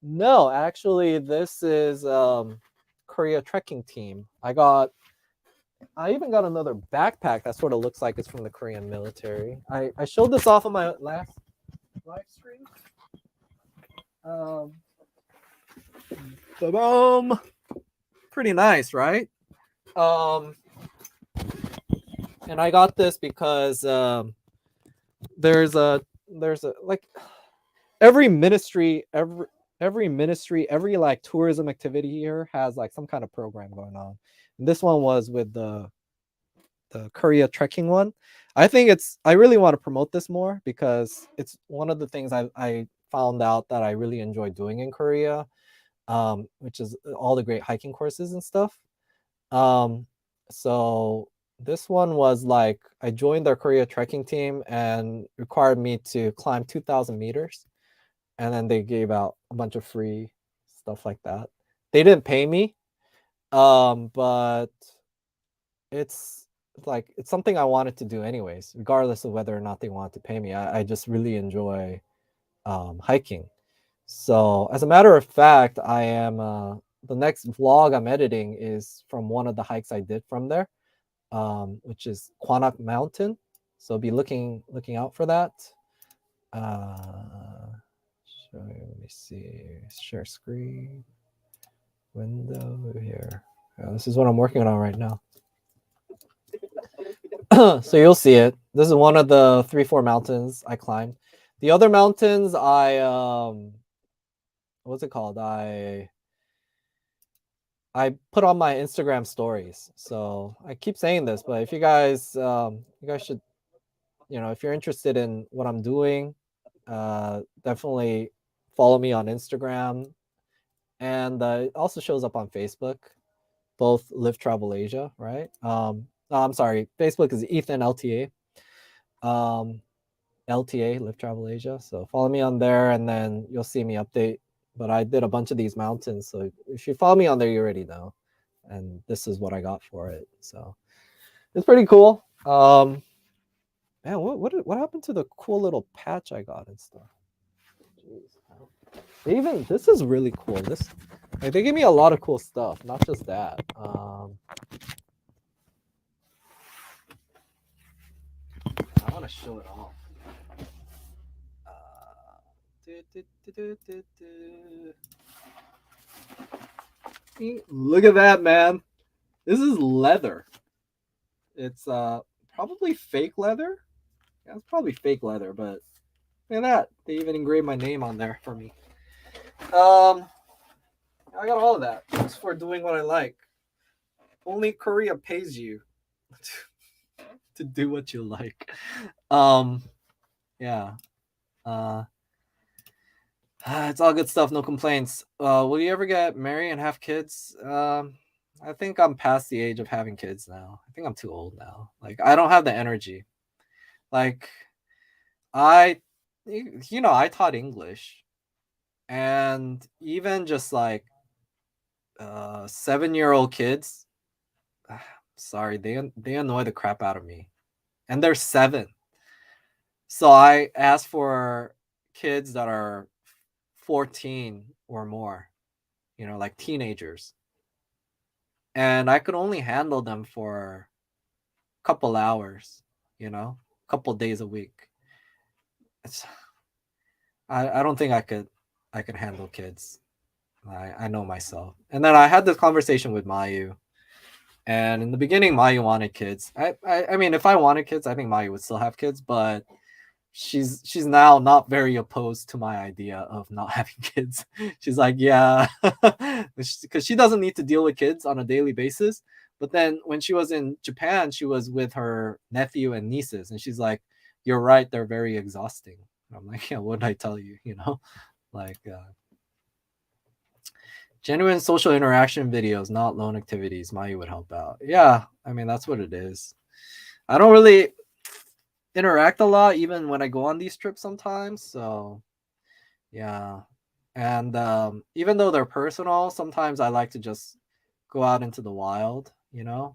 No, actually, this is Korea trekking team. I even got another backpack that sort of looks like it's from the Korean military. I showed this off on my last live stream. Boom. Pretty nice, right? And I got this because there's a like every ministry, every like tourism activity here has like some kind of program going on. And this one was with the Korea trekking one. I really want to promote this more because it's one of the things I found out that I really enjoy doing in Korea, which is all the great hiking courses and stuff. So this one was like I joined their Korea trekking team and required me to climb 2,000 meters, and then they gave out a bunch of free stuff like that. They didn't pay me, but it's it's something I wanted to do anyways, regardless of whether or not they wanted to pay me. I just really enjoy hiking. So as a matter of fact, I am the next vlog I'm editing is from one of the hikes I did from there, which is Kwanak Mountain. So be looking out for that. Let me see. Share screen. Window here. This is what I'm working on right now. So you'll see it. This is one of the 3-4 mountains I climbed. The other mountains what's it called? I put on my Instagram stories. So I keep saying this, but if you guys should, if you're interested in what I'm doing, definitely follow me on Instagram, and it also shows up on Facebook, both Live Travel Asia, right? I'm sorry, Facebook is Ethan LTA, LTA Live Travel Asia. So follow me on there, and then you'll see me update. But I did a bunch of these mountains, so if you follow me on there, you already know. and this is what I got for it. So it's pretty cool. Man, what happened to the cool little patch I got and stuff? Jeez. Even this is really cool. This, like, they gave me a lot of cool stuff, not just that. I want to show it off. Look at that, man. This is leather. It's probably fake leather. Yeah, it's probably fake leather, but look at that. They even engraved my name on there for me. I got all of that just for doing what I like. Only Korea pays you to do what you like. Yeah. It's all good stuff, no complaints. Will you ever get married and have kids? I think I'm past the age of having kids now. I think I'm too old now. Like, I don't have the energy. Like, I taught English, and even just like 7-year-old kids, sorry, they annoy the crap out of me, and they're 7. So I asked for kids that are 14 or more, like teenagers, and I could only handle them for a couple hours, a couple days a week. It's, I don't think I could handle kids. I know myself. And then I had this conversation with Mayu, and in the beginning, Mayu wanted kids. I mean, if I wanted kids, I think Mayu would still have kids, but she's now not very opposed to my idea of not having kids. She's like, yeah, because she doesn't need to deal with kids on a daily basis. But then when she was in Japan, she was with her nephew and nieces, and she's like, you're right, they're very exhausting. And I'm like, yeah, what did I tell you? Like genuine social interaction videos, not lone activities. Mayu would help out. Yeah, I mean, that's what it is. I don't really interact a lot even when I go on these trips sometimes, so yeah. And even though they're personal, sometimes I like to just go out into the wild. Man,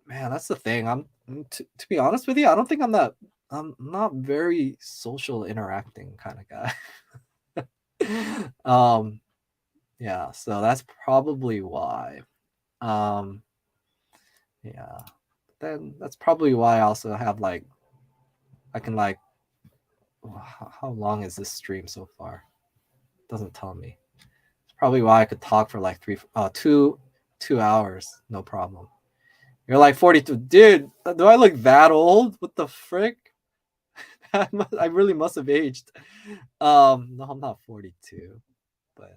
that's the thing. To be honest with you, I don't think I'm not very social interacting kind of guy. Yeah, so that's probably why. Yeah, then that's probably why I also have like, I can like, how long is this stream so far? Doesn't tell me. It's probably why I could talk for like 2 hours, no problem. You're like 42, dude. Do I look that old? What the frick? I really must have aged. No, I'm not 42, but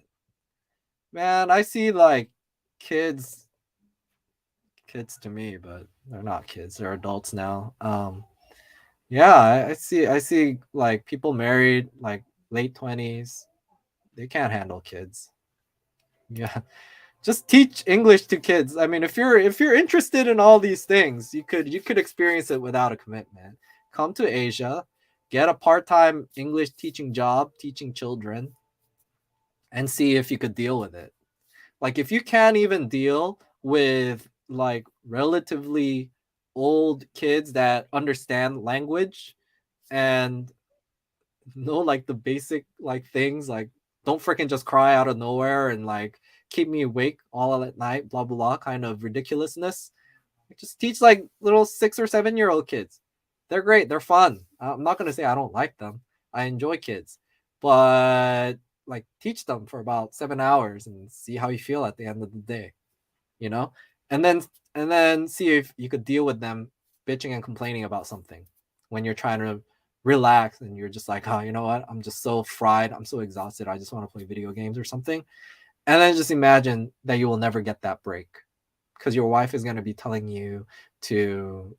man, I see like kids to me, but they're not kids. They're adults now. Yeah, I see like people married like late 20s. They can't handle kids. Yeah. Just teach English to kids. I mean, if you're interested in all these things, you could experience it without a commitment. Come to Asia, get a part-time English teaching job, teaching children, and see if you could deal with it. Like, if you can't even deal with like relatively old kids that understand language and know like the basic like things, like don't freaking just cry out of nowhere and like keep me awake all at night, blah blah blah, kind of ridiculousness. Just teach like little 6 or 7-year-old kids. They're great, they're fun. I'm not gonna say I don't like them. I enjoy kids, but like teach them for about 7 hours and see how you feel at the end of the day, you know, and then see if you could deal with them bitching and complaining about something when you're trying to relax and you're just like, oh, you know what, I'm just so fried, I'm so exhausted, I just want to play video games or something. And then just imagine that you will never get that break because your wife is going to be telling you to,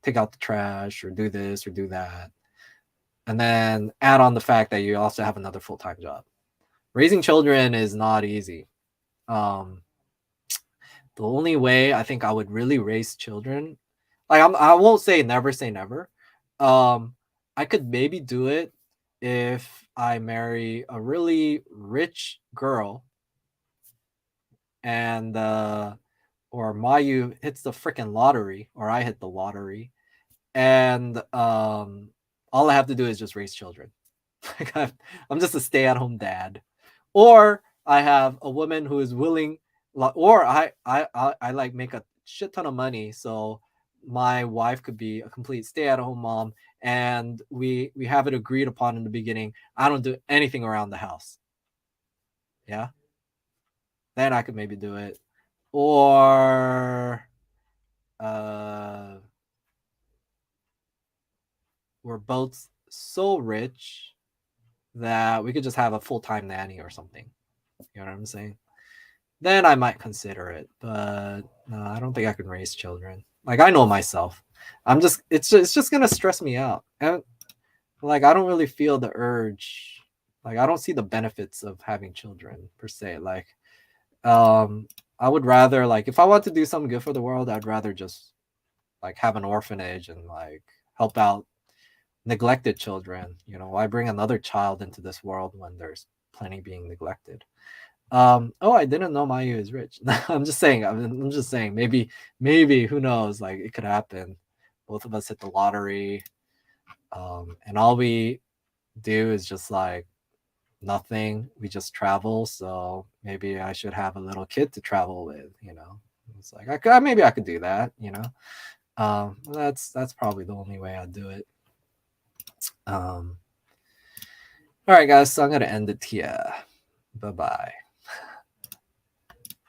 take out the trash or do this or do that, and then add on the fact that you also have another full-time job. Raising children is not easy. The only way I think I would really raise children, like I won't say never. I could maybe do it if I marry a really rich girl and or Mayu hits the freaking lottery, or I hit the lottery, and all I have to do is just raise children. Like I'm just a stay-at-home dad, or I have a woman who is willing, or I like make a shit ton of money, so my wife could be a complete stay-at-home mom, and we have it agreed upon in the beginning. I don't do anything around the house. Yeah, then I could maybe do it, or we're both so rich that we could just have a full-time nanny or something. You know what I'm saying? Then I might consider it, but no, I don't think I can raise children. Like, I know myself. It's just gonna stress me out. And like, I don't really feel the urge. Like, I don't see the benefits of having children per se. Like, I would rather, like, if I want to do something good for the world, I'd rather just like have an orphanage and like help out neglected children. You know, why bring another child into this world when there's plenty being neglected? Oh, I didn't know Mayu is rich. I'm just saying, I'm just saying, maybe who knows, like it could happen. Both of us hit the lottery, and all we do is just like nothing. We just travel, so maybe I should have a little kid to travel with, you know. It's like maybe I could do that, you know. That's probably the only way I'd do it. All right, guys, so I'm gonna end it here. Bye bye.